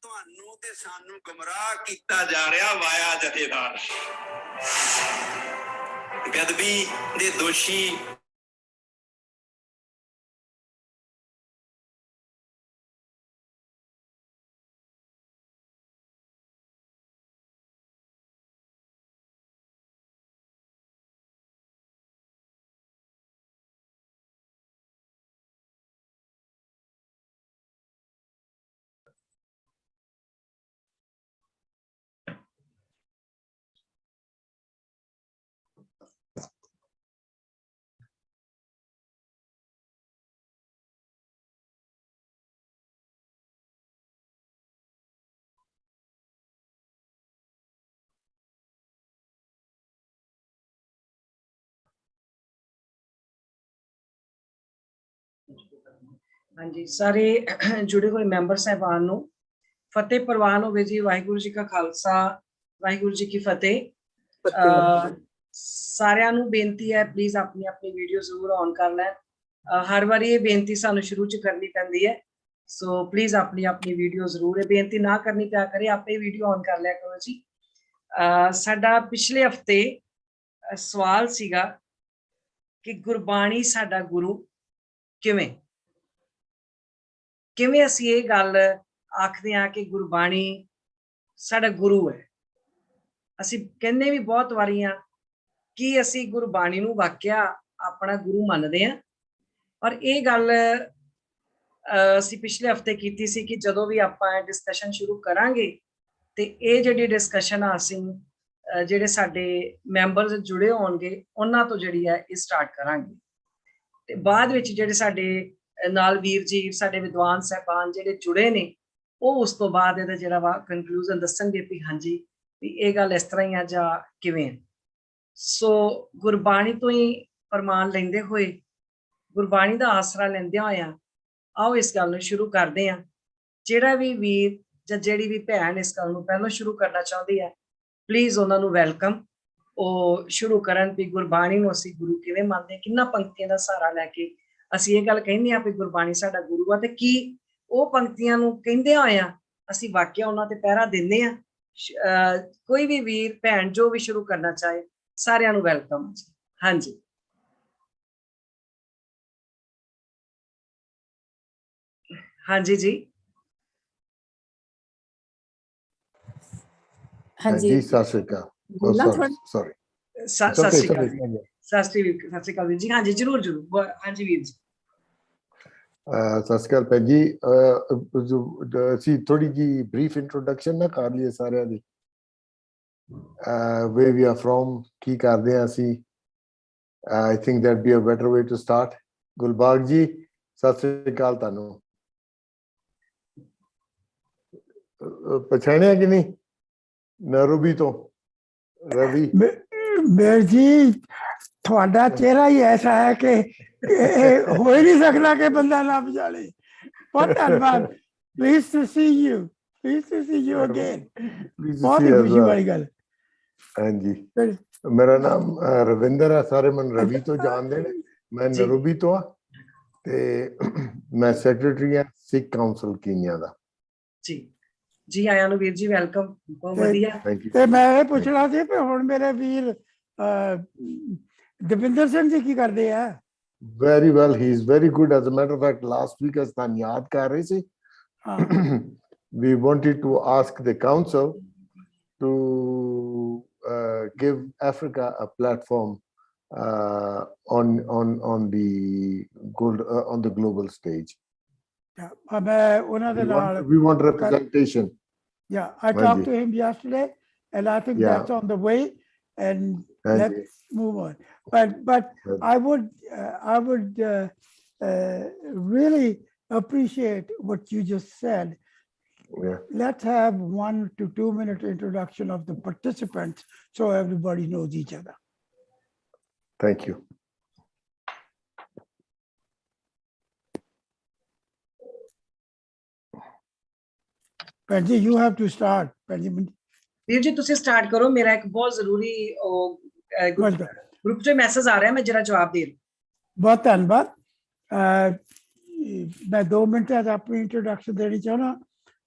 ਤੁਹਾਨੂੰ ਤੇ ਸਾਨੂੰ ਗੁੰਮਰਾਹ ਕੀਤਾ ਜਾ ਰਿਹਾ ਵਾਇਆ ਜਥੇਦਾਰ। ਬੇਅਦਬੀ ਦੇ ਦੋਸ਼ੀ हाँ जी, सारे जुड़े हुए मैंबर साहबान नूं फतेह प्रवान होवे जी। वाहिगुरू जी का खालसा, वाहिगुरू जी की फतेह। सारिਆਂ ਨੂੰ ਬੇਨਤੀ है प्लीज अपनी अपनी वीडियो जरूर ऑन कर लैन। हर बार ये बेनती सानू शुरू च करनी पैंदी है, सो प्लीज अपनी अपनी वीडियो जरूर, बेनती ना करनी पिया करे, आपे वीडियो ऑन कर लिया करो जी। साडा पिछले हफ्ते सवाल सीगा कि गुरबाणी साडा गुरु किवें किवें असीं ये गल आखदे हां कि गुरबाणी साडा गुरु है। असीं कहने भी बहुत वारी हां कि असीं गुरबाणी नूं वाकिया अपना गुरु मनदे हां, और ये गल असीं पिछले हफ्ते कीती सी कि जदों भी आपां डिस्कशन शुरू करांगे ते ये जिहड़ी डिस्कशन आ असीं जिहड़े साडे मैंबर्स जुड़े होणगे उन्हां तो जिहड़ी है ये स्टार्ट करांगे। ते बाद विच जिहड़े साडे नाल वीर जी साडे विद्वान साहबान जिहड़े जुड़े ने वो उस तो बाद इहदा जिहड़ा वा कंक्लूजन दस्सणगे भी हाँ जी भी ये गल इस तरह ही आ जां किवें है। सो गुरबाणी तो ही प्रमाण लेंदे होए, गुरबाणी दा आसरा लेंदियां होइआं आओ इस गल नूं शुरू करदे हां। जिहड़ा भी वीर जां जिहड़ी भी भैन इस गल नूं पहलों शुरू करना चाहुंदी है प्लीज उन्हां नूं वैलकम। ਉਹ शुरू करन भी गुरबाणी नूं असीं गुरु किवें मंनदे, किन्ना पंक्तियां दा सहारा लैके असीं ये गल कहने आ भी गुरबाणी साडा गुरु आ, ते की ਉਹ पंक्तियां नूं कहंदे होइआं असीं वाकिया उन्हां ते पहरा दिंदे आ। कोई भी वीर भैन जो भी शुरू करना चाहे सारिਆਂ ਨੂੰ वैलकम जी। हाँ जी हाँ जी हाँ जी सत श्री अकाल। बोलना थोड़ा सॉरी सत श्री अकाल सत श्री अकाल वीर जी। हाँ जी जरूर जरूर। हाँ जी वीर जी सत श्री अकाल भैन जी। ਅਸੀਂ ਥੋੜੀ ਜੀ ਬਰੀਫ ਇੰਟਰੋਡਕਸ਼ਨ ਨਾ ਕਰ ਲਈਏ ਸਾਰਿਆਂ ਦੀ, where we are from, ਕੀ ਕਰਦੇ ਆ ਅਸੀਂ। I think that be a better way to start. Gulbag ਜੀ ਸਤ श्री ਅਕਾਲ। ਤੁਹਾਨੂੰ ਪਛਾਣਿਆ ਕਿ ਨਹੀਂ? नैरोबी तो रवि मेर जी थोड़ा चेहरा ही ऐसा है कि हो ही नहीं सकता कि बंदा ना पछाणे। बहुत धन्यवाद। Please to see you again. बहुत ही खुशी वाली गल। हाँ जी मेरा नाम रविंदर है, सारे मन रवि तो जानते हैं। मैं नैरोबी तो हाँ ते मैं सैकटरी हाँ सिख काउंसिल कीनिया दा जी। जी आया नु वीर जी वेलकम। बहुत बढ़िया। ते मैं ये पूछना सी कि हुण मेरे वीर दविंदर सिंह जी की करदे आ? Very well, he is very good. As a matter of fact, last week as हम याद कर रहे थे, we wanted to ask the council to give Africa a platform on the global stage. We want representation. Yeah, I talked to him yesterday, and I think that's on the way. And let's move on. But I would really appreciate what you just said. Let's have 1 to 2 minute introduction of the participants so everybody knows each other. Thank you. Panji, you have to start. Panji, Veer ji तुसी start करो। मेरा एक बहुत जरूरी group से message आ रहा है, मैं जरा जवाब दे रही हूं। बहुत धन्यवाद। मैं 2 मिनट अपनी इंट्रोडक्शन देनी चाहना।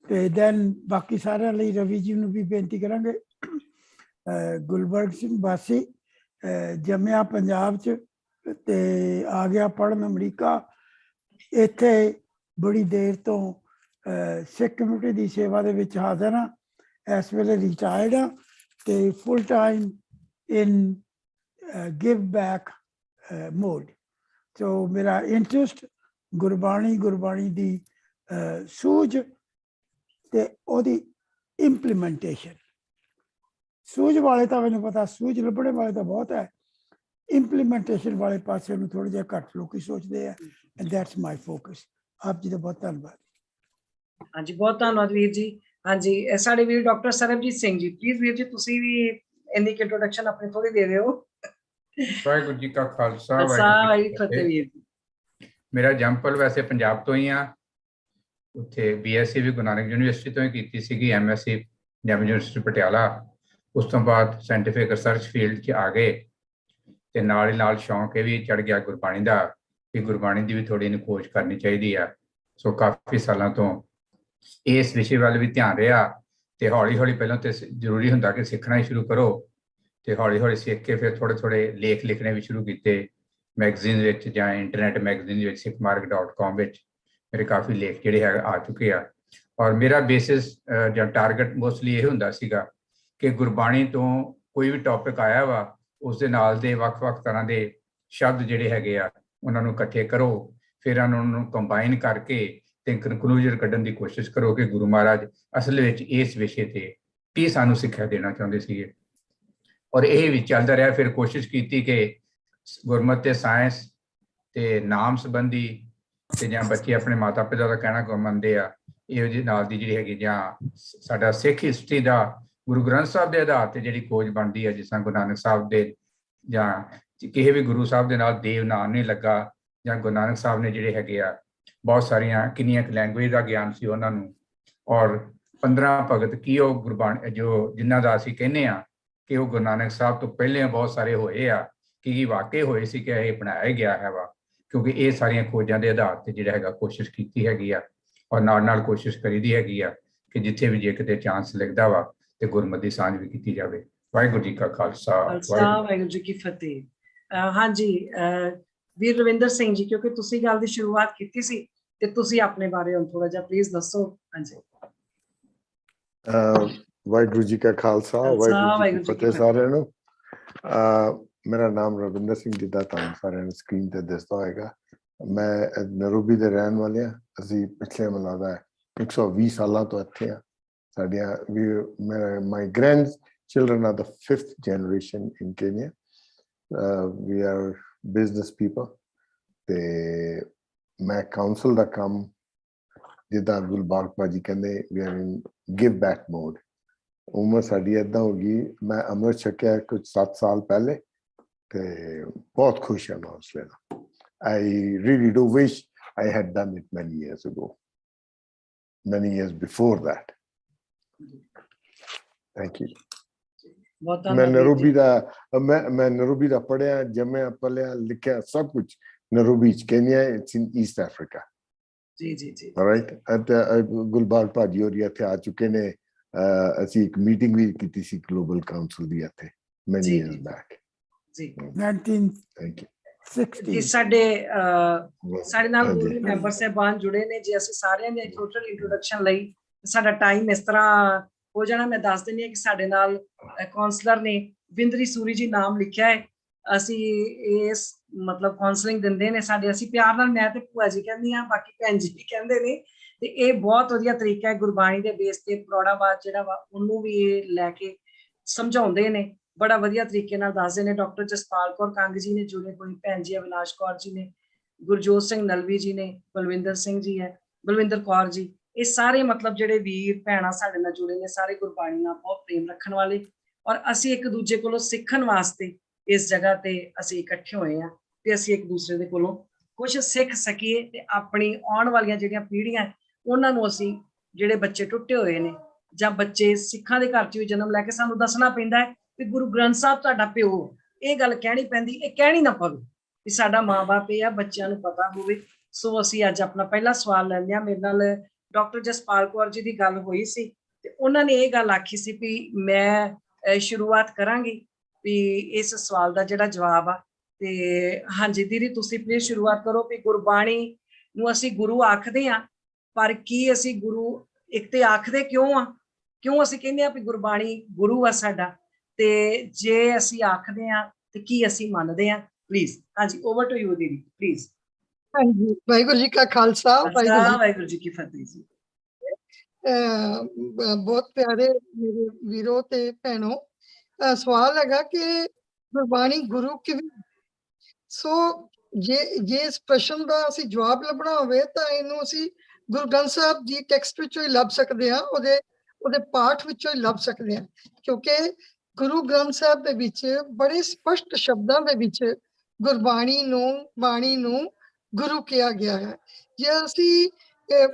ਤੇ ਦੈਨ ਬਾਕੀ ਸਾਰਿਆਂ ਲਈ ਰਵੀ ਜੀ ਨੂੰ ਵੀ ਬੇਨਤੀ ਕਰਾਂਗੇ। ਗੁਲਬਰਗ ਸਿੰਘ ਵਾਸੀ, ਜੰਮਿਆ ਪੰਜਾਬ 'ਚ ਤੇ ਆ ਗਿਆ ਪੜ੍ਹਨ ਅਮਰੀਕਾ। ਇੱਥੇ ਬੜੀ ਦੇਰ ਤੋਂ ਸਿੱਖ ਕਮਿਊਨਿਟੀ ਦੀ ਸੇਵਾ ਦੇ ਵਿੱਚ ਹਾਜ਼ਰ ਹਾਂ। ਇਸ ਵੇਲੇ ਰਿਟਾਇਰਡ ਹਾਂ ਤੇ full time in give back mode. So ਮੇਰਾ ਇੰਟਰਸਟ ਗੁਰਬਾਣੀ ਦੀ ਸੂਝ ਤੇ ਉਹਦੀ ਇੰਪਲੀਮੈਂਟੇਸ਼ਨ। ਸੂਝ ਵਾਲੇ ਤਾਂ ਮੈਨੂੰ ਪਤਾ, ਸੂਝ ਲੱਭਣੇ ਵਾਲੇ ਤਾਂ ਬਹੁਤ ਹੈ, ਇੰਪਲੀਮੈਂਟੇਸ਼ਨ ਵਾਲੇ ਪਾਸੇ ਨੂੰ ਥੋੜ੍ਹਾ ਜਿਹਾ ਘੱਟ ਲੋਕੀ ਸੋਚਦੇ ਆ। And that's my focus. ਆਪ ਜੀ ਦਾ ਬਹੁਤ ਧੰਨਵਾਦ। ਹਾਂਜੀ, ਬਹੁਤ ਧੰਨਵਾਦ ਵੀਰ ਜੀ। ਹਾਂਜੀ, ਸਾਡੇ ਵੀਰ ਡਾਕਟਰ ਸਰਬਜੀਤ ਸਿੰਘ ਜੀ, ਪਲੀਜ਼ ਵੀਰ ਜੀ ਤੁਸੀਂ ਵੀ ਇੰਨੀ ਇੰਟਰੋਡਕਸ਼ਨ ਆਪਣੀ ਥੋੜੀ ਦੇ ਦਿਓ। ਵਾਹਿਗੁਰੂ ਜੀ ਕਾ ਖਾਲਸਾ, ਵਾਹਿਗੁਰੂ ਜੀ ਵਾਹਿਗੁਰੂ ਕੀ ਜੀ ਫਤਿਹ। ਕੀ ਵੀਰ ਜੀ ਫਤਿਹ। ਮੇਰਾ ਜੰਪਲ ਵੈਸੇ ਪੰਜਾਬ ਤੋਂ ਹੀ ਆ। ਉੱਥੇ BSc ਵੀ ਗੁਰੂ ਨਾਨਕ ਯੂਨੀਵਰਸਿਟੀ ਤੋਂ ਹੀ ਕੀਤੀ ਸੀਗੀ, MSc ਪੰਜਾਬ ਯੂਨੀਵਰਸਿਟੀ ਪਟਿਆਲਾ। ਉਸ ਤੋਂ ਬਾਅਦ ਸਾਇੰਟੀਫਿਕ ਰਿਸਰਚ ਫੀਲਡ 'ਚ ਆ ਗਏ ਤੇ ਨਾਲ ਹੀ ਨਾਲ ਸ਼ੌਂਕ ਇਹ ਵੀ ਚੜ ਗਿਆ ਗੁਰਬਾਣੀ ਦਾ, ਕਿ ਗੁਰਬਾਣੀ ਦੀ ਵੀ ਥੋੜੀ ਇਹਨੂੰ ਖੋਜ ਕਰਨੀ ਚਾਹੀਦੀ ਆ। ਸੋ ਕਾਫੀ ਸਾਲਾਂ ਤੋਂ ਇਸ ਵਿਸ਼ੇ ਵੱਲ ਵੀ ਧਿਆਨ ਰਿਹਾ ਤੇ ਹੌਲੀ ਹੌਲੀ ਪਹਿਲਾਂ ਤੇ ਜ਼ਰੂਰੀ ਹੁੰਦਾ ਕਿ ਸਿੱਖਣਾ ਹੀ ਸ਼ੁਰੂ ਕਰੋ ਤੇ ਹੌਲੀ ਹੌਲੀ ਸਿੱਖ ਕੇ ਫਿਰ ਥੋੜੇ ਲੇਖ ਲਿਖਣੇ ਵੀ ਸ਼ੁਰੂ ਕੀਤੇ ਮੈਗਜ਼ੀਨ ਵਿੱਚ ਜਾਂ ਇੰਟਰਨੈਟ ਮੈਗਜ਼ੀਨ ਵਿੱਚ। sikhmarg.com ਵਿੱਚ ਮੇਰੇ ਕਾਫੀ ਲੇਖ ਜਿਹੜੇ ਹੈ ਆ ਚੁੱਕੇ ਆ। ਔਰ ਮੇਰਾ ਬੇਸਿਸ ਜਾਂ ਟਾਰਗੇਟ ਮੋਸਟਲੀ ਇਹ ਹੁੰਦਾ ਸੀਗਾ ਕਿ ਗੁਰਬਾਣੀ ਤੋਂ ਕੋਈ ਵੀ ਟੌਪਿਕ ਆਇਆ ਵਾ ਉਸ ਦੇ ਨਾਲ ਦੇ ਵੱਖ-ਵੱਖ ਤਰ੍ਹਾਂ ਦੇ ਸ਼ਬਦ ਜਿਹੜੇ ਹੈਗੇ ਆ ਉਹਨਾਂ ਨੂੰ ਇਕੱਠੇ ਕਰੋ, ਫਿਰ ਉਹਨਾਂ ਨੂੰ ਕੰਬਾਈਨ ਕਰਕੇ ਤੇ ਕਨਕਲੂਜਨ ਕੱਢਣ ਦੀ ਕੋਸ਼ਿਸ਼ ਕਰੋ ਕਿ ਗੁਰੂ ਮਹਾਰਾਜ ਅਸਲ ਵਿੱਚ ਇਸ ਵਿਸ਼ੇ ਤੇ ਕੀ ਸਾਨੂੰ ਸਿੱਖਿਆ ਦੇਣਾ ਚਾਹੁੰਦੇ ਸੀਗੇ। ਔਰ ਇਹ ਵੀ ਚੱਲਦਾ ਰਿਹਾ। ਫਿਰ ਕੋਸ਼ਿਸ਼ ਕੀਤੀ ਕਿ ਗੁਰਮਤਿ ਤੇ ਸਾਇੰਸ ਤੇ ਨਾਮ ਸੰਬੰਧੀ ਤੇ ਜਾਂ ਬੱਚੇ ਆਪਣੇ ਮਾਤਾ ਪਿਤਾ ਦਾ ਕਹਿਣਾ ਮੰਨਦੇ ਆ, ਇਹੋ ਜਿਹੀ ਨਾਲ ਦੀ ਜਿਹੜੀ ਹੈਗੀ ਜਾਂ ਸਾਡਾ ਸਿੱਖ ਹਿਸਟਰੀ ਦਾ ਗੁਰੂ ਗ੍ਰੰਥ ਸਾਹਿਬ ਦੇ ਆਧਾਰ ਤੇ ਜਿਹੜੀ ਖੋਜ ਬਣਦੀ ਹੈ, ਜਿਸ ਤਰ੍ਹਾਂ ਗੁਰੂ ਨਾਨਕ ਸਾਹਿਬ ਦੇ ਜਾਂ ਕਿਸੇ ਵੀ ਗੁਰੂ ਸਾਹਿਬ ਦੇ ਨਾਲ ਦੇਵ ਨਾਮ ਨਹੀਂ ਲੱਗਾ, ਜਾਂ ਗੁਰੂ ਨਾਨਕ ਸਾਹਿਬ ਨੇ ਜਿਹੜੇ ਹੈਗੇ ਆ ਬਹੁਤ ਸਾਰੀਆਂ ਕਿੰਨੀਆਂ ਲੈਂਗੁਏਜ ਦਾ ਗਿਆਨ ਸੀ ਉਹਨਾਂ ਨੂੰ। ਔਰ 15 ਭਗਤ ਕੀ ਉਹ ਗੁਰਬਾਣੀ ਜੋ ਜਿਨ੍ਹਾਂ ਦਾ ਅਸੀਂ ਕਹਿੰਦੇ ਆ ਕਿ ਉਹ ਗੁਰੂ ਨਾਨਕ ਸਾਹਿਬ ਤੋਂ ਪਹਿਲੇ ਬਹੁਤ ਸਾਰੇ ਹੋਏ ਆ, ਕਿ ਵਾਕਈ ਹੋਏ ਸੀ ਕਿ ਇਹ ਬਣਾਇਆ ਗਿਆ ਹੈ ਵਾ, ਕਿਉਂਕਿ ਇਹ ਸਾਰੀਆਂ ਖੋਜਾਂ ਦੇ ਆਧਾਰ ਤੇ ਜਿਹੜਾ ਹੈਗਾ ਕੋਸ਼ਿਸ਼ ਕੀਤੀ ਹੈਗੀ ਆ। ਔਰ ਨਾਲ ਕੋਸ਼ਿਸ਼ ਕਰੀਦੀ ਹੈਗੀ ਆ ਕਿ ਜਿੱਥੇ ਵੀ ਜੇ ਕਿਤੇ ਚਾਂਸ ਲਿਖਦਾ ਵਾ ਤੇ ਗੁਰਮਤਿ ਦੀ ਸਾਂਝ ਵੀ ਕੀਤੀ ਜਾਵੇ। ਵਾਹਿਗੁਰੂ ਜੀ ਕਾ ਖਾਲਸਾ, ਵਾਹਿਗੁਰੂ ਜੀ ਕੀ ਫਤਿਹ। ਹਾਂਜੀ, ਵੀਰ ਰਵਿੰਦਰ ਸਿੰਘ ਜੀ, ਕਿਉਂਕਿ ਤੁਸੀਂ ਗੱਲ ਦੀ ਸ਼ੁਰੂਆਤ ਕੀਤੀ ਸੀ ਤੇ ਤੁਸੀਂ ਆਪਣੇ ਬਾਰੇ ਹੁਣ ਥੋੜਾ ਜਿਹਾ ਪਲੀਜ਼ ਦੱਸੋ। ਹਾਂਜੀ, ਵਾਹਿਗੁਰੂ ਜੀ ਕਾ ਖਾਲਸਾ, ਵਾਹਿਗੁਰੂ ਜੀ ਕੀ ਫਤਿਹ ਸਾਰਿਆਂ ਨੂੰ। ਮੇਰਾ ਨਾਮ ਰਵਿੰਦਰ ਸਿੰਘ, ਜਿੱਦਾਂ ਤੁਹਾਨੂੰ ਸਾਰਿਆਂ ਨੂੰ ਸਕਰੀਨ ਤੇ ਦਿਸਦਾ ਹੋਏਗਾ। ਮੈਂ ਨੈਰੋਬੀ ਦੇ ਰਹਿਣ ਵਾਲੇ ਹਾਂ। ਅਸੀਂ ਪਿਛਲੇ ਮਨਾਦਾ 120 ਸਾਲਾਂ ਤੋਂ ਇੱਥੇ ਹਾਂ। ਸਾਡੀਆਂ ਮਾਈ grand children are the 5th generation in Kenya. We are business people. ਤੇ ਮੈਂ ਕਾਉਂਸਲ ਦਾ ਕੰਮ ਜਿੱਦਾਂ ਗੁਲਬਾਗ ਭਾਜੀ ਕਹਿੰਦੇ we are in give back mode. ਉਮਰ ਸਾਡੀ ਏਦਾਂ ਹੋ ਗਈ, ਮੈਂ ਅੰਮ੍ਰਿਤ ਛਕਿਆ ਕੁਝ 7 ਸਾਲ ਪਹਿਲੇ ਤੇ ਬਹੁਤ ਖੁਸ਼ ਹਾਂ ਮੈਂ ਉਸ ਵੇਲੇ। I really do wish I had done it many years ago, many years before that. Thank you. ਮੈਂ ਨੈਰੋਬੀ ਦਾ ਪੜ੍ਹਿਆ, ਜੰਮਿਆ, ਪਲਿਆ, ਲਿਖਿਆ, ਸਭ ਕੁਝ ਨੈਰੋਬੀ ਚ, Kenya, it's in East Africa. ਜੀ ਜੀ ਜੀ, ਰਾਈਟ। ਗੁਲਬਾਗ ਭਾਜੀ ਹੋਰੀ ਇੱਥੇ ਆ ਚੁੱਕੇ ਨੇ। ਅਸੀਂ ਇੱਕ ਮੀਟਿੰਗ ਵੀ ਕੀਤੀ ਸੀ ਗਲੋਬਲ ਕਾਉਂਸਲ ਦੀ ਇੱਥੇ many years back. ਜੀ 1960 ਸਾਡੇ ਨਾਲ ਹੋਰ ਵੀ ਮੈਂਬਰ ਸਾਹਿਬਾਨ ਜੁੜੇ ਨੇ। ਜੇ ਅਸੀਂ ਸਾਰਿਆਂ ਦੀ ਟੋਟਲ ਇੰਟਰੋਡਕਸ਼ਨ ਲਈ ਸਾਡਾ ਟਾਈਮ ਇਸ ਤਰ੍ਹਾਂ ਹੋ ਜਾਣਾ। ਮੈਂ ਦੱਸ ਦਿੰਦੀ ਹਾਂ ਕਿ ਸਾਡੇ ਨਾਲ ਕਾਉਂਸਲਰ ਨੇ ਵਿੰਦਰੀ ਸੂਰੀ ਜੀ ਨਾਮ ਲਿਖਿਆ ਹੈ। ਅਸੀਂ ਇਸ ਮਤਲਬ ਕਾਉਂਸਲਿੰਗ ਦਿੰਦੇ ਨੇ ਸਾਡੇ, ਅਸੀਂ ਪਿਆਰ ਨਾਲ ਮੈਂ ਤੇ ਭੂਆ ਜੀ ਕਹਿੰਦੀ ਹਾਂ, ਬਾਕੀ ਭੈਣ ਜੀ ਵੀ ਕਹਿੰਦੇ ਨੇ। ਤੇ ਇਹ ਬਹੁਤ ਵਧੀਆ ਤਰੀਕਾ ਹੈ ਗੁਰਬਾਣੀ ਦੇ ਬੇਸ ਤੇ ਪ੍ਰੋੜਾਬਾਦ ਜਿਹੜਾ ਵਾ ਉਹਨੂੰ ਵੀ ਇਹ ਲੈ ਕੇ ਸਮਝਾਉਂਦੇ ਨੇ, ਬੜਾ ਵਧੀਆ ਤਰੀਕੇ ਨਾਲ ਦੱਸਦੇ ਨੇ। ਡਾਕਟਰ ਜਸਪਾਲ ਕੌਰ ਕੰਗ ਜੀ ਨੇ ਜੁੜੇ ਹੋਏ, ਭੈਣ ਜੀ ਅਵਿਨਾਸ਼ ਕੌਰ ਜੀ ਨੇ, ਗੁਰਜੋਤ ਸਿੰਘ ਨਲਵੀ ਜੀ ਨੇ, ਬਲਵਿੰਦਰ ਸਿੰਘ ਜੀ ਹੈ, ਬਲਵਿੰਦਰ ਕੌਰ ਜੀ, ਇਹ ਸਾਰੇ ਮਤਲਬ ਜਿਹੜੇ ਵੀਰ ਭੈਣਾਂ ਸਾਡੇ ਨਾਲ ਜੁੜੇ ਨੇ, ਸਾਰੇ ਗੁਰਬਾਣੀ ਨਾਲ ਬਹੁਤ ਪ੍ਰੇਮ ਰੱਖਣ ਵਾਲੇ। ਔਰ ਅਸੀਂ ਇੱਕ ਦੂਜੇ ਕੋਲੋਂ ਸਿੱਖਣ ਵਾਸਤੇ ਇਸ ਜਗ੍ਹਾ ਤੇ ਅਸੀਂ ਇਕੱਠੇ ਹੋਏ ਹਾਂ ਤੇ ਅਸੀਂ ਇੱਕ ਦੂਸਰੇ ਦੇ ਕੋਲੋਂ ਕੁਝ ਸਿੱਖ ਸਕੀਏ ਤੇ ਆਪਣੀ ਆਉਣ ਵਾਲੀਆਂ ਜਿਹੜੀਆਂ ਪੀੜ੍ਹੀਆਂ ਉਹਨਾਂ ਨੂੰ ਅਸੀਂ, ਜਿਹੜੇ ਬੱਚੇ ਟੁੱਟੇ ਹੋਏ ਨੇ ਜਾਂ ਬੱਚੇ ਸਿੱਖਾਂ ਦੇ ਘਰ 'ਚ ਵੀ ਜਨਮ ਲੈ ਕੇ ਸਾਨੂੰ ਦੱਸਣਾ ਪੈਂਦਾ ਹੈ ਕਿ ਗੁਰੂ ਗ੍ਰੰਥ ਸਾਹਿਬ ਤੁਹਾਡਾ ਪਿਓ, ਇਹ ਗੱਲ ਕਹਿਣੀ ਪੈਂਦੀ, ਇਹ ਕਹਿਣੀ ਨਾ ਪਵੇ ਕਿ ਸਾਡਾ ਮਾਂ ਬਾਪ ਇਹ ਆ, ਬੱਚਿਆਂ ਨੂੰ ਪਤਾ ਹੋਵੇ। ਸੋ ਅਸੀਂ ਅੱਜ ਆਪਣਾ ਪਹਿਲਾ ਸਵਾਲ ਲੈਂਦੇ ਹਾਂ। ਮੇਰੇ ਨਾਲ ਡਾਕਟਰ ਜਸਪਾਲ ਕੌਰ ਜੀ ਦੀ ਗੱਲ ਹੋਈ ਸੀ ਤੇ ਉਹਨਾਂ ਨੇ ਇਹ ਗੱਲ ਆਖੀ ਸੀ ਵੀ ਮੈਂ ਸ਼ੁਰੂਆਤ ਕਰਾਂਗੀ ਵੀ ਇਸ ਸਵਾਲ ਦਾ ਜਿਹੜਾ ਜਵਾਬ ਆ। ਤੇ ਹਾਂਜੀ ਦੀਦੀ ਤੁਸੀਂ ਪਲੀਜ਼ ਸ਼ੁਰੂਆਤ ਕਰੋ ਵੀ ਗੁਰਬਾਣੀ ਨੂੰ ਅਸੀਂ ਗੁਰੂ ਆਖਦੇ ਆ, ਪਰ ਕੀ ਅਸੀਂ ਗੁਰੂ ਇੱਕ ਤੇ ਆਖਦੇ ਕਿਉਂ ਅਸੀਂ ਕਹਿੰਦੇ ਆ ਵੀ ਗੁਰਬਾਣੀ ਗੁਰੂ ਆ ਸਾਡਾ, ਤੇ ਜੇ ਅਸੀਂ ਆਖਦੇ ਆ ਤੇ ਕੀ ਅਸੀਂ ਮੰਨਦੇ ਆ? ਪਲੀਜ਼ ਹਾਂਜੀ ਓਵਰ ਟੂ ਯੂ ਦੀਦੀ ਪਲੀਜ਼। ਹਾਂਜੀ, ਵਾਹਿਗੁਰੂ ਜੀ ਕਾ ਖਾਲਸਾ, ਵਾਹਿਗੁਰੂ ਜੀ ਕੀ ਫਤਿਹ ਜੀ। ਬਹੁਤ ਪਿਆਰੇ ਮੇਰੇ ਵੀਰੋ ਤੇ ਭੈਣੋ, ਸਵਾਲ ਹੈਗਾ ਕਿ ਗੁਰਬਾਣੀ ਗੁਰੂ ਕਿਵੇਂ? ਸੋ ਜੇ ਇਸ ਪ੍ਰਸ਼ਨ ਦਾ ਅਸੀਂ ਜਵਾਬ ਲੱਭਣਾ ਹੋਵੇ ਤਾਂ ਇਹਨੂੰ ਅਸੀਂ ਗੁਰੂ ਗ੍ਰੰਥ ਸਾਹਿਬ ਜੀ ਟੈਕਸਟ ਵਿੱਚੋਂ ਹੀ ਲੱਭ ਸਕਦੇ ਹਾਂ, ਉਹਦੇ ਪਾਠ ਵਿੱਚੋਂ ਹੀ ਲੱਭ ਸਕਦੇ ਹਾਂ, ਕਿਉਂਕਿ ਗੁਰੂ ਗ੍ਰੰਥ ਸਾਹਿਬ ਦੇ ਵਿੱਚ ਬੜੇ ਸਪਸ਼ਟ ਸ਼ਬਦਾਂ ਦੇ ਵਿੱਚ ਬਾਣੀ ਨੂੰ ਗੁਰੂ ਕਿਹਾ ਗਿਆ ਹੈ। ਜੇ ਅਸੀਂ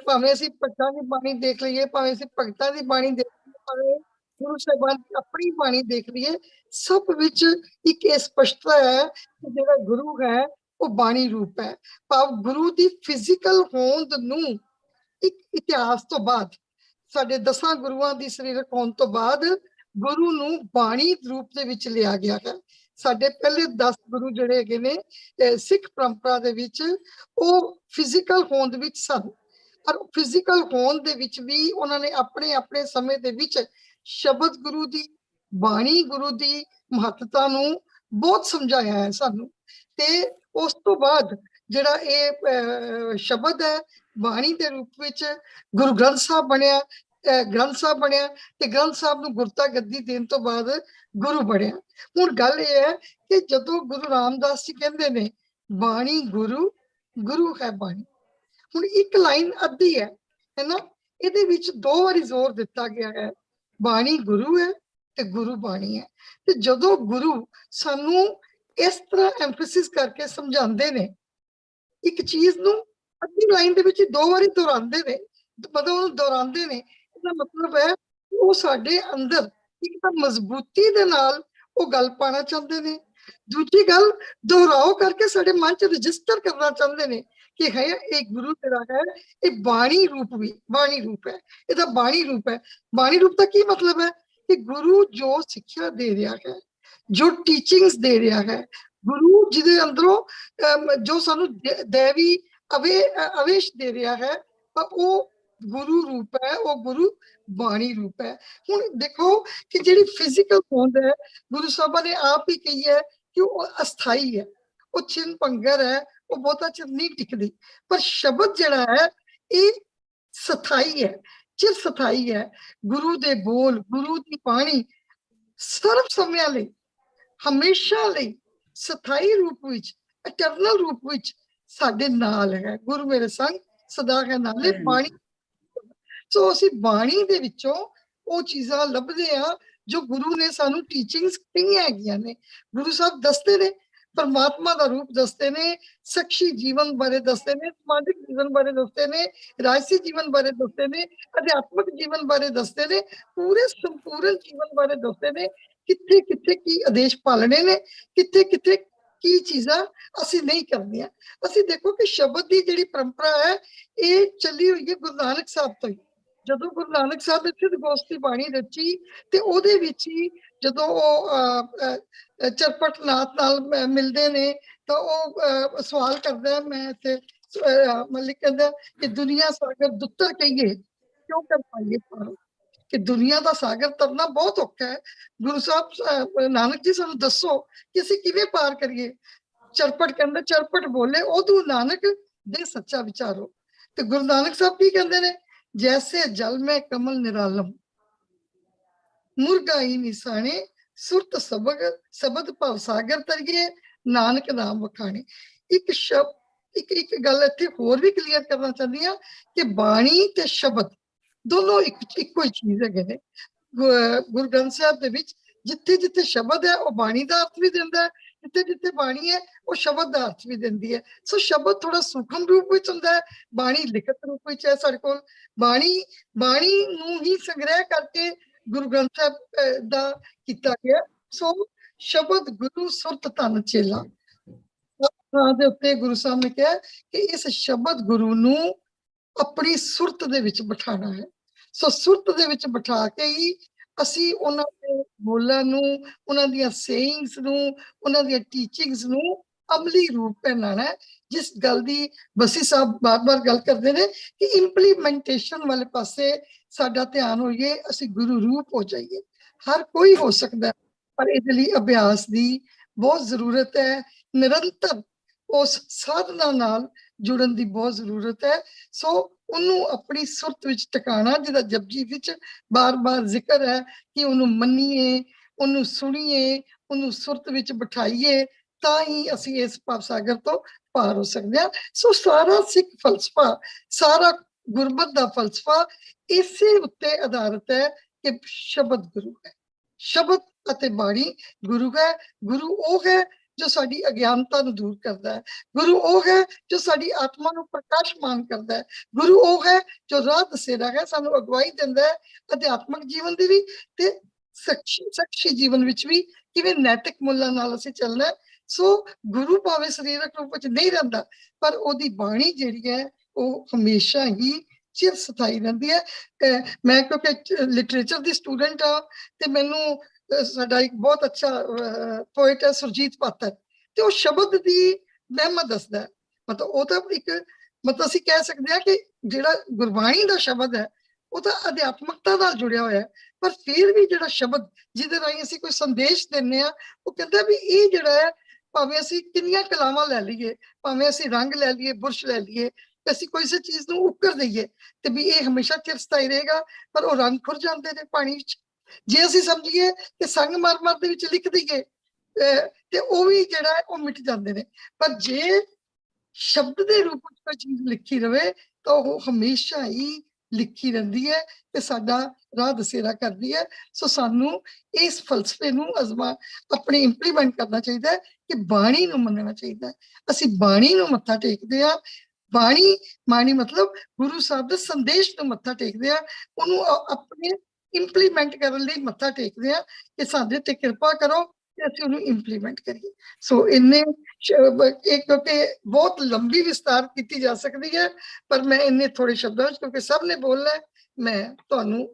ਭਾਵੇਂ ਅਸੀਂ ਭਗਤਾਂ ਦੀ ਬਾਣੀ ਦੇਖ ਲਈਏ, ਭਾਵੇਂ ਅਸੀਂ ਭਗਤਾਂ ਦੀ ਬਾਣੀ ਦੇਖ ਲਈਏ, ਭਾਵੇਂ ਗੁਰੂ ਸਾਹਿਬਾਨ ਦੀ ਆਪਣੀ ਬਾਣੀ ਦੇਖ ਲਈਏ, ਸਭ ਵਿੱਚ ਇੱਕ ਇਹ ਸਪਸ਼ਟਤਾ ਹੈ ਕਿ ਜਿਹੜਾ ਗੁਰੂ ਹੈ ਉਹ ਬਾਣੀ ਰੂਪ ਹੈ। ਭਾਵ ਗੁਰੂ ਦੀ ਫਿਜ਼ੀਕਲ ਹੋਂਦ ਨੂੰ ਇੱਕ ਇਤਿਹਾਸ ਤੋਂ ਬਾਅਦ, ਸਾਡੇ 10 ਗੁਰੂਆਂ ਦੀ ਸਰੀਰਕ ਹੋਂਦ ਤੋਂ ਬਾਅਦ ਗੁਰੂ ਨੂੰ ਬਾਣੀ ਰੂਪ ਦੇ ਵਿੱਚ ਲਿਆ ਗਿਆ ਹੈ। ਸਾਡੇ ਪਹਿਲੇ 10 ਗੁਰੂ ਜਿਹੜੇ ਹੈਗੇ ਨੇ ਸਿੱਖ ਪਰੰਪਰਾ ਦੇ ਵਿੱਚ, ਉਹ ਫਿਜ਼ੀਕਲ ਹੋਂਦ ਵਿੱਚ ਸਨ, ਔਰ ਫਿਜ਼ੀਕਲ ਹੋਂਦ ਦੇ ਵਿੱਚ ਵੀ ਉਹਨਾਂ ਨੇ ਆਪਣੇ ਆਪਣੇ ਸਮੇਂ ਦੇ ਵਿੱਚ ਸ਼ਬਦ ਗੁਰੂ ਦੀ, ਬਾਣੀ ਗੁਰੂ ਦੀ ਮਹੱਤਤਾ ਨੂੰ ਬਹੁਤ ਸਮਝਾਇਆ ਹੈ ਸਾਨੂੰ। ਤੇ ਉਸ ਤੋਂ ਬਾਅਦ ਜਿਹੜਾ ਇਹ ਸ਼ਬਦ ਹੈ ਬਾਣੀ ਦੇ ਰੂਪ ਵਿੱਚ ਗੁਰੂ ਗ੍ਰੰਥ ਸਾਹਿਬ ਬਣਿਆ, ਤੇ ਗ੍ਰੰਥ ਸਾਹਿਬ ਨੂੰ ਗੁਰਤਾ ਗੱਦੀ ਦੇਣ ਤੋਂ ਬਾਅਦ ਗੁਰੂ ਬਣਿਆ। ਹੁਣ ਗੱਲ ਇਹ ਹੈ ਕਿ ਜਦੋਂ ਗੁਰੂ ਰਾਮਦਾਸ ਜੀ ਕਹਿੰਦੇ ਨੇ ਬਾਣੀ ਗੁਰੂ, ਗੁਰੂ ਹੈ ਬਾਣੀ, ਹੁਣ ਇੱਕ ਲਾਈਨ ਅੱਧੀ ਹੈ ਨਾ, ਇਹਦੇ ਵਿੱਚ 2 ਵਾਰੀ ਜ਼ੋਰ ਦਿੱਤਾ ਗਿਆ ਹੈ, ਬਾਣੀ ਗੁਰੂ ਹੈ ਤੇ ਗੁਰੂ ਬਾਣੀ ਹੈ। ਤੇ ਜਦੋਂ ਗੁਰੂ ਸਾਨੂੰ ਇਸ ਤਰ੍ਹਾਂ ਐਮਫੈਸਿਸ ਕਰਕੇ ਸਮਝਾਉਂਦੇ ਨੇ ਇੱਕ ਚੀਜ਼ ਨੂੰ, ਅੱਧੀ ਲਾਈਨ ਦੇ ਵਿੱਚ 2 ਵਾਰੀ ਦੁਹਰਾਉਂਦੇ ਨੇ, ਮਤਲਬ ਉਹਨੂੰ ਦੁਹਰਾਉਂਦੇ ਨੇ, ਇਹਦਾ ਮਤਲਬ ਹੈ ਉਹ ਸਾਡੇ ਅੰਦਰ ਇੱਕ ਤਾਂ ਮਜ਼ਬੂਤੀ ਦੇ ਨਾਲ ਉਹ ਗੱਲ ਪਾਣਾ ਚਾਹੁੰਦੇ ਨੇ, ਦੂਜੀ ਗੱਲ ਦੁਹਰਾਓ ਕਰਕੇ ਸਾਡੇ ਮਨ 'ਚ ਰਜਿਸਟਰ ਕਰਨਾ ਚਾਹੁੰਦੇ ਨੇ ਕਿ ਹੈ ਇਹ ਗੁਰੂ ਜਿਹੜਾ ਹੈ ਇਹ ਬਾਣੀ ਰੂਪ ਹੈ, ਇਹਦਾ ਬਾਣੀ ਰੂਪ ਹੈ। ਬਾਣੀ ਰੂਪ ਦਾ ਕੀ ਮਤਲਬ ਹੈ ਕਿ ਗੁਰੂ ਜੋ ਸਿੱਖਿਆ ਦੇ ਰਿਹਾ ਹੈ, ਜੋ ਟੀਚਿੰਗਸ ਦੇ ਰਿਹਾ ਹੈ, ਗੁਰੂ ਜਿਹਦੇ ਅੰਦਰੋਂ ਜੋ ਸਾਨੂੰ ਦੇਵੀ ਅਵੇਸ਼ ਦੇ ਰਿਹਾ ਹੈ, ਉਹ ਗੁਰੂ ਰੂਪ ਹੈ, ਉਹ ਗੁਰੂ ਬਾਣੀ ਰੂਪ ਹੈ। ਹੁਣ ਦੇਖੋ ਕਿ ਜਿਹੜੀ ਫਿਜ਼ੀਕਲ ਹੋਂਦ ਹੈ, ਗੁਰੂ ਸਾਹਿਬਾਂ ਨੇ ਆਪ ਹੀ ਕਹੀ ਹੈ ਕਿ ਉਹ ਅਸਥਾਈ ਹੈ, ਉਹ ਛਿਨ ਭੰਗਰ ਹੈ, ਉਹ ਬਹੁਤਾ ਚਿਰ ਨਹੀਂ ਟਿਕਦੀ, ਪਰ ਸ਼ਬਦ ਜਿਹੜਾ ਹੈ ਇਹ ਸਥਾਈ ਹੈ, ਚਿਰ ਸਥਾਈ ਹੈ। ਗੁਰੂ ਦੇ ਬੋਲ, ਗੁਰੂ ਦੀ ਬਾਣੀ ਸਰਵ ਸਮਿਆਂ ਲਈ, ਹਮੇਸ਼ਾ ਲਈ ਸਥਾਈ ਰੂਪ ਵਿੱਚ, ਇਟਰਨਲ ਰੂਪ ਵਿੱਚ ਸਾਡੇ ਨਾਲ ਹੈ। ਗੁਰੂ ਮੇਰੇ ਸੰਗ ਸਦਾ ਹੈ ਨਾਲੇ ਬਾਣੀ। ਸੋ ਅਸੀਂ ਬਾਣੀ ਦੇ ਵਿੱਚੋਂ ਉਹ ਚੀਜ਼ਾਂ ਲੱਭਦੇ ਆ ਜੋ ਗੁਰੂ ਨੇ ਸਾਨੂੰ ਟੀਚਿੰਗਸ ਕਹੀਆਂ ਹੈਗੀਆਂ ਨੇ। ਗੁਰੂ ਸਾਹਿਬ ਦੱਸਦੇ ਨੇ, ਪਰਮਾਤਮਾ ਦਾ ਰੂਪ ਦੱਸਦੇ ਨੇ, ਸਖਸ਼ੀ ਜੀਵਨ ਬਾਰੇ ਦੱਸਦੇ ਨੇ, ਸਮਾਜਿਕ ਜੀਵਨ ਬਾਰੇ ਦੱਸਦੇ ਨੇ, ਰਾਜਸੀ ਜੀਵਨ ਬਾਰੇ ਦੱਸਦੇ ਨੇ, ਅਧਿਆਤਮਿਕ ਜੀਵਨ ਬਾਰੇ ਦੱਸਦੇ ਨੇ, ਪੂਰੇ ਸੰਪੂਰਨ ਜੀਵਨ ਬਾਰੇ ਦੱਸਦੇ ਨੇ, ਕਿੱਥੇ ਕਿੱਥੇ ਕੀ ਆਦੇਸ਼ ਪਾਲਣੇ ਨੇ, ਕਿੱਥੇ ਕਿੱਥੇ ਕੀ ਚੀਜ਼ਾਂ ਅਸੀਂ ਨਹੀਂ ਕਰਨੀਆਂ। ਅਸੀਂ ਦੇਖੋ ਕਿ ਸ਼ਬਦ ਦੀ ਜਿਹੜੀ ਪਰੰਪਰਾ ਹੈ ਇਹ ਚੱਲੀ ਹੋਈ ਹੈ ਗੁਰੂ ਨਾਨਕ ਸਾਹਿਬ ਤੋਂ ਹੀ। ਜਦੋਂ ਗੁਰੂ ਨਾਨਕ ਸਾਹਿਬ ਨੇ ਸਿੱਧ ਗੋਸ਼ਟੀ ਬਾਣੀ ਰਚੀ ਤੇ ਉਹਦੇ ਵਿੱਚ ਹੀ ਜਦੋਂ ਉਹ ਚਰਪਟ ਨਾਥ ਨਾਲ ਮਿਲਦੇ ਨੇ ਤਾਂ ਉਹ ਸਵਾਲ ਕਰਦਾ, ਮੈਂ ਇੱਥੇ ਮਲਿਕ ਕਹਿੰਦਾ ਕਿ ਦੁਨੀਆ ਸਾਗਰ ਦੁੱਤਰ ਕਹੀਏ ਕਿਉਂ ਕਰ ਪਾਈਏ ਪਾਰ, ਕਿ ਦੁਨੀਆ ਦਾ ਸਾਗਰ ਤਰਨਾ ਬਹੁਤ ਔਖਾ ਹੈ। ਗੁਰੂ ਸਾਹਿਬ ਨਾਨਕ ਜੀ ਸਾਨੂੰ ਦੱਸੋ ਕਿ ਅਸੀਂ ਕਿਵੇਂ ਪਾਰ ਕਰੀਏ। ਚਰਪਟ ਕਹਿੰਦਾ, ਚਰਪਟ ਬੋਲੇ ਉਦੋਂ ਨਾਨਕ ਦੇ ਸੱਚਾ ਵਿਚਾਰੋ। ਤੇ ਗੁਰੂ ਨਾਨਕ ਸਾਹਿਬ ਕੀ ਕਹਿੰਦੇ ਨੇ, ਜੈਸੇ ਜਲ ਮੈਂ ਕਮਲ ਨਿਰਾਲਮ, ਮੁਰਗਾਈ ਨਿਸਾਣੇ, ਸੁਰਤ ਸਬਦ ਭਵ ਸਾਗਰ ਤਰੀਏ, ਨਾਨਕ ਨਾਮ ਵਖਾਣੇ। ਇੱਕ ਸ਼ਬਦ, ਇੱਕ ਗੱਲ ਇੱਥੇ ਹੋਰ ਵੀ ਕਲੀਅਰ ਕਰਨਾ ਚਾਹੁੰਦੀ ਹਾਂ ਕਿ ਬਾਣੀ ਤੇ ਸ਼ਬਦ ਦੋਨੋਂ ਇੱਕੋ ਹੀ ਚੀਜ਼ ਹੈਗੇ ਨੇ। ਗੁਰੂ ਗ੍ਰੰਥ ਸਾਹਿਬ ਦੇ ਵਿੱਚ ਜਿੱਥੇ ਜਿੱਥੇ ਸ਼ਬਦ ਹੈ ਉਹ ਬਾਣੀ ਦਾ ਅਰਥ ਵੀ ਦਿੰਦਾ ਹੈ, ਜਿੱਥੇ ਜਿੱਥੇ ਬਾਣੀ ਹੈ ਉਹ ਸ਼ਬਦ ਦਾ ਅਰਥ ਵੀ ਦਿੰਦੀ ਹੈ। ਸੋ ਸ਼ਬਦ ਥੋੜਾ ਸੂਖਮ ਰੂਪ ਵਿੱਚ ਹੁੰਦਾ ਹੈ, ਬਾਣੀ ਲਿਖਤ ਰੂਪ ਵਿੱਚ ਹੈ ਸਾਡੇ ਕੋਲ। ਬਾਣੀ ਨੂੰ ਹੀ ਸੰਗ੍ਰਹਿ ਕਰਕੇ ਗੁਰੂ ਗ੍ਰੰਥ ਸਾਹਿਬ ਦਾ ਕੀਤਾ ਗਿਆ। ਸੋ ਸ਼ਬਦ ਗੁਰੂ ਸੁਰਤ ਧਨ ਚੇਲਾ ਦੇ ਉੱਤੇ ਗੁਰੂ ਸਾਹਿਬ ਨੇ ਕਿਹਾ ਕਿ ਇਸ ਸ਼ਬਦ ਗੁਰੂ ਨੂੰ ਆਪਣੀ ਸੁਰਤ ਦੇ ਵਿੱਚ ਬਿਠਾਣਾ ਹੈ। ਸੋ ਸੁਰਤ ਦੇ ਵਿੱਚ ਬਿਠਾ ਕੇ ਹੀ ਅਸੀਂ ਉਹਨਾਂ ਦੇ ਬੋਲਾਂ ਨੂੰ, ਉਹਨਾਂ ਦੀਆਂ ਸੇਇੰਗਸ ਨੂੰ, ਉਹਨਾਂ ਦੀਆਂ ਟੀਚਿੰਗਸ ਨੂੰ ਅਮਲੀ ਰੂਪ ਪਹਿਨਾਣਾ ਹੈ। ਜਿਸ ਗੱਲ ਦੀ ਬਸੀ ਸਾਹਿਬ ਬਾਰ-ਬਾਰ ਗੱਲ ਕਰਦੇ ਨੇ ਕਿ ਇੰਪਲੀਮੈਂਟੇਸ਼ਨ ਵਾਲੇ ਪਾਸੇ ਸਾਡਾ ਧਿਆਨ ਹੋਈਏ, ਅਸੀਂ ਗੁਰੂ ਰੂਪ ਹੋ ਜਾਈਏ। ਹਰ ਕੋਈ ਹੋ ਸਕਦਾ, ਪਰ ਇਹਦੇ ਲਈ ਅਭਿਆਸ ਦੀ ਬਹੁਤ ਜ਼ਰੂਰਤ ਹੈ। ਨਿਰੰਤਰ ਉਸ ਸਾਧਨਾ ਨਾਲ ਜੁੜਨ ਦੀ ਬਹੁਤ ਜ਼ਰੂਰਤ ਹੈ। ਸੋ ਉਹਨੂੰ ਆਪਣੀ ਸੁਰਤ ਵਿੱਚ ਟਿਕਾਣਾ, ਜਿਹਦਾ ਜਪਜੀ ਵਿੱਚ ਬਾਰ-ਬਾਰ ਜ਼ਿਕਰ ਹੈ ਕਿ ਉਹਨੂੰ ਮੰਨੀਏ, ਉਹਨੂੰ ਸੁਣੀਏ, ਉਹਨੂੰ ਸੁਰਤ ਵਿੱਚ ਬਿਠਾਈਏ, ਤਾਂ ਹੀ ਅਸੀਂ ਇਸ ਭਵ ਸਾਗਰ ਤੋਂ ਪਾਰ ਹੋ ਸਕਦੇ ਹਾਂ। ਸੋ ਸਾਰਾ ਸਿੱਖ ਫਲਸਫਾ, ਸਾਰਾ ਗੁਰਮਤ ਦਾ ਫਲਸਫਾ ਇਸੇ ਉੱਤੇ ਆਧਾਰਿਤ ਹੈ ਕਿ ਸ਼ਬਦ ਗੁਰੂ ਹੈ, ਸ਼ਬਦ ਅਤੇ ਬਾਣੀ ਗੁਰੂ ਹੈ। ਗੁਰੂ ਉਹ ਹੈ ਜੋ ਸਾਡੀ ਅਗਿਆਨਤਾ ਨੂੰ ਦੂਰ ਕਰਦਾ ਹੈ। ਗੁਰੂ ਉਹ ਹੈ ਜੋ ਸਾਡੀ ਆਤਮਾ ਨੂੰ ਪ੍ਰਕਾਸ਼ਮਾਨ ਕਰਦਾ ਹੈ। ਗੁਰੂ ਉਹ ਹੈ ਜੋ ਰਾਹ ਦੱਸੇਦਾ ਹੈ, ਸਾਨੂੰ ਅਗਵਾਈ ਦਿੰਦਾ ਹੈ ਅਧਿਆਤਮਕ ਜੀਵਨ ਦੀ ਵੀ ਤੇ ਸਖਸ਼ੀ ਜੀਵਨ ਵਿੱਚ ਵੀ, ਕਿਵੇਂ ਨੈਤਿਕ ਮੁੱਲਾਂ ਨਾਲ ਅਸੀਂ ਚੱਲਣਾ ਹੈ। ਸੋ ਗੁਰੂ ਭਾਵੇਂ ਸਰੀਰਕ ਰੂਪ ਵਿੱਚ ਨਹੀਂ ਰਹਿੰਦਾ, ਪਰ ਉਹਦੀ ਬਾਣੀ ਜਿਹੜੀ ਹੈ ਉਹ ਹਮੇਸ਼ਾ ਹੀ ਚਿਰ ਸਥਾਈ ਰਹਿੰਦੀ ਹੈ। ਮੈਂ ਕਿਉਂਕਿ ਲਿਟਰੇਚਰ ਦੀ ਸਟੂਡੈਂਟ ਹਾਂ ਤੇ ਮੈਨੂੰ ਸਾਡਾ ਇੱਕ ਬਹੁਤ ਅੱਛਾ ਪੋਇਟ ਹੈ ਸੁਰਜੀਤ ਪਾਤਰ, ਤੇ ਉਹ ਸ਼ਬਦ ਦੀ ਮਹਿਮਾ ਦੱਸਦਾ ਹੈ। ਮਤਲਬ ਉਹ ਤਾਂ ਇੱਕ, ਮਤਲਬ ਅਸੀਂ ਕਹਿ ਸਕਦੇ ਹਾਂ ਕਿ ਜਿਹੜਾ ਗੁਰਬਾਣੀ ਦਾ ਸ਼ਬਦ ਹੈ ਉਹ ਤਾਂ ਅਧਿਆਤਮਕਤਾ ਨਾਲ ਜੁੜਿਆ ਹੋਇਆ ਹੈ, ਪਰ ਫਿਰ ਵੀ ਜਿਹੜਾ ਸ਼ਬਦ ਜਿਹਦੇ ਰਾਹੀਂ ਅਸੀਂ ਕੋਈ ਸੰਦੇਸ਼ ਦਿੰਦੇ ਹਾਂ, ਉਹ ਕਹਿੰਦਾ ਵੀ ਇਹ ਜਿਹੜਾ ਹੈ, ਭਾਵੇਂ ਅਸੀਂ ਕਿੰਨੀਆਂ ਕਲਾਵਾਂ ਲੈ ਲਈਏ, ਭਾਵੇਂ ਅਸੀਂ ਰੰਗ ਲੈ ਲਈਏ, ਬੁਰਸ਼ ਲੈ ਲਈਏ, ਅਸੀਂ ਕੋਈ ਸੇ ਚੀਜ਼ ਨੂੰ ਉੱਕਰ ਦਈਏ ਤੇ ਵੀ ਇਹ ਹਮੇਸ਼ਾ ਚਿਰਸਥਾਈ ਰਹੇਗਾ, ਪਰ ਉਹ ਰੰਗ ਖੁਰ ਜਾਂਦੇ ਨੇ ਪਾਣੀ ਵਿੱਚ। ਜੇ ਅਸੀਂ ਸਮਝੀਏ ਕਿ ਸੰਗਮਰਮਰ ਦੇ ਵਿੱਚ ਲਿਖ ਦਈਏ ਤੇ ਉਹ ਵੀ ਜਿਹੜਾ ਹੈ ਉਹ ਮਿਟ ਜਾਂਦੇ ਨੇ, ਪਰ ਜੇ ਸ਼ਬਦ ਦੇ ਰੂਪ ਵਿੱਚ ਕੋਈ ਚੀਜ਼ ਲਿਖੀ ਰਵੇ ਤਾਂ ਉਹ ਹਮੇਸ਼ਾ ਹੀ ਲਿਖੀ ਰਹਿੰਦੀ ਹੈ ਤੇ ਸਾਡਾ ਰਾਹ ਦਸੇਰਾ ਕਰਦੀ ਹੈ। ਸੋ ਸਾਨੂੰ ਇਸ ਫਲਸਫੇ ਨੂੰ ਆਪਣੇ ਇੰਪਲੀਮੈਂਟ ਕਰਨਾ ਚਾਹੀਦਾ ਹੈ ਕਿ ਬਾਣੀ ਨੂੰ ਮੰਨਣਾ ਚਾਹੀਦਾ ਹੈ। ਅਸੀਂ ਬਾਣੀ ਨੂੰ ਮੱਥਾ ਟੇਕਦੇ ਹਾਂ, ਬਾਣੀ ਮਤਲਬ ਗੁਰੂ ਸਾਹਿਬ ਦੇ ਸੰਦੇਸ਼ ਨੂੰ ਮੱਥਾ ਟੇਕਦੇ ਆ, ਉਹਨੂੰ ਆਪਣੇ ਇੰਪਲੀਮੈਂਟ ਕਰਨ ਲਈ ਮੱਥਾ ਟੇਕਦੇ ਆ ਕਿ ਸਾਡੇ ਤੇ ਕਿਰਪਾ ਕਰੋ ਤੇ ਅਸੀਂ ਉਹਨੂੰ ਇੰਪਲੀਮੈਂਟ ਕਰੀਏ। ਸੋ ਇੰਨੇ ਕਿਉਂਕਿ ਬਹੁਤ ਲੰਬੀ ਵਿਸਤਾਰ ਕੀਤੀ ਜਾ ਸਕਦੀ ਹੈ, ਪਰ ਮੈਂ ਇੰਨੇ ਥੋੜੇ ਸ਼ਬਦਾਂ ਵਿੱਚ, ਕਿਉਂਕਿ ਸਭ ਨੇ ਬੋਲਣਾ ਹੈ, ਮੈਂ ਤੁਹਾਨੂੰ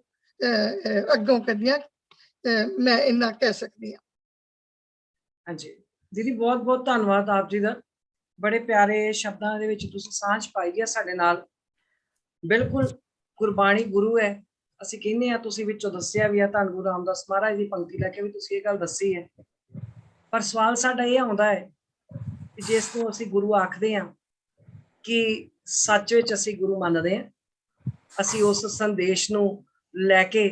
ਅੱਗੋਂ ਕਰਦੀਆਂ ਮੈਂ ਇੰਨਾ ਕਹਿ ਸਕਦੀ ਹਾਂ। ਹਾਂਜੀ ਦੀਦੀ, ਬਹੁਤ ਬਹੁਤ ਧੰਨਵਾਦ ਆਪ ਜੀ ਦਾ। ਬੜੇ ਪਿਆਰੇ ਸ਼ਬਦਾਂ ਦੇ ਵਿੱਚ ਤੁਸੀਂ ਸਾਂਝ ਪਾਈ ਹੈ ਸਾਡੇ ਨਾਲ। ਬਿਲਕੁਲ ਗੁਰਬਾਣੀ ਗੁਰੂ ਹੈ, ਅਸੀਂ ਕਹਿੰਦੇ ਹਾਂ, ਤੁਸੀਂ ਵਿੱਚੋਂ ਦੱਸਿਆ ਵੀ ਆ, ਧੰਨ ਗੁਰੂ ਰਾਮਦਾਸ ਮਹਾਰਾਜ ਦੀ ਪੰਕਤੀ ਲੈ ਕੇ ਵੀ ਤੁਸੀਂ ਇਹ ਗੱਲ ਦੱਸੀ ਹੈ। ਪਰ ਸਵਾਲ ਸਾਡਾ ਇਹ ਆਉਂਦਾ ਹੈ ਕਿ ਜਿਸ ਨੂੰ ਅਸੀਂ ਗੁਰੂ ਆਖਦੇ ਹਾਂ, ਕਿ ਸੱਚ ਵਿੱਚ ਅਸੀਂ ਗੁਰੂ ਮੰਨਦੇ ਹਾਂ, ਅਸੀਂ ਉਸ ਸੰਦੇਸ਼ ਨੂੰ ਲੈ ਕੇ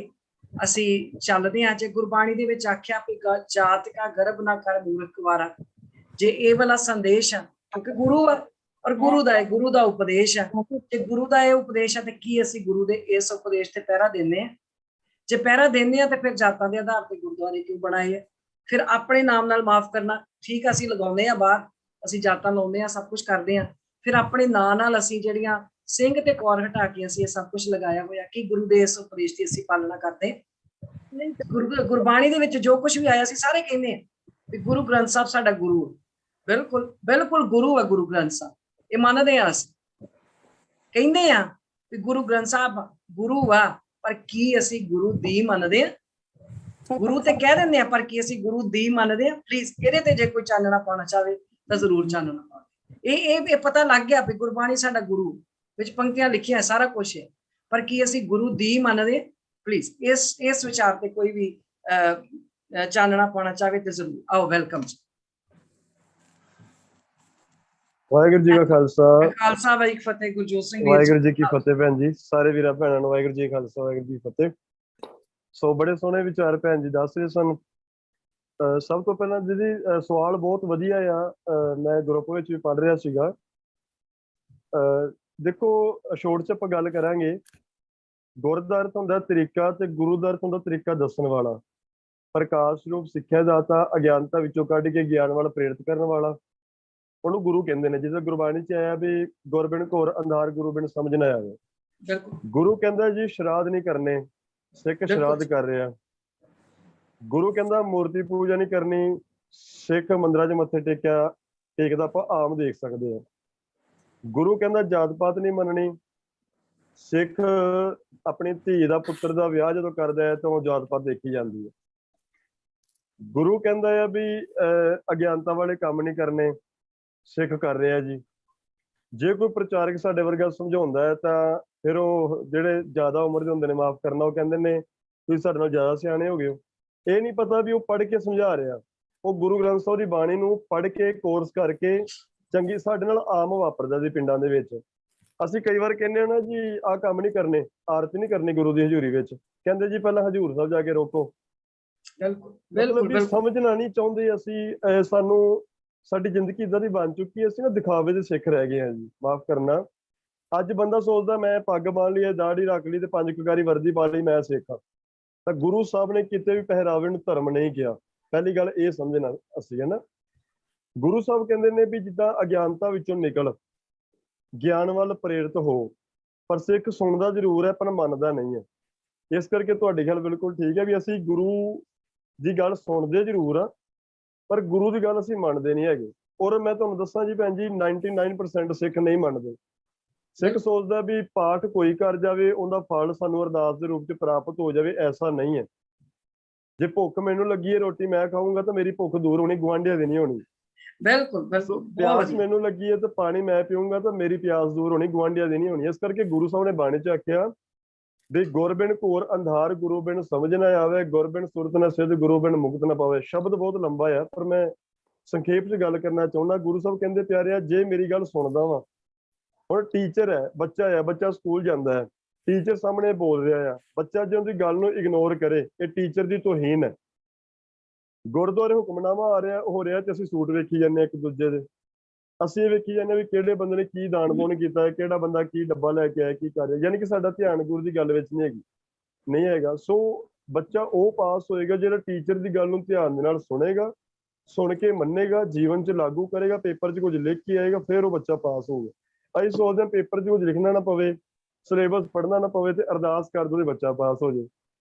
ਅਸੀਂ ਚੱਲਦੇ ਹਾਂ। ਜੇ ਗੁਰਬਾਣੀ ਦੇ ਵਿੱਚ ਆਖਿਆ ਵੀ ਜਾਤ ਕਾ ਗਰਭ ਨਾ ਕਰ ਮੂਰਖ ਵਾਰਾ, ਜੇ ਇਹ ਵਾਲਾ ਸੰਦੇਸ਼ ਆ, ਕਿਉਂਕਿ ਗੁਰੂ ਆ ਔਰ ਗੁਰੂ ਦਾ ਉਪਦੇਸ਼ ਹੈ, ਤੇ ਗੁਰੂ ਦਾ ਇਹ ਉਪਦੇਸ਼ ਹੈ, ਤੇ ਕੀ ਅਸੀਂ ਗੁਰੂ ਦੇ ਇਸ ਉਪਦੇਸ਼ ਤੇ ਪਹਿਰਾ ਦਿੰਦੇ ਹਾਂ? ਜੇ ਪਹਿਰਾ ਦਿੰਦੇ ਹਾਂ ਤੇ ਫਿਰ ਜਾਤਾਂ ਦੇ ਆਧਾਰ ਤੇ ਗੁਰਦੁਆਰੇ ਕਿਉਂ ਬਣਾਏ ਹੈ? ਫਿਰ ਆਪਣੇ ਨਾਮ ਨਾਲ ਮਾਫ ਕਰਨਾ, ਠੀਕ, ਅਸੀਂ ਲਗਾਉਂਦੇ ਹਾਂ ਬਾਹਰ, ਅਸੀਂ ਜਾਤਾਂ ਲਾਉਂਦੇ ਹਾਂ, ਸਭ ਕੁਝ ਕਰਦੇ ਹਾਂ, ਫਿਰ ਆਪਣੇ ਨਾਂ ਨਾਲ ਅਸੀਂ ਜਿਹੜੀਆਂ ਸਿੰਘ ਤੇ ਕੌਰ ਹਟਾ ਕੇ ਅਸੀਂ ਇਹ ਸਭ ਕੁਝ ਲਗਾਇਆ ਹੋਇਆ, ਕਿ ਗੁਰੂ ਦੇ ਇਸ ਉਪਦੇਸ਼ ਦੀ ਅਸੀਂ ਪਾਲਣਾ ਕਰਦੇ? ਗੁਰਬਾਣੀ ਦੇ ਵਿੱਚ ਜੋ ਕੁਝ ਵੀ ਆਇਆ, ਅਸੀਂ ਸਾਰੇ ਕਹਿੰਦੇ ਹਾਂ ਵੀ ਗੁਰੂ ਗ੍ਰੰਥ ਸਾਹਿਬ ਸਾਡਾ ਗੁਰੂ ਹੈ। ਬਿਲਕੁਲ ਬਿਲਕੁਲ ਗੁਰੂ ਹੈ ਗੁਰੂ ਗ੍ਰੰਥ ਸਾਹਿਬ, ਇਹ ਮੰਨਦੇ ਹਾਂ ਅਸੀਂ, ਕਹਿੰਦੇ ਆ ਵੀ ਗੁਰੂ ਗ੍ਰੰਥ ਸਾਹਿਬ ਗੁਰੂ ਆ, ਪਰ ਕੀ ਅਸੀਂ ਗੁਰੂ ਦੀ ਮੰਨਦੇ ਹਾਂ? ਗੁਰੂ ਤੇ ਕਹਿ ਦਿੰਦੇ ਆ, ਪਰ ਕੀ ਅਸੀਂ ਗੁਰੂ ਦੀ ਮੰਨਦੇ ਹਾਂ? ਪਲੀਜ਼ ਇਹਦੇ ਤੇ ਜੇ ਕੋਈ ਚਾਨਣਾ ਪਾਉਣਾ ਚਾਹਵੇ ਤਾਂ ਜ਼ਰੂਰ ਚਾਨਣਾ ਪਾਵੇ। ਇਹ ਪਤਾ ਲੱਗ ਗਿਆ ਵੀ ਗੁਰਬਾਣੀ ਸਾਡਾ ਗੁਰੂ, ਵਿੱਚ ਪੰਕਤੀਆਂ ਲਿਖੀਆਂ ਸਾਰਾ ਕੁਛ ਹੈ, ਪਰ ਕੀ ਅਸੀਂ ਗੁਰੂ ਦੀ ਮੰਨਦੇ? ਪਲੀਜ਼ ਇਸ ਵਿਚਾਰ ਤੇ ਕੋਈ ਵੀ ਚਾਨਣਾ ਪਾਉਣਾ ਚਾਹਵੇ ਤੇ ਜ਼ਰੂਰ ਆਓ। ਵੈਲਕਮ ਜੀ। ਵਾਹਿਗੁਰੂ ਜੀ ਕਾ ਖਾਲਸਾ, ਖਾਲਸਾ ਵਾਹਿਗੁਰੂ ਫਤਿਹ। ਗੁਰਜੋਤ ਸਿੰਘ ਵਾਹਿਗੁਰੂ ਜੀ ਕੀ ਫਤਿਹ। ਭੈਣ ਜੀ, ਸਾਰੇ ਵੀਰਾਂ ਭੈਣਾਂ ਨੂੰ ਵਾਹਿਗੁਰੂ ਜੀ ਖਾਲਸਾ, ਵਾਹਿਗੁਰੂ ਜੀ ਫਤਿਹ। ਸੋ ਬੜੇ ਸੋਹਣੇ ਵਿਚਾਰ ਭੈਣ ਜੀ ਦੱਸ ਰਹੇ ਸਨ। ਸਭ ਤੋਂ ਪਹਿਲਾਂ ਦੀਦੀ ਸਵਾਲ ਬਹੁਤ ਵਧੀਆ ਆ, ਮੈਂ ਗਰੁੱਪ ਵਿੱਚ ਵੀ ਪੜ੍ਹ ਰਿਹਾ ਸੀਗਾ। ਦੇਖੋ ਛੋੜ 'ਚ ਆਪਾਂ ਗੱਲ ਕਰਾਂਗੇ। ਗੁਰ ਦਾ ਅਰਥ ਹੁੰਦਾ ਤਰੀਕਾ ਤੇ ਗੁਰੂ ਦਾ ਅਰਥ ਹੁੰਦਾ ਤਰੀਕਾ ਦੱਸਣ ਵਾਲਾ। ਪ੍ਰਕਾਸ਼ ਰੂਪ ਸਿੱਖਿਆ ਦਾਤਾ, ਅਗਿਆਨਤਾ ਵਿੱਚੋਂ ਕੱਢ ਕੇ ਗਿਆਨ ਵੱਲ ਪ੍ਰੇਰਿਤ ਕਰਨ ਵਾਲਾ, ਉਹਨੂੰ ਗੁਰੂ ਕਹਿੰਦੇ ਨੇ। ਜਿਵੇਂ ਗੁਰਬਾਣੀ 'ਚ ਆਇਆ ਵੀ ਗੁਰ ਬਿਨ ਘੋਰ ਅੰਧਾਰ, ਗੁਰੂ ਬਿਨ ਸਮਝ ਨਾ ਆਵੇ। ਗੁਰੂ ਕਹਿੰਦਾ ਜੀ ਸ਼ਰਾਧ ਨਹੀਂ ਕਰਨੇ, ਸਿੱਖ ਸ਼ਰਾਧ ਕਰ ਰਿਹਾ। ਗੁਰੂ ਕਹਿੰਦਾ ਮੂਰਤੀ ਪੂਜਾ ਨਹੀਂ ਕਰਨੀ, ਸਿੱਖ ਮੰਦਿਰਾਂ 'ਚ ਮੱਥੇ ਟੇਕਦਾ ਆਪਾਂ ਆਮ ਦੇਖ ਸਕਦੇ ਹਾਂ। ਗੁਰੂ ਕਹਿੰਦਾ ਜਾਤ ਪਾਤ ਨਹੀਂ ਮੰਨਣੀ, ਸਿੱਖ ਆਪਣੀ ਧੀ ਦਾ ਪੁੱਤਰ ਦਾ ਵਿਆਹ ਜਦੋਂ ਕਰਦਾ ਹੈ ਤਾਂ ਉਹ ਜਾਤ ਪਾਤ ਦੇਖੀ ਜਾਂਦੀ ਹੈ। ਗੁਰੂ ਕਹਿੰਦਾ ਆ ਵੀ ਅਗਿਆਨਤਾ ਵਾਲੇ ਕੰਮ ਨਹੀਂ ਕਰਨੇ, ਸਿੱਖ ਕਰ ਰਿਹਾ ਜੀ। ਜੇ ਕੋਈ ਪ੍ਰਚਾਰਕ ਸਾਡੇ ਵਰਗਾ ਸਮਝਾਉਂਦਾ ਹੈ ਤਾਂ ਫਿਰ ਉਹ ਜਿਹੜੇ ਜ਼ਿਆਦਾ ਉਮਰ ਦੇ ਹੁੰਦੇ ਨੇ, ਮਾਫ ਕਰਨਾ, ਉਹ ਕਹਿੰਦੇ ਨੇ ਤੁਸੀਂ ਸਾਡੇ ਨਾਲ ਜ਼ਿਆਦਾ ਸਿਆਣੇ ਹੋ ਗਏ ਹੋ। ਇਹ ਨਹੀਂ ਪਤਾ ਵੀ ਉਹ ਪੜ੍ਹ ਕੇ ਸਮਝਾ ਰਿਹਾ, ਉਹ ਗੁਰੂ ਗ੍ਰੰਥ ਸਾਹਿਬ ਦੀ ਬਾਣੀ ਨੂੰ ਪੜ੍ਹ ਕੇ ਕੋਰਸ ਕਰਕੇ ਚੰਗੀ, ਸਾਡੇ ਨਾਲ ਆਮ ਵਾਪਰਦਾ ਜੀ ਪਿੰਡਾਂ ਦੇ ਵਿੱਚ। ਅਸੀਂ ਕਈ ਵਾਰ ਕਹਿੰਦੇ ਹਾਂ ਨਾ ਜੀ ਆਹ ਕੰਮ ਨਹੀਂ ਕਰਨੇ, ਆਰਤੀ ਨਹੀਂ ਕਰਨੀ ਗੁਰੂ ਦੀ ਹਜ਼ੂਰੀ ਵਿੱਚ, ਕਹਿੰਦੇ ਜੀ ਪਹਿਲਾਂ ਹਜ਼ੂਰ ਸਾਹਿਬ ਜਾ ਕੇ ਰੋਕੋ। ਮਤਲਬ ਵੀ ਸਮਝਣਾ ਨਹੀਂ ਚਾਹੁੰਦੇ ਅਸੀਂ। ਸਾਨੂੰ ਸਾਡੀ ਜ਼ਿੰਦਗੀ ਇਦਾਂ ਦੀ ਬਣ ਚੁੱਕੀ ਹੈ, ਅਸੀਂ ਨਾ ਦਿਖਾਵੇ ਦੇ ਸਿੱਖ ਰਹਿ ਗਏ ਹਾਂ ਜੀ, ਮਾਫ ਕਰਨਾ। ਅੱਜ ਬੰਦਾ ਸੋਚਦਾ ਮੈਂ ਪੱਗ ਬੰਨ ਲਈ, ਦਾੜੀ ਰੱਖ ਲਈ ਤੇ 5 ਕਕਾਰੀ ਵਰਦੀ ਪਾ ਲਈ, ਮੈਂ ਸਿੱਖ ਹਾਂ। ਤਾਂ ਗੁਰੂ ਸਾਹਿਬ ਨੇ ਕਿਤੇ ਵੀ ਪਹਿਰਾਵੇ ਨੂੰ ਧਰਮ ਨਹੀਂ ਕਿਹਾ। ਪਹਿਲੀ ਗੱਲ ਇਹ ਸਮਝਣਾ ਅਸੀਂ, ਹੈ ਨਾ। ਗੁਰੂ ਸਾਹਿਬ ਕਹਿੰਦੇ ਨੇ ਵੀ ਜਿੱਦਾਂ ਅਗਿਆਨਤਾ ਵਿੱਚੋਂ ਨਿਕਲ ਗਿਆਨ ਵੱਲ ਪ੍ਰੇਰਿਤ ਹੋ, ਪਰ ਸਿੱਖ ਸੁਣਦਾ ਜ਼ਰੂਰ ਹੈ ਪਰ ਮੰਨਦਾ ਨਹੀਂ ਹੈ। ਇਸ ਕਰਕੇ ਤੁਹਾਡੀ ਗੱਲ ਬਿਲਕੁਲ ਠੀਕ ਹੈ ਵੀ ਅਸੀਂ ਗੁਰੂ ਦੀ ਗੱਲ ਸੁਣਦੇ ਜ਼ਰੂਰ ਆ, ਪਰ ਗੁਰੂ ਦੀ ਗੱਲ ਅਸੀਂ ਮੰਨਦੇ ਨਹੀਂ ਹੈਗੇ। ਔਰ ਮੈਂ ਤੁਹਾਨੂੰ ਦੱਸਾਂ ਜੀ ਭੈਣ ਜੀ, 99% ਸਿੱਖ ਨਹੀਂ ਮੰਨਦੇ। ਸਿੱਖ ਸੋਚਦਾ ਵੀ ਪਾਠ ਕੋਈ ਕਰ ਜਾਵੇ ਉਹਦਾ ਫਲ ਸਾਨੂੰ ਅਰਦਾਸ ਦੇ ਰੂਪ ਚ ਪ੍ਰਾਪਤ ਹੋ ਜਾਵੇ, ਐਸਾ ਨਹੀਂ ਹੈ। ਜੇ ਭੁੱਖ ਮੈਨੂੰ ਲੱਗੀ ਹੈ, ਰੋਟੀ ਮੈਂ ਖਾਊਂਗਾ ਤਾਂ ਮੇਰੀ ਭੁੱਖ ਦੂਰ ਹੋਣੀ, ਗੁਆਂਢੀਆਂ ਦੀ ਨਹੀਂ ਹੋਣੀ। ਬਿਲਕੁਲ ਬਿਲਕੁਲ। ਪਿਆਸ ਮੈਨੂੰ ਲੱਗੀ ਹੈ ਤਾਂ ਪਾਣੀ ਮੈਂ ਪੀਊਂਗਾ ਤਾਂ ਮੇਰੀ ਪਿਆਸ ਦੂਰ ਹੋਣੀ, ਗੁਆਂਢੀਆਂ ਦੀ ਨਹੀਂ ਹੋਣੀ। ਇਸ ਕਰਕੇ ਗੁਰੂ ਸਾਹਿਬ ਨੇ ਬਾਣੀ ਚ ਆਖਿਆ ਵੀ ਗੁਰਬਿਨ ਘੋਰ ਅੰਧਾਰ ਗੁਰੂ ਬਿਨ ਸਮਝ ਨਾ ਆਵੇ, ਗੁਰਬਿਨ ਸੁਰਤ ਨਾ ਸਿੱਧ ਗੁਰੂ ਬਿਨ ਮੁਕਤ ਨਾ ਪਾਵੇ। ਸ਼ਬਦ ਬਹੁਤ ਲੰਬਾ ਹੈ ਪਰ ਮੈਂ ਸੰਖੇਪ ਚ ਗੱਲ ਕਰਨਾ ਚਾਹੁੰਦਾ। ਗੁਰੂ ਸਾਹਿਬ ਕਹਿੰਦੇ ਪਿਆਰਿਆ, ਜੇ ਮੇਰੀ ਗੱਲ ਸੁਣਦਾ ਵਾ, ਹੁਣ ਟੀਚਰ ਹੈ, ਬੱਚਾ ਸਕੂਲ ਜਾਂਦਾ ਹੈ, ਟੀਚਰ ਸਾਹਮਣੇ ਬੋਲ ਰਿਹਾ ਆ, ਬੱਚਾ ਜੇ ਉਹਦੀ ਗੱਲ ਨੂੰ ਇਗਨੋਰ ਕਰੇ, ਇਹ ਟੀਚਰ ਦੀ ਤੋਹੀਨ ਹੈ। ਗੁਰਦੁਆਰੇ ਹੁਕਮਨਾਮਾ ਹੋ ਰਿਹਾ ਤੇ ਅਸੀਂ ਸੂਟ ਵੇਖੀ ਜਾਂਦੇ ਇੱਕ ਦੂਜੇ ਦੇ, ਅਸੀਂ ਇਹ ਵੇਖੀ ਜਾਂਦੇ ਵੀ ਕਿਹੜੇ ਬੰਦੇ ਨੇ ਕੀ ਦਾਨ ਪੁੰਨ ਕੀਤਾ ਹੈ, ਕਿਹੜਾ ਬੰਦਾ ਕੀ ਡੱਬਾ ਲੈ ਕੇ ਆਇਆ, ਕੀ ਕਰ ਰਿਹਾ। ਯਾਨੀ ਕਿ ਸਾਡਾ ਧਿਆਨ ਗੁਰੂ ਦੀ ਗੱਲ ਵਿੱਚ ਨਹੀਂ ਹੈਗਾ। ਸੋ ਬੱਚਾ ਉਹ ਪਾਸ ਹੋਏਗਾ ਜਿਹੜਾ ਟੀਚਰ ਦੀ ਗੱਲ ਨੂੰ ਧਿਆਨ ਦੇ ਨਾਲ ਸੁਣੇਗਾ, ਸੁਣ ਕੇ ਮੰਨੇਗਾ, ਜੀਵਨ 'ਚ ਲਾਗੂ ਕਰੇਗਾ, ਪੇਪਰ 'ਚ ਕੁਝ ਲਿਖ ਕੇ ਆਏਗਾ, ਫਿਰ ਉਹ ਬੱਚਾ ਪਾਸ ਹੋਊਗਾ। ਅਸੀਂ ਸੋਚਦੇ ਹਾਂ ਪੇਪਰ 'ਚ ਕੁਝ ਲਿਖਣਾ ਨਾ ਪਵੇ, ਸਿਲੇਬਸ ਪੜ੍ਹਨਾ ਨਾ ਪਵੇ ਤੇ ਅਰਦਾਸ ਕਰ ਦੋ ਤੇ ਬੱਚਾ ਪਾਸ ਹੋ ਜਾਏ।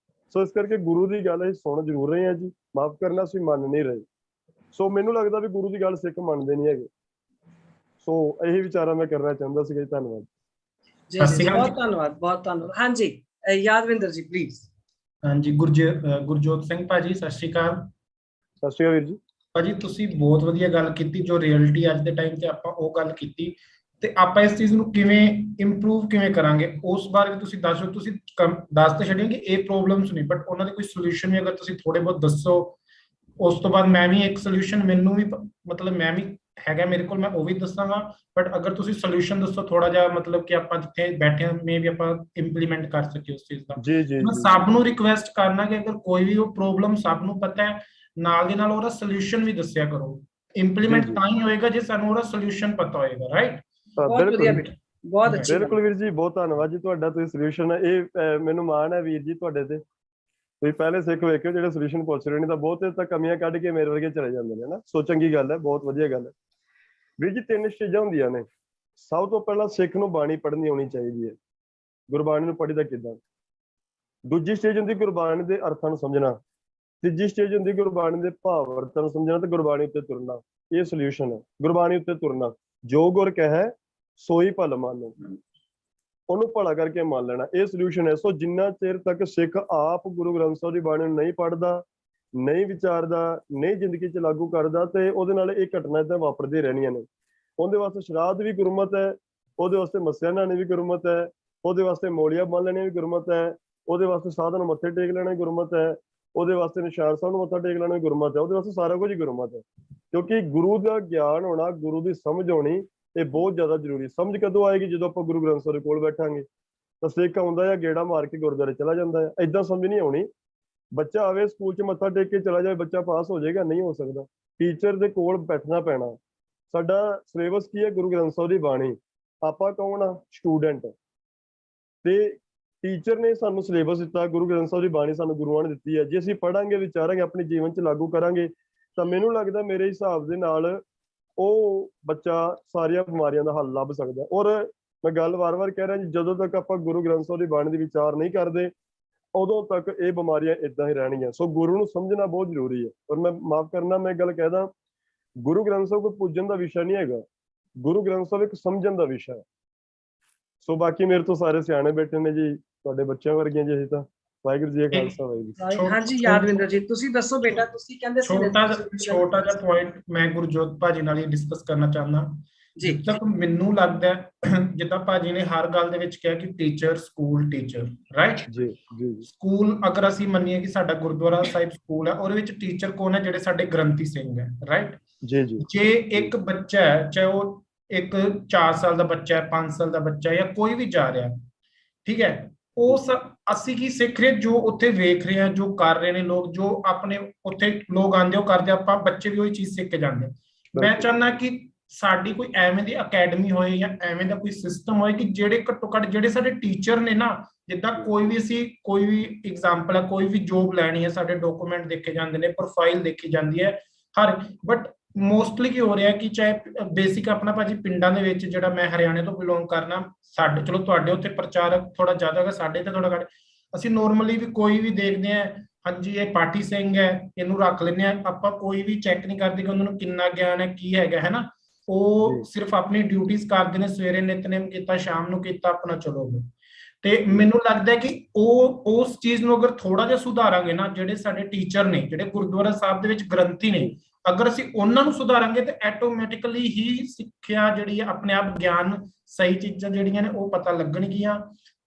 ਸੋ ਇਸ ਕਰਕੇ ਗੁਰੂ ਦੀ ਗੱਲ ਅਸੀਂ ਸੁਣ ਜ਼ਰੂਰ ਰਹੇ ਹਾਂ ਜੀ, ਮਾਫ ਕਰਨਾ ਅਸੀਂ ਮੰਨ ਨਹੀਂ ਰਹੇ। ਸੋ ਮੈਨੂੰ ਲੱਗਦਾ ਵੀ ਗੁਰੂ ਦੀ ਗੱਲ ਸਿੱਖ ਮੰਨਦੇ ਨਹੀਂ ਹੈਗੇ। ਸੋ ਇਹੀ ਵਿਚਾਰਾ ਮੈਂ ਕਰਨਾ ਚਾਹੁੰਦਾ ਸੀਗਾ ਜੀ। ਧੰਨਵਾਦ ਜੀ, ਬਹੁਤ ਧੰਨਵਾਦ, ਬਹੁਤ ਧੰਨਵਾਦ। ਹਾਂਜੀ ਯਾਦਵਿੰਦਰ ਜੀ ਪਲੀਜ਼। ਹਾਂਜੀ ਗੁਰਜੋਤ ਸਿੰਘ ਭਾਜੀ, ਸਤਿ ਸ਼੍ਰੀ ਅਕਾਲ। ਸਤਿ ਸ਼੍ਰੀ ਅਕਾਲ ਵੀਰ ਜੀ। ਭਾਜੀ ਤੁਸੀਂ ਬਹੁਤ ਵਧੀਆ ਗੱਲ ਕੀਤੀ, ਜੋ ਰਿਐਲਿਟੀ ਅੱਜ ਦੇ ਟਾਈਮ ਤੇ ਆਪਾਂ ਉਹ ਗੱਲ ਕੀਤੀ, ਤੇ ਆਪਾਂ ਇਸ ਚੀਜ਼ ਨੂੰ ਕਿਵੇਂ ਇੰਪਰੂਵ ਕਿਵੇਂ ਕਰਾਂਗੇ ਉਸ ਬਾਰੇ ਵੀ ਤੁਸੀਂ ਦੱਸੋ। ਤੁਸੀਂ ਦੱਸ ਤਾਂ ਛੱਡਿਆ ਕਿ ਇਹ ਪ੍ਰੋਬਲਮਸ ਨਹੀਂ, ਬਟ ਉਹਨਾਂ ਦੇ ਕੋਈ ਸੋਲੂਸ਼ਨ ਵੀ ਅਗਰ ਤੁਸੀਂ ਥੋੜੇ ਬਹੁਤ ਦੱਸੋ। ਉਸ ਤੋਂ ਬਾਅਦ ਮੈਂ ਵੀ ਇੱਕ ਸੋਲੂਸ਼ਨ, ਮੈਨੂੰ ਵੀ ਮਤਲਬ ਮੈਂ ਵੀ ਹੈਗਾ ਮੇਰੇ ਕੋਲ, ਮੈਂ ਉਹ ਵੀ ਦੱਸਾਂਗਾ। ਬਟ ਅਗਰ ਤੁਸੀਂ ਸੋਲੂਸ਼ਨ ਦੱਸੋ ਥੋੜਾ ਜਿਹਾ, ਮਤਲਬ ਕਿ ਆਪਾਂ ਜਿੱਥੇ ਬੈਠੇ ਹਾਂ ਮੇ ਵੀ ਆਪਾਂ ਇੰਪਲੀਮੈਂਟ ਕਰ ਸਕੀਏ ਉਸ ਚੀਜ਼ ਦਾ। ਮੈਂ ਸਭ ਨੂੰ ਰਿਕੁਐਸਟ ਕਰਨਾ ਕਿ ਅਗਰ ਕੋਈ ਵੀ ਉਹ ਪ੍ਰੋਬਲਮ ਸਭ ਨੂੰ ਪਤਾ ਹੈ, ਨਾਲ ਦੇ ਨਾਲ ਉਹਦਾ ਸੋਲੂਸ਼ਨ ਵੀ ਦੱਸਿਆ ਕਰੋ। ਇੰਪਲੀਮੈਂਟ ਤਾਂ ਹੀ ਹੋਏਗਾ ਜੇ ਸਾਨੂੰ ਉਹਦਾ ਸੋਲੂਸ਼ਨ ਪਤਾ ਹੋਏਗਾ, ਰਾਈਟ? ਬਿਲਕੁਲ ਵੀਰ ਜੀ, ਬਹੁਤ ਧੰਨਵਾਦ ਜੀ ਤੁਹਾਡਾ। ਤੁਸੀਂ ਸੋਲੂਸ਼ਨ, ਇਹ ਮੈਨੂੰ ਮਾਣ ਹੈ ਵੀਰ ਜੀ ਤੁਹਾਡੇ ਤੇ। ਤੁਸੀਂ ਪਹਿਲੇ ਸਿੱਖ ਵੇਖਿਓ ਜਿਹੜੇ ਸੋਲੂਸ਼ਨ ਪੁੱਛ ਰਹੇ ਨੇ, ਤਾਂ ਬਹੁਤੇ ਤਾਂ ਕਮੀਆਂ ਕੱਢ ਕੇ ਮੇਰੇ ਵਰਗੇ ਚਲੇ ਜਾਂਦੇ ਨੇ ਨਾ। ਸੋ ਚੰਗੀ ਗੱਲ ਹੈ, ਬਹੁਤ ਵਧੀਆ ਗੱਲ ਹੈ ਵੀਰ ਜੀ। 3 ਚੀਜ਼ਾਂ ਹੁੰਦੀਆਂ ਨੇ। ਸਭ ਤੋਂ ਪਹਿਲਾਂ ਸਿੱਖ ਨੂੰ ਬਾਣੀ ਪੜ੍ਹਨੀ ਆਉਣੀ ਚਾਹੀਦੀ ਹੈ। ਗੁਰਬਾਣੀ ਨੂੰ ਪੜ੍ਹੀਦਾ ਕਿੱਦਾਂ? ਦੂਜੀ ਸਟੇਜ ਹੁੰਦੀ ਗੁਰਬਾਣੀ ਦੇ ਅਰਥਾਂ ਨੂੰ ਸਮਝਣਾ। ਤੀਜੀ ਸਟੇਜ ਹੁੰਦੀ ਗੁਰਬਾਣੀ ਦੇ ਭਾਵ ਅਰਥਾਂ ਨੂੰ ਸਮਝਣਾ ਤੇ ਗੁਰਬਾਣੀ ਉੱਤੇ ਤੁਰਨਾ। ਇਹ ਸੋਲੂਸ਼ਨ ਹੈ, ਗੁਰਬਾਣੀ ਉੱਤੇ ਤੁਰਨਾ। ਜੋ ਗੁਰ ਕਹੈ ਸੋਈ ਭਲ ਮਾਨੋ, ਉਹਨੂੰ ਭਲਾ ਕਰਕੇ ਮੰਨ ਲੈਣਾ, ਇਹ ਸੋਲੂਸ਼ਨ ਹੈ। ਸੋ ਜਿੰਨਾ ਚਿਰ ਤੱਕ ਸਿੱਖ ਆਪ ਗੁਰੂ ਗ੍ਰੰਥ ਸਾਹਿਬ ਦੀ ਬਾਣੀ ਨੂੰ ਨਹੀਂ ਪੜ੍ਹਦਾ, ਨਹੀਂ ਵਿਚਾਰਦਾ, ਨਹੀਂ ਜ਼ਿੰਦਗੀ 'ਚ ਲਾਗੂ ਕਰਦਾ, ਤੇ ਉਹਦੇ ਨਾਲ ਇਹ ਘਟਨਾ ਏਦਾਂ ਵਾਪਰਦੀਆਂ ਰਹਿਣੀਆਂ ਨੇ। ਉਹਦੇ ਵਾਸਤੇ ਸ਼ਰਾਧ ਵੀ ਗੁਰਮਤ ਹੈ, ਉਹਦੇ ਵਾਸਤੇ ਮੱਸਿਆ ਨਹਾਉਣੀ ਵੀ ਗੁਰਮਤ ਹੈ, ਉਹਦੇ ਵਾਸਤੇ ਮੌਲੀਆਂ ਬੰਨ ਲੈਣੀਆਂ ਵੀ ਗੁਰਮਤ ਹੈ, ਉਹਦੇ ਵਾਸਤੇ ਸਾਧਾਂ ਨੂੰ ਮੱਥੇ ਟੇਕ ਲੈਣਾ ਗੁਰਮਤ ਹੈ, ਉਹਦੇ ਵਾਸਤੇ ਨਿਸ਼ਾਨ ਸਾਹਿਬ ਨੂੰ ਮੱਥਾ ਟੇਕ ਲੈਣਾ ਗੁਰਮਤ ਹੈ, ਉਹਦੇ ਵਾਸਤੇ ਸਾਰਾ ਕੁਝ ਹੀ ਗੁਰਮਤ ਹੈ। ਕਿਉਂਕਿ ਗੁਰੂ ਦਾ ਗਿਆਨ ਹੋਣਾ, ਗੁਰੂ ਦੀ ਸਮਝ ਹੋਣੀ, ਇਹ ਬਹੁਤ ਜ਼ਿਆਦਾ ਜ਼ਰੂਰੀ। ਸਮਝ ਕਦੋਂ ਆਏਗੀ? ਜਦੋਂ ਆਪਾਂ ਗੁਰੂ ਗ੍ਰੰਥ ਸਾਹਿਬ ਦੇ ਕੋਲ ਬੈਠਾਂਗੇ। ਤਾਂ ਸਿੱਖ ਆਉਂਦਾ ਹੈ ਗੇੜਾ ਮਾਰ ਕੇ ਗੁਰਦੁਆਰੇ ਚਲਾ ਜਾਂਦਾ ਹੈ, ਏਦਾਂ ਸਮਝ ਨਹੀਂ ਆਉਣੀ। ਬੱਚਾ ਆਵੇ ਸਕੂਲ 'ਚ ਮੱਥਾ ਟੇਕ ਕੇ ਚਲਾ ਜਾਏ, ਬੱਚਾ ਪਾਸ ਹੋ ਜਾਏਗਾ? ਨਹੀਂ ਹੋ ਸਕਦਾ। ਟੀਚਰ ਦੇ ਕੋਲ ਬੈਠਣਾ ਪੈਣਾ। ਸਾਡਾ ਸਿਲੇਬਸ ਕੀ ਹੈ? ਗੁਰੂ ਗ੍ਰੰਥ ਸਾਹਿਬ ਦੀ ਬਾਣੀ। ਆਪਾਂ ਕੌਣ ਆ? ਸਟੂਡੈਂਟ। ਤੇ ਟੀਚਰ ਨੇ ਸਾਨੂੰ ਸਿਲੇਬਸ ਦਿੱਤਾ, ਗੁਰੂ ਗ੍ਰੰਥ ਸਾਹਿਬ ਦੀ ਬਾਣੀ ਸਾਨੂੰ ਗੁਰੂਆਂ ਨੇ ਦਿੱਤੀ ਹੈ। ਜੇ ਅਸੀਂ ਪੜ੍ਹਾਂਗੇ, ਵਿਚਾਰਾਂਗੇ, ਆਪਣੇ ਜੀਵਨ 'ਚ ਲਾਗੂ ਕਰਾਂਗੇ, ਤਾਂ ਮੈਨੂੰ ਲੱਗਦਾ ਮੇਰੇ ਹਿਸਾਬ ਦੇ ਨਾਲ ਉਹ ਬੱਚਾ ਸਾਰੀਆਂ ਬਿਮਾਰੀਆਂ ਦਾ ਹੱਲ ਲੱਭ ਸਕਦਾ। ਔਰ ਮੈਂ ਗੱਲ ਵਾਰ-ਵਾਰ ਕਹਿ ਰਿਹਾ ਜੀ, ਜਦੋਂ ਤੱਕ ਆਪਾਂ ਗੁਰੂ ਗ੍ਰੰਥ ਸਾਹਿਬ ਦੀ ਬਾਣੀ ਦੇ ਵਿਚਾਰ ਨਹੀਂ ਕਰਦੇ, ਉਦੋਂ ਤੱਕ ਇਹ ਬਿਮਾਰੀਆਂ ਏਦਾਂ ਹੀ ਰਹਿਣਗੀਆਂ। ਸੋ ਗੁਰੂ ਨੂੰ ਸਮਝਣਾ ਬਹੁਤ ਜ਼ਰੂਰੀ ਹੈ। ਔਰ ਮੈਂ ਮਾਫ ਕਰਨਾ, ਮੈਂ ਗੱਲ ਕਹਿਦਾ, ਗੁਰੂ ਗ੍ਰੰਥ ਸਾਹਿਬ ਕੋਈ ਪੂਜਣ ਦਾ ਵਿਸ਼ਾ ਨਹੀਂ ਹੈਗਾ। ਗੁਰੂ ਗ੍ਰੰਥ ਸਾਹਿਬ ਇੱਕ ਸਮਝਣ ਦਾ ਵਿਸ਼ਾ ਹੈ। ਸੋ ਬਾਕੀ ਮੇਰੇ ਤੋਂ ਸਾਰੇ ਸਿਆਣੇ ਬੈਠੇ ਨੇ ਜੀ, ਤੁਹਾਡੇ ਬੱਚਿਆਂ ਵਰਗੀਆਂ ਜੀ ਅਸੀਂ ਤਾਂ। ਵਾਹਿਗੁਰੂ ਜੀ ਕਾ ਖਾਲਸਾ, ਵਾਹਿਗੁਰੂ ਜੀ। ਹਾਂਜੀ ਯਾਦਵਿੰਦਰ ਜੀ, ਤੁਸੀਂ ਦੱਸੋ ਬੇਟਾ, ਤੁਸੀਂ ਕਹਿੰਦੇ ਸੀ ਛੋਟਾ ਜਿਹਾ ਪੁਆਇੰਟ ਮੈਂ ਗੁਰਜੋਤ ਭਾਜੀ ਨਾਲ ਹੀ ਡਿਸਕਸ ਕਰਨਾ ਚਾਹੁੰਦਾ। ਜੀ। ਜਿੱਦਾਂ ਤੱਕ ਮੈਨੂੰ ਲੱਗਦਾ ਹੈ, ਜਿੱਦਾਂ ਭਾਜੀ ਨੇ ਹਰ ਗੱਲ ਦੇ ਵਿੱਚ ਕਿਹਾ ਕਿ ਟੀਚਰ, ਸਕੂਲ, ਟੀਚਰ, ਰਾਈਟ। ਜੀ ਜੀ ਸਕੂਲ ਅਗਰ ਅਸੀਂ ਮੰਨੀਏ ਕਿ ਸਾਡਾ ਗੁਰਦੁਆਰਾ ਸਾਹਿਬ ਸਕੂਲ ਹੈ, ਉਹਦੇ ਵਿੱਚ ਟੀਚਰ ਕੌਣ ਹੈ? ਜਿਹੜੇ ਸਾਡੇ ਗ੍ਰੰਥੀ ਸਿੰਘ ਹੈ, ਰਾਈਟ। ਜੀ ਜੀ। ਜੇ ਇੱਕ ਬੱਚਾ ਹੈ, ਚਾਹੇ ਉਹ ਇੱਕ 4 ਸਾਲ ਦਾ ਬੱਚਾ ਹੈ, 5 ਸਾਲ ਦਾ ਬੱਚਾ ਹੈ, ਜਾਂ ਕੋਈ ਵੀ ਜਾ ਰਿਹਾ, ਠੀਕ ਹੈ, ਉਸ ਅਸੀਂ ਕੀ ਸਿੱਖ ਰਹੇ? ਜੋ ਉੱਥੇ ਵੇਖ ਰਹੇ ਆ, ਜੋ ਕਰ ਰਹੇ ਨੇ ਲੋਕ, ਜੋ ਆਪਣੇ ਉੱਥੇ ਲੋਕ ਆਉਂਦੇ ਉਹ ਕਰਦੇ, ਆਪਾਂ ਬੱਚੇ ਵੀ ਉਹੀ ਚੀਜ਼ ਸਿੱਖ ਕੇ ਜਾਂਦੇ। ਮੈਂ ਚਾਹੁੰਦਾ ਕਿ ਸਾਡੀ ਕੋਈ ਐਵੇਂ ਦੀ ਅਕੈਡਮੀ ਹੋਏ ਜਾਂ ਐਵੇਂ ਦਾ ਕੋਈ ਸਿਸਟਮ ਹੋਏ ਕਿ ਜਿਹੜੇ ਘੱਟੋ ਘੱਟ ਜਿਹੜੇ ਸਾਡੇ ਟੀਚਰ ਨੇ ਨਾ, ਜਿੱਦਾਂ ਕੋਈ ਵੀ ਅਸੀਂ ਕੋਈ ਵੀ ਐਗਜ਼ਾਮਪਲ ਹੈ, ਕੋਈ ਵੀ ਜੋਬ ਲੈਣੀ ਹੈ, ਸਾਡੇ ਡਾਕੂਮੈਂਟ ਦੇਖੇ ਜਾਂਦੇ ਨੇ, ਪ੍ਰੋਫਾਈਲ ਦੇਖੀ ਜਾਂਦੀ ਹੈ ਹਰ। ਬਟ ਮੋਸਟਲੀ ਕੀ ਹੋ ਰਿਹਾ ਕਿ ਚਾਹੇ ਬੇਸਿਕ ਆਪਣਾ ਭਾਜੀ ਪਿੰਡਾਂ ਦੇ ਵਿੱਚ, ਜਿਹੜਾ ਮੈਂ ਹਰਿਆਣੇ ਤੋਂ ਬਿਲੋਂਗ ਕਰਨਾ, ਸਾਡੇ ਚਲੋ ਤੁਹਾਡੇ ਉੱਥੇ ਪ੍ਰਚਾਰਕ ਥੋੜਾ ਜ਼ਿਆਦਾ ਹੈਗਾ, ਸਾਡੇ ਤੇ ਥੋੜਾ ਘੱਟ। ਅਸੀਂ ਨੋਰਮਲੀ ਵੀ ਕੋਈ ਵੀ ਦੇਖਦੇ ਆ, ਹਾਂਜੀ ਇਹ ਪਾਠੀ ਸਿੰਘ ਹੈ, ਇਹਨੂੰ ਰੱਖ ਲੈਂਦੇ ਆ ਆਪਾਂ, ਕੋਈ ਵੀ ਚੈੱਕ ਨਹੀਂ ਕਰਦੇ ਕਿ ਉਹਨਾਂ ਨੂੰ ਕਿੰਨਾ ਗਿਆਨ ਹੈ, ਕੀ ਹੈਗਾ, ਹੈ ਨਾ। ਉਹ ਸਿਰਫ ਆਪਣੀ ਡਿਊਟੀਆਂ ਕਰਦੇ ਨੇ, ਸਵੇਰੇ ਨਿਤਨੇਮ ਕੀਤਾ, ਸ਼ਾਮ ਨੂੰ ਕੀਤਾ, ਆਪਣਾ ਚਲੋ ਗਏ। ਤੇ ਮੈਨੂੰ ਲੱਗਦਾ ਕਿ ਉਹ ਉਸ ਚੀਜ਼ ਨੂੰ ਅਗਰ ਥੋੜਾ ਜਿਹਾ ਸੁਧਾਰਾਂਗੇ ਨਾ, ਜਿਹੜੇ ਸਾਡੇ ਟੀਚਰ ਨੇ, ਜਿਹੜੇ ਗੁਰਦੁਆਰਾ ਸਾਹਿਬ ਦੇ ਵਿੱਚ ਗ੍ਰੰਥੀ ਨੇ, ਅਗਰ ਅਸੀਂ ਉਹਨਾਂ ਨੂੰ ਸੁਧਾਰਾਂਗੇ ਤੇ ਆਟੋਮੈਟਿਕਲੀ ਹੀ ਸਿੱਖਿਆ ਜਿਹੜੀ ਹੈ, ਆਪਣੇ ਆਪ ਗਿਆਨ, ਸਹੀ ਚੀਜ਼ਾਂ ਜਿਹੜੀਆਂ ਨੇ ਉਹ ਪਤਾ ਲੱਗਣਗੀਆਂ।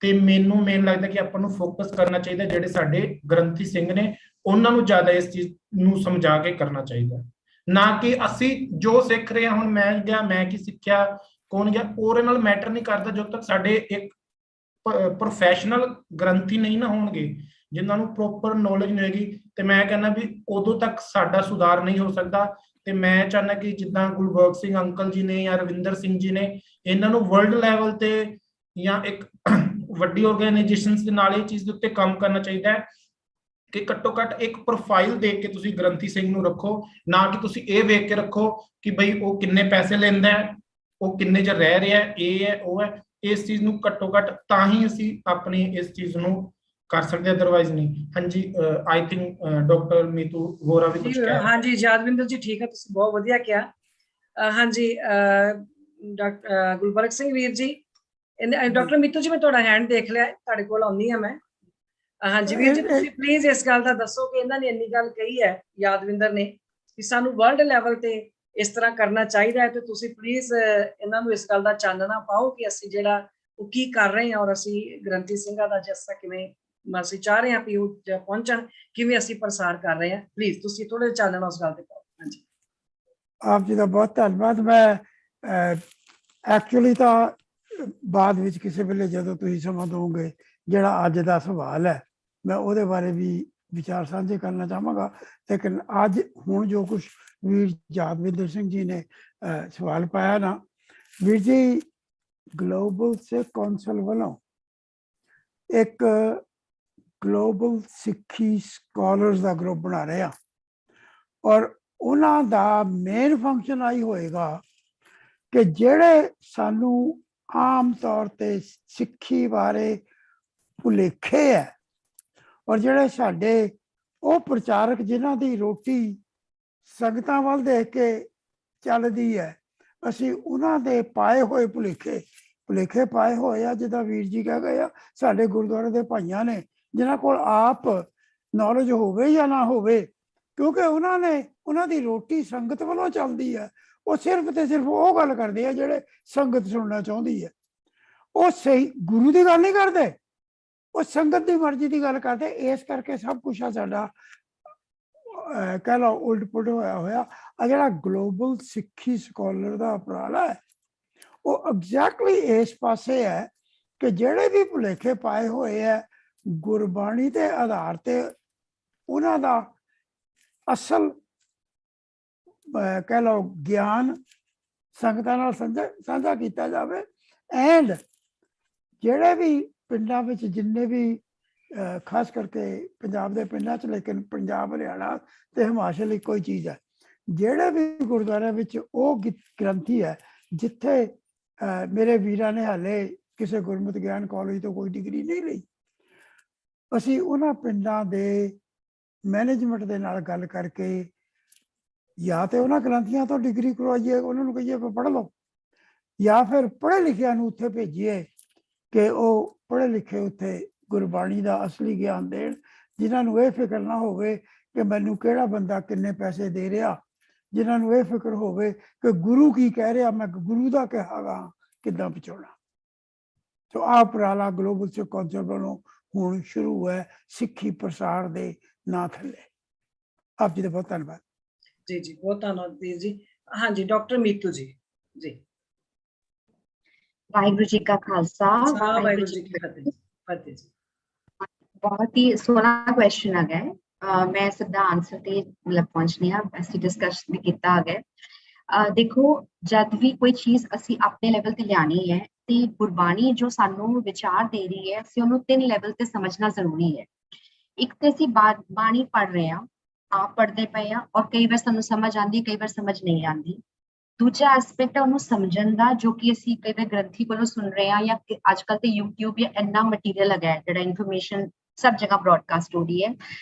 ਤੇ ਮੈਨੂੰ ਲੱਗਦਾ ਕਿ ਆਪਾਂ ਨੂੰ ਫੋਕਸ ਕਰਨਾ ਚਾਹੀਦਾ, ਜਿਹੜੇ ਸਾਡੇ ਗ੍ਰੰਥੀ ਸਿੰਘ ਨੇ ਉਹਨਾਂ ਨੂੰ ਜ਼ਿਆਦਾ ਇਸ ਚੀਜ਼ ਨੂੰ ਸਮਝਾ ਕੇ ਕਰਨਾ ਚਾਹੀਦਾ, ਨਾ ਕਿ ਅਸੀਂ ਜੋ ਸਿੱਖ ਰਹੇ ਹਾਂ। ਹੁਣ ਮੈਂ ਗਿਆ, ਮੈਂ ਕੀ ਸਿੱਖਿਆ, ਕੌਣ ਗਿਆ, ਉਹਦੇ ਨਾਲ ਮੈਟਰ ਨਹੀਂ ਕਰਦਾ ਜਦੋਂ ਤੱਕ ਸਾਡੇ ਇੱਕ ਪ੍ਰੋਫੈਸ਼ਨਲ ਗ੍ਰੰਥੀ ਨਹੀਂ ਨਾ ਹੋਣਗੇ, ਜਿਨ੍ਹਾਂ ਨੂੰ ਪ੍ਰੋਪਰ ਨੌਲੇਜ ਨਹੀਂ ਹੋਏਗੀ। ਤੇ ਮੈਂ ਕਹਿੰਦਾ ਵੀ ਉਦੋਂ ਤੱਕ ਸਾਡਾ ਸੁਧਾਰ ਨਹੀਂ ਹੋ ਸਕਦਾ। ਤੇ ਮੈਂ ਚਾਹੁੰਦਾ ਕਿ ਜਿੱਦਾਂ ਗੁਰਬਖਸ਼ ਸਿੰਘ ਅੰਕਲ ਜੀ ਨੇ ਜਾਂ ਰਵਿੰਦਰ ਸਿੰਘ ਜੀ ਨੇ, ਇਹਨਾਂ ਨੂੰ ਵਰਲਡ ਲੈਵਲ ਤੇ ਜਾਂ ਇੱਕ ਵੱਡੀ ਆਰਗੇਨਾਈਜੇਸ਼ਨਸ ਦੇ ਨਾਲ ਇਹ ਚੀਜ਼ ਦੇ ਉੱਤੇ ਕੰਮ ਕਰਨਾ ਚਾਹੀਦਾ ਹੈ ਕਿ ਘੱਟੋ ਘੱਟ ਇੱਕ ਪ੍ਰੋਫਾਈਲ ਦੇਖ ਕੇ ਤੁਸੀਂ ਗ੍ਰੰਥੀ ਸਿੰਘ ਨੂੰ ਰੱਖੋ, ਨਾ ਕਿ ਤੁਸੀਂ ਇਹ ਵੇਖ ਕੇ ਰੱਖੋ ਕਿ ਬਈ ਉਹ ਕਿੰਨੇ ਪੈਸੇ ਲੈਂਦਾ ਹੈ, ਉਹ ਕਿੰਨੇ ਚ ਰਹਿ ਰਿਹਾ, ਇਹ ਹੈ ਉਹ ਹੈ। ਇਸ ਚੀਜ਼ ਨੂੰ ਘੱਟੋ ਘੱਟ ਤਾਂ ਹੀ ਅਸੀਂ ਆਪਣੀ ਇਸ ਚੀਜ਼ ਨੂੰ ਕਰ ਸਕਦੇ, ਅਦਰਵਾਈਜ਼ ਨਹੀਂ। ਹਾਂਜੀ, ਆਈ ਥਿੰਕ ਡਾਕਟਰ ਨੀਤੂ ਗੋਰਾ ਵੀ ਕੁਝ ਕਹਿ ਰਹੇ। ਹਾਂਜੀ ਯਾਦਵਿੰਦਰ ਜੀ, ਠੀਕ ਹੈ, ਤੁਸੀਂ ਬਹੁਤ ਵਧੀਆ ਕਿਹਾ। ਹਾਂਜੀ ਡਾਕਟਰ ਗੁਰਬਖਸ਼ ਸਿੰਘ ਵੀਰ ਜੀ, ਡਾਕਟਰ ਮੀਤੂ ਜੀ, ਮੈਂ ਤੁਹਾਡਾ ਹੈਂਡ ਦੇਖ ਲਿਆ, ਤੁਹਾਡੇ ਕੋਲ ਆਉਂਦੀ ਹਾਂ ਮੈਂ। ਹਾਂਜੀ ਵੀਰ ਜੀ, ਤੁਸੀਂ ਪਲੀਜ਼ ਇਸ ਗੱਲ ਦਾ ਦੱਸੋ ਕਿ ਇਹਨਾਂ ਨੇ ਇੰਨੀ ਗੱਲ ਕਹੀ ਹੈ ਯਾਦਵਿੰਦਰ ਨੇ ਕਿ ਸਾਨੂੰ ਵਰਲਡ ਲੈਵਲ ਤੇ ਇਸ ਤਰ੍ਹਾਂ ਕਰਨਾ ਚਾਹੀਦਾ ਹੈ, ਤੇ ਤੁਸੀਂ ਪਲੀਜ਼ ਇਹਨਾਂ ਨੂੰ ਇਸ ਗੱਲ ਦਾ ਚਾਨਣਾ ਪਾਓ ਕਿ ਅਸੀਂ ਜਿਹੜਾ ਉਹ ਕੀ ਕਰ ਰਹੇ ਹਾਂ, ਔਰ ਅਸੀਂ ਗ੍ਰੰਥੀ ਸਿੰਘਾਂ ਦਾ ਜਿਸ ਤਰ੍ਹਾਂ ਕਿਵੇਂ ਅਸੀਂ ਚਾਹ ਰਹੇ ਹਾਂ ਕਿ ਉਹ ਪਹੁੰਚਣ, ਕਿਵੇਂ ਅਸੀਂ ਪ੍ਰਸਾਰ ਕਰ ਰਹੇ ਹਾਂ। ਪਲੀਜ਼ ਤੁਸੀਂ ਥੋੜਾ ਜਿਹਾ ਚਾਨਣਾ ਉਸ ਗੱਲ ਤੇ ਪਾਓ। ਹਾਂਜੀ ਆਪ ਜੀ ਦਾ ਬਹੁਤ ਧੰਨਵਾਦ। ਮੈਂ ਐਕਚੁਅਲੀ ਤਾਂ ਬਾਅਦ ਵਿੱਚ ਕਿਸੇ ਵੇਲੇ ਜਦੋਂ ਤੁਸੀਂ ਸਮਾਂ ਦਿਓਗੇ, ਜਿਹੜਾ ਅੱਜ ਦਾ ਸਵਾਲ ਹੈ ਮੈਂ ਉਹਦੇ ਬਾਰੇ ਵੀ ਵਿਚਾਰ ਸਾਂਝੇ ਕਰਨਾ ਚਾਹਾਂਗਾ। ਲੇਕਿਨ ਅੱਜ ਹੁਣ ਜੋ ਕੁਛ ਵੀਰ ਯਾਦਵਿੰਦਰ ਸਿੰਘ ਜੀ ਨੇ ਸਵਾਲ ਪਾਇਆ ਨਾ, ਵੀਰ ਜੀ ਗਲੋਬਲ ਸਿੱਖ ਕੌਂਸਲ ਵੱਲੋਂ ਇੱਕ ਗਲੋਬਲ ਸਿੱਖੀ ਸਕਾਲਰਸ ਦਾ ਗਰੁੱਪ ਬਣਾ ਰਹੇ ਆ, ਔਰ ਉਹਨਾਂ ਦਾ ਮੇਨ ਫੰਕਸ਼ਨ ਆਈ ਹੋਏਗਾ ਕਿ ਜਿਹੜੇ ਸਾਨੂੰ ਆਮ ਤੌਰ ਤੇ ਸਿੱਖੀ ਬਾਰੇ ਭੁਲੇਖੇ ਹੈ, ਔਰ ਜਿਹੜੇ ਸਾਡੇ ਉਹ ਪ੍ਰਚਾਰਕ ਜਿਨ੍ਹਾਂ ਦੀ ਰੋਟੀ ਸੰਗਤਾਂ ਵੱਲ ਦੇਖ ਕੇ ਚੱਲਦੀ ਹੈ, ਅਸੀਂ ਉਹਨਾਂ ਦੇ ਪਾਏ ਹੋਏ ਭੁਲੇਖੇ ਪਾਏ ਹੋਏ ਆ। ਜਿੱਦਾਂ ਵੀਰ ਜੀ ਕਹਿ ਗਏ ਆ, ਸਾਡੇ ਗੁਰਦੁਆਰੇ ਦੇ ਭਾਈਆਂ ਨੇ ਜਿਨ੍ਹਾਂ ਕੋਲ ਆਪ ਨੌਲੇਜ ਹੋਵੇ ਜਾਂ ਨਾ ਹੋਵੇ, ਕਿਉਂਕਿ ਉਹਨਾਂ ਦੀ ਰੋਟੀ ਸੰਗਤ ਵੱਲੋਂ ਚੱਲਦੀ ਹੈ, ਉਹ ਸਿਰਫ ਤੇ ਸਿਰਫ ਉਹ ਗੱਲ ਕਰਦੇ ਆ ਜਿਹੜੇ ਸੰਗਤ ਸੁਣਨਾ ਚਾਹੁੰਦੀ ਹੈ। ਉਹ ਸਹੀ ਗੁਰੂ ਦੀ ਗੱਲ ਨਹੀਂ ਕਰਦੇ, ਉਹ ਸੰਗਤ ਦੀ ਮਰਜ਼ੀ ਦੀ ਗੱਲ ਕਰਦੇ। ਇਸ ਕਰਕੇ ਸਭ ਕੁਛ ਆ ਸਾਡਾ ਕਹਿ ਲਓ ਉਲਟ ਪੁਲਟ ਹੋਇਆ। ਆ ਜਿਹੜਾ ਗਲੋਬਲ ਸਿੱਖੀ ਸਕਾਲਰ ਦਾ ਉਪਰਾਲਾ ਹੈ, ਉਹ ਐਗਜ਼ੈਕਟਲੀ ਇਸ ਪਾਸੇ ਹੈ ਕਿ ਜਿਹੜੇ ਵੀ ਭੁਲੇਖੇ ਪਾਏ ਹੋਏ ਹੈ ਗੁਰਬਾਣੀ ਦੇ ਆਧਾਰ ਤੇ, ਉਹਨਾਂ ਦਾ ਅਸਲ ਕਹਿ ਲਓ ਗਿਆਨ ਸੰਗਤਾਂ ਨਾਲ ਸਾਂਝਾ ਕੀਤਾ ਜਾਵੇ। ਐਂਡ ਜਿਹੜੇ ਵੀ ਪਿੰਡਾਂ ਵਿੱਚ, ਜਿੰਨੇ ਵੀ ਖਾਸ ਕਰਕੇ ਪੰਜਾਬ ਦੇ ਪਿੰਡਾਂ 'ਚ, ਲੇਕਿਨ ਪੰਜਾਬ, ਹਰਿਆਣਾ ਤੇ ਹਿਮਾਚਲ ਇੱਕੋ ਹੀ ਚੀਜ਼ ਹੈ, ਜਿਹੜੇ ਵੀ ਗੁਰਦੁਆਰਿਆਂ ਵਿੱਚ ਉਹ ਗ੍ਰੰਥੀ ਹੈ ਜਿੱਥੇ ਮੇਰੇ ਵੀਰਾਂ ਨੇ ਹਾਲੇ ਕਿਸੇ ਗੁਰਮਤਿ ਗਿਆਨ ਕਾਲਜ ਤੋਂ ਕੋਈ ਡਿਗਰੀ ਨਹੀਂ ਲਈ, ਅਸੀਂ ਉਹਨਾਂ ਪਿੰਡਾਂ ਦੇ ਮੈਨੇਜਮੈਂਟ ਦੇ ਨਾਲ ਗੱਲ ਕਰਕੇ ਜਾਂ ਤੇ ਉਹਨਾਂ ਗ੍ਰੰਥੀਆਂ ਤੋਂ ਡਿਗਰੀ ਕਰਵਾਈਏ, ਉਹਨਾਂ ਨੂੰ ਕਹੀਏ ਪੜ੍ਹ ਲਓ, ਜਾਂ ਫਿਰ ਪੜ੍ਹੇ ਲਿਖਿਆਂ ਨੂੰ ਉੱਥੇ ਭੇਜੀਏ ਕਿ ਉਹ ਪੜ੍ਹੇ ਲਿਖੇ ਉੱਥੇ ਗੁਰਬਾਣੀ ਦਾ ਅਸਲੀ ਗਿਆਨ ਦੇਣ, ਜਿਨ੍ਹਾਂ ਨੂੰ ਇਹ ਫਿਕਰ ਨਾ ਹੋਵੇ ਕਿ ਮੈਨੂੰ ਕਿਹੜਾ ਬੰਦਾ ਕਿੰਨੇ ਪੈਸੇ ਦੇ ਰਿਹਾ, ਜਿਨ੍ਹਾਂ ਨੂੰ ਇਹ ਫਿਕਰ ਹੋਵੇ ਕਿ ਗੁਰੂ ਕੀ ਕਹਿ ਰਿਹਾ, ਮੈਂ ਗੁਰੂ ਦਾ ਕਹਾਂਗਾ ਕਿੱਦਾਂ ਪਹੁੰਚਾਉਣਾ। ਸੋ ਆਹ ਉਪਰਾਲਾ ਗਲੋਬਲ ਸਿੱਖ ਕੌਂਸਲ ਵੱਲੋਂ ਹੁਣ ਸ਼ੁਰੂ ਹੈ ਸਿੱਖੀ ਪ੍ਰਸਾਰ ਦੇ ਨਾਂ ਥੱਲੇ। ਆਪ ਜੀ ਦਾ ਬਹੁਤ ਧੰਨਵਾਦ। ਜੀ ਜੀ, ਬਹੁਤ ਧੰਨਵਾਦ ਵੀਰ ਜੀ। ਹਾਂਜੀ, ਡਾਕਟਰ ਮੀਤੂ ਜੀ। ਜੀ, ਵਾਹਿਗੁਰੂ ਜੀ ਕਾ ਖਾਲਸਾ, ਵਾਹਿਗੁਰੂ ਜੀ ਕੀ ਫਤਿਹ। ਫਤਿਹ ਜੀ। ਬਹੁਤ ਹੀ ਸੋਹਣਾ ਕੁਐਸਚਨ ਆ ਗਿਆ। ਮੈਂ ਸਿੱਧਾ ਆਨਸਰ ਤੇ ਮਤਲਬ ਪਹੁੰਚਣੀ ਆ, ਅਸੀਂ ਡਿਸਕਸ ਵੀ ਕੀਤਾ ਆ ਗਿਆ। ਦੇਖੋ, ਜਦ ਵੀ ਕੋਈ ਚੀਜ਼ ਅਸੀਂ ਆਪਣੇ ਲੈਵਲ ਤੇ ਲਿਆਣੀ ਹੈ ਤੇ ਗੁਰਬਾਣੀ ਜੋ ਸਾਨੂੰ ਵਿਚਾਰ ਦੇ ਰਹੀ ਹੈ, ਅਸੀਂ ਉਹਨੂੰ 3 ਲੈਵਲ ਤੇ ਸਮਝਣਾ ਜ਼ਰੂਰੀ ਹੈ। ਇੱਕ ਤੇ ਅਸੀਂ ਬਾਣੀ ਪੜ੍ਹ ਰਹੇ ਹਾਂ, ਆਪ ਪੜ੍ਹਦੇ ਪਏ ਆ, ਔਰ ਕਈ ਵਾਰ ਸਾਨੂੰ ਸਮਝ ਆਉਂਦੀ, ਕਈ ਵਾਰ ਸਮਝ ਨਹੀਂ ਆਉਂਦੀ। ਦੂਜਾ ਐਸਪੈਕਟ ਹੈ ਉਹਨੂੰ ਸਮਝਣ ਦਾ, ਜੋ ਕਿ ਅਸੀਂ ਕਈ ਵਾਰ ਗ੍ਰੰਥੀ ਕੋਲੋਂ ਸੁਣ ਰਹੇ ਹਾਂ, ਜਾਂ ਅੱਜ ਕੱਲ੍ਹ ਤੇ YouTube ਜਾਂ ਇੰਨਾ ਮਟੀਰੀਅਲ ਹੈਗਾ ਹੈ ਜਿਹੜਾ ਇਨਫੋਰਮੇਸ਼ਨ ਸਭ ਜਗ੍ਹਾ ਬ੍ਰੌਡਕਾਸਟ ਹੋ ਰਹੀ ਹੈ।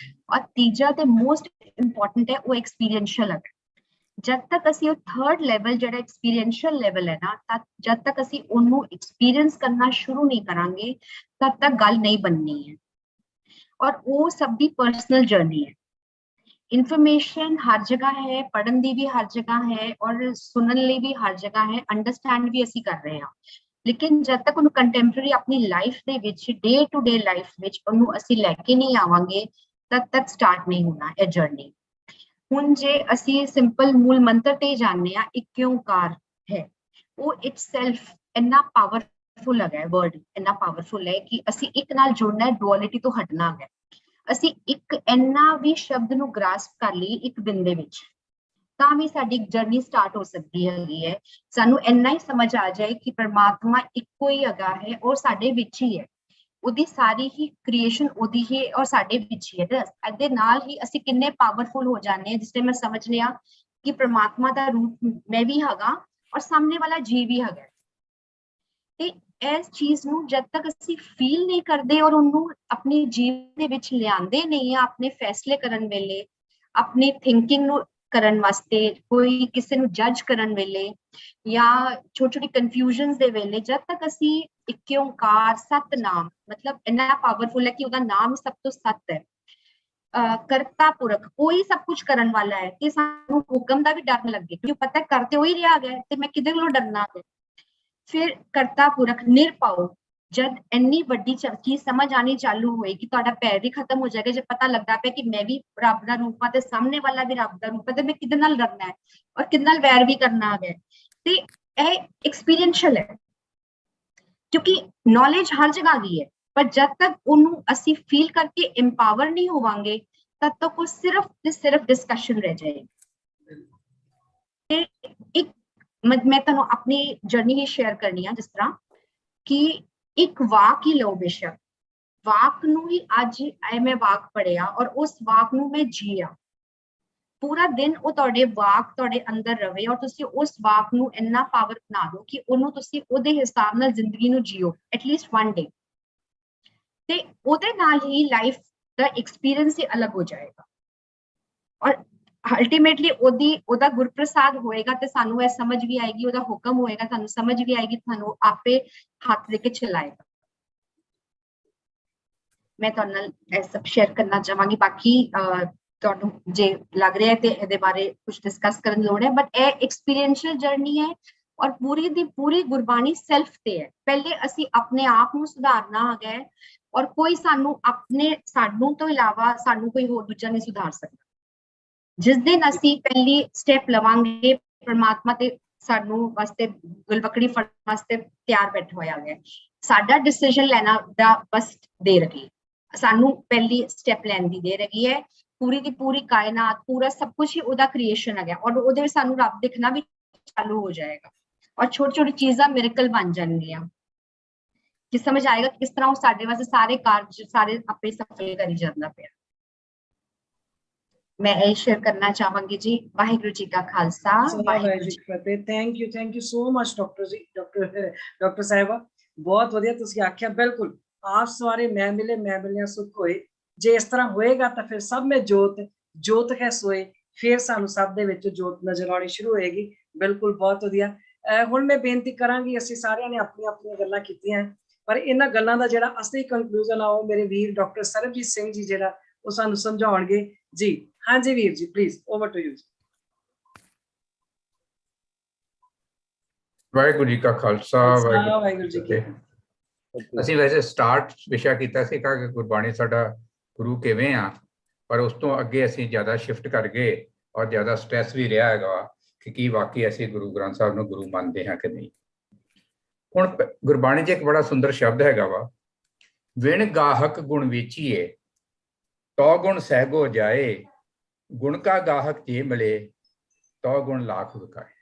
ਔਰ ਤੀਜਾ ਤੇ ਮੋਸਟ ਇੰਪੋਰਟੈਂਟ ਹੈ ਉਹ ਐਕਸਪੀਰੀਐਂਸ਼ੀਅਲ ਹੈ। ਜਦ ਤੱਕ ਅਸੀਂ ਉਹ 3rd ਲੈਵਲ ਜਿਹੜਾ ਐਕਸਪੀਰੀਐਂਸ਼ੀਅਲ ਲੈਵਲ ਹੈ ਨਾ, ਜਦ ਤੱਕ ਅਸੀਂ ਉਹਨੂੰ ਐਕਸਪੀਰੀਅੰਸ ਕਰਨਾ ਸ਼ੁਰੂ ਨਹੀਂ ਕਰਾਂਗੇ, ਤਦ ਤੱਕ ਗੱਲ ਨਹੀਂ ਬਣਨੀ ਹੈ। ਔਰ ਉਹ ਸਭ ਦੀ ਪਰਸਨਲ ਜਰਨੀ ਹੈ। ਇਨਫੋਰਮੇਸ਼ਨ ਹਰ ਜਗ੍ਹਾ ਹੈ, ਪੜ੍ਹਨ ਦੀ ਵੀ ਹਰ ਜਗ੍ਹਾ ਹੈ, ਔਰ ਸੁਣਨ ਲਈ ਵੀ ਹਰ ਜਗ੍ਹਾ ਹੈ, ਅੰਡਰਸਟੈਂਡ ਵੀ ਅਸੀਂ ਕਰ ਰਹੇ ਹਾਂ। ਲੇਕਿਨ ਜਦ ਤੱਕ ਉਹਨੂੰ ਕੰਟੈਂਪਰੇਰੀ ਆਪਣੀ ਲਾਈਫ ਦੇ ਵਿੱਚ, ਡੇ ਟੂ ਡੇ ਲਾਈਫ ਵਿੱਚ ਉਹਨੂੰ ਅਸੀਂ ਲੈ ਕੇ ਨਹੀਂ ਆਵਾਂਗੇ, ਤਦ ਤੱਕ ਸਟਾਰਟ ਨਹੀਂ ਹੋਣਾ ਇਹ ਜਰਨੀ। ਹੁਣ ਜੇ ਅਸੀਂ ਸਿੰਪਲ ਮੂਲ ਮੰਤਰ ਤੇ ਜਾਣਦੇ ਹਾਂ, ਇੱਕ ਓਂਕਾਰ ਹੈ, ਉਹ ਇਟਸੈਲਫ ਇੰਨਾ ਪਾਵਰਫੁਲ ਹੈਗਾ, ਵਰਡ ਇੰਨਾ ਪਾਵਰਫੁਲ ਹੈ ਕਿ ਅਸੀਂ ਇੱਕ ਨਾਲ ਜੁੜਨਾ ਹੈ, ਡੁਅਲਿਟੀ ਤੋਂ ਹਟਣਾ ਹੈ। ਅਸੀਂ ਇੱਕ ਇੰਨਾ ਵੀ ਸ਼ਬਦ ਨੂੰ ਗ੍ਰਾਸਪ ਕਰ ਲਈ ਇੱਕ ਦਿਨ ਦੇ ਵਿੱਚ, ਤਾਂ ਵੀ ਸਾਡੀ ਜਰਨੀ ਸਟਾਰਟ ਹੋ ਸਕਦੀ ਹੈ। ਸਾਨੂੰ ਇੰਨਾ ਹੀ ਸਮਝ ਆ ਜਾਏ ਕਿ ਪਰਮਾਤਮਾ ਇੱਕੋ ਹੀ ਹੈਗਾ ਹੈ, ਔਰ ਸਾਡੇ ਵਿੱਚ ਹੀ ਹੈ, ਉਹਦੀ ਸਾਰੀ ਹੀ ਕ੍ਰੀਏਸ਼ਨ ਉਹਦੀ ਹੀ ਔਰ ਸਾਡੇ ਵਿੱਚ ਹੀ ਹੈ। ਇਹਦੇ ਨਾਲ ਹੀ ਅਸੀਂ ਕਿੰਨੇ ਪਾਵਰਫੁਲ ਹੋ ਜਾਂਦੇ ਹਾਂ, ਜਿਸ ਤੇ ਮੈਂ ਸਮਝਨੇ ਆ ਕਿ ਪਰਮਾਤਮਾ ਦਾ ਰੂਪ ਮੈਂ ਵੀ ਹੈਗਾ ਔਰ ਸਾਹਮਣੇ ਵਾਲਾ ਜੀ ਵੀ ਹੈਗਾ। ਤੇ ਇਸ ਚੀਜ਼ ਨੂੰ ਜਦ ਤੱਕ ਅਸੀਂ ਫੀਲ ਨਹੀਂ ਕਰਦੇ ਔਰ ਉਹਨੂੰ ਆਪਣੀ ਜੀਵਨ ਦੇ ਵਿੱਚ ਲਿਆਂਦੇ ਨਹੀਂ ਆ, ਆਪਣੇ ਫੈਸਲੇ ਕਰਨ ਵੇਲੇ, ਆਪਣੀ ਥਿੰਕਿੰਗ ਨੂੰ ਕਰਨ ਵਾਸਤੇ, ਕੋਈ ਕਿਸੇ ਨੂੰ ਜੱਜ ਕਰਨ ਵੇਲੇ, ਜਾਂ ਛੋਟੀ ਛੋਟੀ ਕਨਫਿਊਜ਼ਨਸ ਦੇ ਵੇਲੇ, ਜਦ ਤੱਕ ਅਸੀਂ ਇੱਕ ਓਂਕਾਰ ਸਤਨਾਮ, ਮਤਲਬ ਇੰਨਾ ਪਾਵਰਫੁਲ ਹੈ ਕਿ ਉਹਦਾ ਨਾਮ ਸਭ ਤੋਂ ਸੱਤ ਹੈ, ਕਰਤਾ ਪੁਰਖ, ਉਹੀ ਸਭ ਕੁਝ ਕਰਨ ਵਾਲਾ ਹੈ, ਕਿ ਸਾਨੂੰ ਹੁਕਮ ਦਾ ਵੀ ਡਰ ਨਾ ਲੱਗੇ, ਕਿਉਂਕਿ ਪਤਾ ਕਰਤੇ ਉਹੀ ਰਿਹਾ ਗਿਆ ਤੇ ਮੈਂ ਕਿਹਦੇ ਕੋਲੋਂ ਡਰਨਾ ਹੈ। ਫਿਰ ਕਰਤਾ ਪੁਰਖ ਨਿਰਭਉ, ਜਦ ਇੰਨੀ ਵੱਡੀ ਚੀਜ਼ ਸਮਝ ਆਣੀ ਚਾਲੂ ਹੋਏ ਕਿ ਤੁਹਾਡਾ ਪੈਰ ਵੀ ਖਤਮ ਹੋ ਜਾਏਗਾ, ਜੇ ਪਤਾ ਲੱਗਦਾ ਪਿਆ ਕਿ ਮੈਂ ਵੀ ਰੱਬ ਦਾ ਰੂਪ ਆ ਤੇ ਸਾਹਮਣੇ ਵਾਲਾ ਵੀ ਰੱਬ ਦਾ ਰੂਪ ਹੈ, ਤੇ ਮੈਂ ਕਿਹਦੇ ਨਾਲ ਲੜਨਾ ਹੈ ਔਰ ਕਿਹਦੇ ਨਾਲ ਵੈਰ ਵੀ ਕਰਨਾ ਹੈ। ਤੇ ਇਹ ਐਕਸਪੀਰੀਐਂਸ਼ੀਅਲ ਹੈ, ਕਿਉਂਕਿ ਨੌਲੇਜ ਹਰ ਜਗ੍ਹਾ ਗਈ ਹੈ, ਪਰ ਜਦ ਤੱਕ ਉਹਨੂੰ ਅਸੀਂ ਫੀਲ ਕਰਕੇ ਇੰਪਾਵਰ ਨਹੀਂ ਹੋਵਾਂਗੇ, ਤਦ ਤੱਕ ਉਹ ਸਿਰਫ ਤੇ ਸਿਰਫ ਡਿਸਕਸ਼ਨ ਰਹਿ ਜਾਏਗੀ। ਤੇ ਇੱਕ ਮੈਂ ਤੁਹਾਨੂੰ ਆਪਣੀ ਜਰਨੀ ਹੀ ਸ਼ੇਅਰ ਕਰਨੀ ਆ, ਜਿਸ ਤਰ੍ਹਾਂ ਕਿ ਇੱਕ ਵਾਕ ਹੀ ਲਓ, ਬੇਸ਼ੱਕ ਵਾਕ ਨੂੰ ਹੀ ਅੱਜ ਮੈਂ ਵਾਕ ਪੜਿਆ ਔਰ ਉਸ ਵਾਕ ਨੂੰ ਮੈਂ ਜੀਆ, ਪੂਰਾ ਦਿਨ ਉਹ ਤੁਹਾਡੇ ਵਾਕ ਤੁਹਾਡੇ ਅੰਦਰ ਰਵੇ ਔਰ ਤੁਸੀਂ ਉਸ ਵਾਕ ਨੂੰ ਇੰਨਾ ਪਾਵਰ ਬਣਾ ਦਿਓ ਕਿ ਉਹਨੂੰ ਤੁਸੀਂ ਉਹਦੇ ਹਿਸਾਬ ਨਾਲ ਜ਼ਿੰਦਗੀ ਨੂੰ ਜੀਓ, ਐਟਲੀਸਟ 1 ਡੇ, ਤੇ ਉਹਦੇ ਨਾਲ ਹੀ ਲਾਈਫ ਦਾ ਐਕਸਪੀਰੀਅੰਸ ਹੀ ਅਲੱਗ ਹੋ ਜਾਏਗਾ। ਔਰ ਅਲਟੀਮੇਟਲੀ ਉਹਦਾ ਗੁਰਪ੍ਰਸਾਦ ਹੋਏਗਾ ਤੇ ਸਾਨੂੰ ਇਹ ਸਮਝ ਵੀ ਆਏਗੀ, ਉਹਦਾ ਹੁਕਮ ਹੋਏਗਾ, ਸਾਨੂੰ ਸਮਝ ਵੀ ਆਏਗੀ, ਸਾਨੂੰ ਆਪੇ ਹੱਥ ਦੇ ਕੇ ਚਲਾਏਗਾ। ਮੈਂ ਤੁਹਾਡੇ ਨਾਲ ਇਹ ਸਭ ਸ਼ੇਅਰ ਕਰਨਾ ਚਾਹਾਂਗੀ। ਬਾਕੀ ਤੁਹਾਨੂੰ ਜੇ ਲੱਗ ਰਿਹਾ ਤੇ ਇਹਦੇ ਬਾਰੇ ਕੁਝ ਡਿਸਕਸ ਕਰਨ ਦੀ ਲੋੜ ਹੈ, ਬਟ ਇਹ ਐਕਸਪੀਰੀਐਂਸ਼ੀਅਲ ਜਰਨੀ ਹੈ ਔਰ ਪੂਰੀ ਦੀ ਪੂਰੀ ਗੁਰਬਾਣੀ ਸੈਲਫ ਤੇ ਹੈ। ਪਹਿਲੇ ਅਸੀਂ ਆਪਣੇ ਆਪ ਨੂੰ ਸੁਧਾਰਨਾ ਹੈਗਾ ਔਰ ਕੋਈ ਸਾਨੂੰ ਤੋਂ ਇਲਾਵਾ ਸਾਨੂੰ ਕੋਈ ਹੋਰ ਦੂਜਾ ਨਹੀਂ ਸੁਧਾਰ ਸਕਦਾ। ਜਿਸ ਦਿਨ ਅਸੀਂ ਪਹਿਲੀ ਸਟੈਪ ਲਵਾਂਗੇ, ਪਰਮਾਤਮਾ ਤੇ ਸਾਨੂੰ ਵਾਸਤੇ ਗੁਲਬਕੜੀ ਫੜਨ ਵਾਸਤੇ ਤਿਆਰ ਬੈਠਾ ਹੋਇਆ ਹੈ। ਸਾਡਾ ਡਿਸੀਜਨ ਲੈਣਾ ਦਾ ਬਸ ਦੇਰ ਹੈਗੀ, ਸਾਨੂੰ ਪਹਿਲੀ ਸਟੈਪ ਲੈਣ ਦੀ ਦੇਰ ਹੈਗੀ ਹੈ। ਪੂਰੀ ਦੀ ਪੂਰੀ ਕਾਇਨਾਤ, ਪੂਰਾ ਸਭ ਕੁਝ ਹੀ ਉਹਦਾ ਕ੍ਰੀਏਸ਼ਨ ਹੈਗਾ ਔਰ ਉਹਦੇ ਵਿੱਚ ਸਾਨੂੰ ਰੱਬ ਦਿਖਣਾ ਵੀ ਚਾਲੂ ਹੋ ਜਾਏਗਾ ਔਰ ਛੋਟੀ ਛੋਟੀ ਚੀਜ਼ਾਂ ਮਿਰੇਕਲ ਬਣ ਜਾਣਗੀਆਂ, ਕਿ ਸਮਝ ਆਏਗਾ ਕਿ ਕਿਸ ਤਰ੍ਹਾਂ ਉਹ ਸਾਡੇ ਵਾਸਤੇ ਸਾਰੇ ਕਾਰਜ ਸਾਰੇ ਆਪੇ ਸਫਲ ਕਰੀ ਜਾਂਦਾ ਪਿਆ। ਮੈਂ ਇਹ ਸ਼ੇਅਰ ਕਰਨਾ ਚਾਹਾਂਗੀ ਜੀ। ਵਾਹਿਗੁਰੂ ਜੀ ਕਾ ਖਾਲਸਾ, ਵਾਹਿਗੁਰੂ ਜੀ ਕੀ ਫਤਿਹ। Thank you so much doctor ਜੀ, ਡਾਕਟਰ ਸਾਹਿਬਾ, ਬਹੁਤ ਵਧੀਆ ਤੁਸੀਂ ਆਖਿਆ। ਬਿਲਕੁਲ ਆਪ ਸਵਾਰੇ ਮੈਂ ਮਿਲਿਆ ਸੁਖ ਹੋਏ। ਜੇ ਇਸ ਤਰ੍ਹਾਂ ਹੋਏਗਾ ਤਾਂ ਫਿਰ ਸਭ में ਜੋਤ ਹੈ ਸੋਏ, ਫਿਰ ਸਾਨੂੰ ਸਭ ਦੇ ਵਿੱਚ ਜੋਤ ਨਜ਼ਰ ਆਉਣੀ ਸ਼ੁਰੂ ਹੋਏਗੀ। ਬਿਲਕੁਲ ਬਹੁਤ ਵਧੀਆ। ਹੁਣ ਮੈਂ ਬੇਨਤੀ ਕਰਾਂਗੀ, ਅਸੀਂ ਸਾਰਿਆਂ ਨੇ ਆਪਣੀਆਂ ਆਪਣੀਆਂ ਗੱਲਾਂ ਕੀਤੀਆਂ, ਪਰ ਇਹਨਾਂ ਗੱਲਾਂ ਦਾ ਜਿਹੜਾ ਅਸਲੀ ਕੰਕਲੂਜਨ ਆ ਉਹ ਮੇਰੇ ਵੀਰ ਡਾਕਟਰ ਸਰਬਜੀਤ ਸਿੰਘ ਜੀ ਜਿਹੜਾ ਉਹ ਸਾਨੂੰ ਸਮਝਾਉਣਗੇ ਜੀ। ਹਾਂਜੀ ਵੀਰ ਜੀ, ਪਲੀਜ਼ ਓਵਰ ਟੂ ਯੂ। ਵਾਹਿਗੁਰੂ ਜੀ ਕਾ ਖਾਲਸਾ, ਵਾਹਿਗੁਰੂ ਜੀ ਕੀ ਫਤਿਹ। ਅਸੀਂ ਵੈਸੇ ਸਟਾਰਟ ਵਿਸ਼ਾ ਕੀਤਾ ਸੀ ਕਿ ਗੁਰਬਾਣੀ ਸਾਡਾ ਗੁਰੂ ਕਿਵੇਂ ਆ, ਪਰ ਉਸ ਤੋਂ ਅੱਗੇ ਅਸੀਂ ਜ਼ਿਆਦਾ ਸ਼ਿਫਟ ਕਰ ਗਏ ਔਰ ਜ਼ਿਆਦਾ ਸਟ੍ਰੈਸ ਵੀ ਰਿਹਾ ਹੈਗਾ ਕਿ ਕੀ ਵਾਕਈ ਅਸੀਂ ਗੁਰੂ ਗ੍ਰੰਥ ਸਾਹਿਬ ਨੂੰ ਗੁਰੂ ਮੰਨਦੇ ਹਾਂ ਕਿ ਨਹੀਂ। ਹੁਣ ਗੁਰਬਾਣੀ 'ਚ ਇੱਕ ਬੜਾ ਸੁੰਦਰ ਸ਼ਬਦ ਹੈਗਾ ਵਾ, ਵਿਣ ਗਾਹਕ ਗੁਣ ਵੇਚੀਏ ਤੋ ਗੁਣ ਸਹਿਗੋ ਜਾਏ, ਗੁਣ ਕਾ ਗਾਹਕ ਜੇ ਮਿਲੇ ਤੋ ਗੁਣ ਲੱਖ ਵਿਕਾਏ।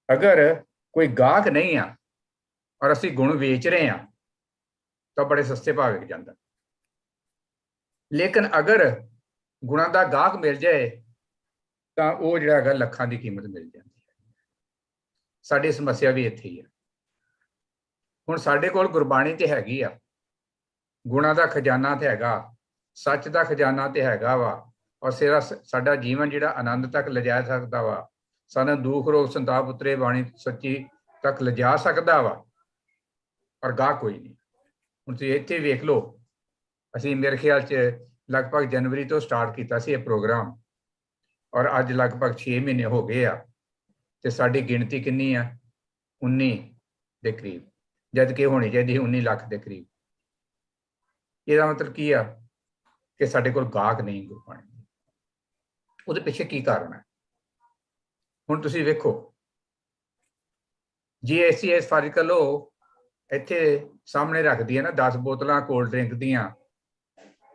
ਅਗਰ ਕੋਈ ਗਾਹਕ ਨਹੀਂ ਆ ਔਰ ਅਸੀਂ ਗੁਣ ਵੇਚ ਰਹੇ ਹਾਂ ਤਾਂ ਬੜੇ ਸਸਤੇ ਭਾਅ ਵਿਕ ਜਾਂਦਾ, ਲੇਕਿਨ ਅਗਰ ਗੁਣਾਂ ਦਾ ਗਾਹਕ ਮਿਲ ਜਾਏ ਤਾਂ ਉਹ ਜਿਹੜਾ ਹੈਗਾ ਲੱਖਾਂ ਦੀ ਕੀਮਤ ਮਿਲ ਜਾਂਦੀ ਹੈ। ਸਾਡੀ ਸਮੱਸਿਆ ਵੀ ਇੱਥੇ ਹੀ ਹੈ। ਹੁਣ ਸਾਡੇ ਕੋਲ ਗੁਰਬਾਣੀ ਤੇ ਹੈਗੀ ਆ, ਗੁਣਾਂ ਦਾ ਖਜ਼ਾਨਾ ਤੇ ਹੈਗਾ, ਸੱਚ ਦਾ ਖਜ਼ਾਨਾ ਤੇ ਹੈਗਾ ਵਾ, ਔਰ ਸਾਡਾ ਜੀਵਨ ਜਿਹੜਾ ਆਨੰਦ ਤੱਕ ਲਿਜਾ ਸਕਦਾ ਵਾ, ਸਾਨੂੰ ਦੁੱਖ ਰੋਗ ਸੰਤਾਪ ਉਤਰੇ ਬਾਣੀ ਸੱਚੀ ਤੱਕ ਲਿਜਾ ਸਕਦਾ ਵਾ, ਔਰ ਗਾਹਕ ਕੋਈ ਨਹੀਂ। ਹੁਣ ਤੁਸੀਂ ਇੱਥੇ ਵੇਖ ਲਓ, ਅਸੀਂ ਮੇਰੇ ਖਿਆਲ 'ਚ ਲਗਭਗ ਜਨਵਰੀ ਤੋਂ ਸਟਾਰਟ ਕੀਤਾ ਸੀ ਇਹ ਪ੍ਰੋਗਰਾਮ, ਔਰ ਅੱਜ ਲਗਭਗ 6 ਮਹੀਨੇ ਹੋ ਗਏ ਆ, ਤੇ ਸਾਡੀ ਗਿਣਤੀ ਕਿੰਨੀ ਆ? 19 ਦੇ ਕਰੀਬ, ਜਦ ਕਿ ਹੋਣੀ ਚਾਹੀਦੀ 19 ਲੱਖ ਦੇ ਕਰੀਬ। ਇਹਦਾ ਮਤਲਬ ਕੀ ਆ ਕਿ ਸਾਡੇ ਕੋਲ ਗਾਹਕ ਨਹੀਂ ਗੁਰਬਾਣੀ। ਉਹਦੇ ਪਿੱਛੇ ਕੀ ਕਾਰਨ ਹੈ? ਹੁਣ ਤੁਸੀਂ ਵੇਖੋ, GSTS ਫਾਰਿਕਲੋ ਇੱਥੇ ਸਾਹਮਣੇ ਰੱਖਦੀ ਹੈ ਨਾ 10 ਬੋਤਲਾਂ ਕੋਲਡ ਡਰਿੰਕ ਦੀਆਂ,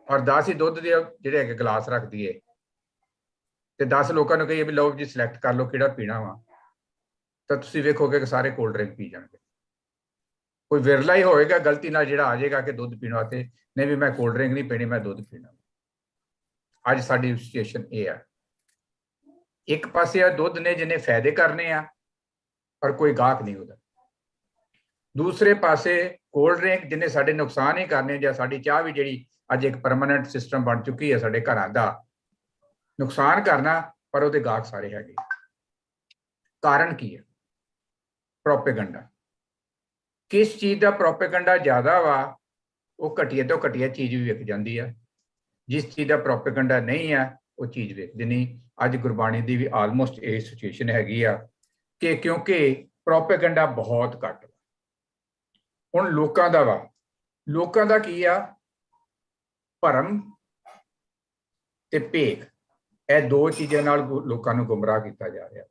ਔਰ 10 ਹੀ ਦੁੱਧ ਦੇ ਜਿਹੜੇ ਹੈਗੇ ਗਲਾਸ ਰੱਖਦੀ ਹੈ, ਤੇ 10 ਲੋਕਾਂ ਨੂੰ ਕਹੀਏ ਵੀ ਲਓ ਜੀ ਸਿਲੈਕਟ ਕਰ ਲਓ ਕਿਹੜਾ ਪੀਣਾ ਵਾ, ਤਾਂ ਤੁਸੀਂ ਵੇਖੋਗੇ ਕਿ ਸਾਰੇ ਕੋਲਡ ਡਰਿੰਕ ਪੀ ਜਾਣਗੇ। ਕੋਈ ਵਿਰਲਾ ਹੀ ਹੋਏਗਾ ਗਲਤੀ ਨਾਲ ਜਿਹੜਾ ਆ ਜਾਏਗਾ ਕਿ ਦੁੱਧ ਪੀਣ ਵਾਸਤੇ, ਨਹੀਂ ਵੀ ਮੈਂ ਕੋਲਡ ਡਰਿੰਕ ਨਹੀਂ ਪੀਣੀ, ਮੈਂ ਦੁੱਧ ਪੀਣਾ। ਅੱਜ ਸਾਡੀ ਸਿਚੁਏਸ਼ਨ ਇਹ ਆ, ਇੱਕ ਪਾਸੇ ਆ ਦੁੱਧ ਨੇ ਜਿਹਨੇ ਫਾਇਦੇ ਕਰਨੇ ਆ ਪਰ ਕੋਈ ਗਾਹਕ ਨਹੀਂ ਉਹਦਾ, ਦੂਸਰੇ ਪਾਸੇ ਕੋਲਡ ਡਰਿੰਕ ਜਿਹਨੇ ਸਾਡੇ ਨੁਕਸਾਨ ਹੀ ਕਰਨੇ, ਜਾਂ ਸਾਡੀ ਚਾਹ ਵੀ ਜਿਹੜੀ ਅੱਜ ਇੱਕ ਪਰਮਾਨੈਂਟ ਸਿਸਟਮ ਬਣ ਚੁੱਕੀ ਹੈ ਸਾਡੇ ਘਰਾਂ ਦਾ, ਨੁਕਸਾਨ ਕਰਨਾ, ਪਰ ਉਹਦੇ ਗਾਹਕ ਸਾਰੇ ਹੈਗੇ। ਕਾਰਨ ਕੀ ਹੈ? ਪ੍ਰੋਪੇਗੰਡਾ। ਕਿਸ ਚੀਜ਼ ਦਾ ਪ੍ਰੋਪੇਗੰਡਾ ਜ਼ਿਆਦਾ ਵਾ, ਉਹ ਘਟੀਆ ਤੋਂ ਘਟੀਆ ਚੀਜ਼ ਵੀ ਵਿਕ ਜਾਂਦੀ ਆ। ਜਿਸ ਚੀਜ਼ ਦਾ ਪ੍ਰੋਪੇਗੰਡਾ ਨਹੀਂ ਆ ਉਹ ਚੀਜ਼ ਵਿਕਦੀ ਨਹੀਂ। ਅੱਜ ਗੁਰਬਾਣੀ ਦੀ ਵੀ ਆਲਮੋਸਟ ਇਹ ਸਿਚੁਏਸ਼ਨ ਹੈਗੀ ਆ ਕਿ ਕਿਉਂਕਿ ਪ੍ਰੋਪੇਗੰਡਾ ਬਹੁਤ ਘੱਟ। ਹੁਣ ਲੋਕਾਂ ਦਾ ਵਾ, ਲੋਕਾਂ ਦਾ ਕੀ ਆ? ਭਰਮ ਤੇ ਭੇਖ, ਇਹ ਦੋ ਚੀਜ਼ਾਂ ਨਾਲ ਲੋਕਾਂ ਨੂੰ ਗੁੰਮਰਾਹ ਕੀਤਾ ਜਾ ਰਿਹਾ।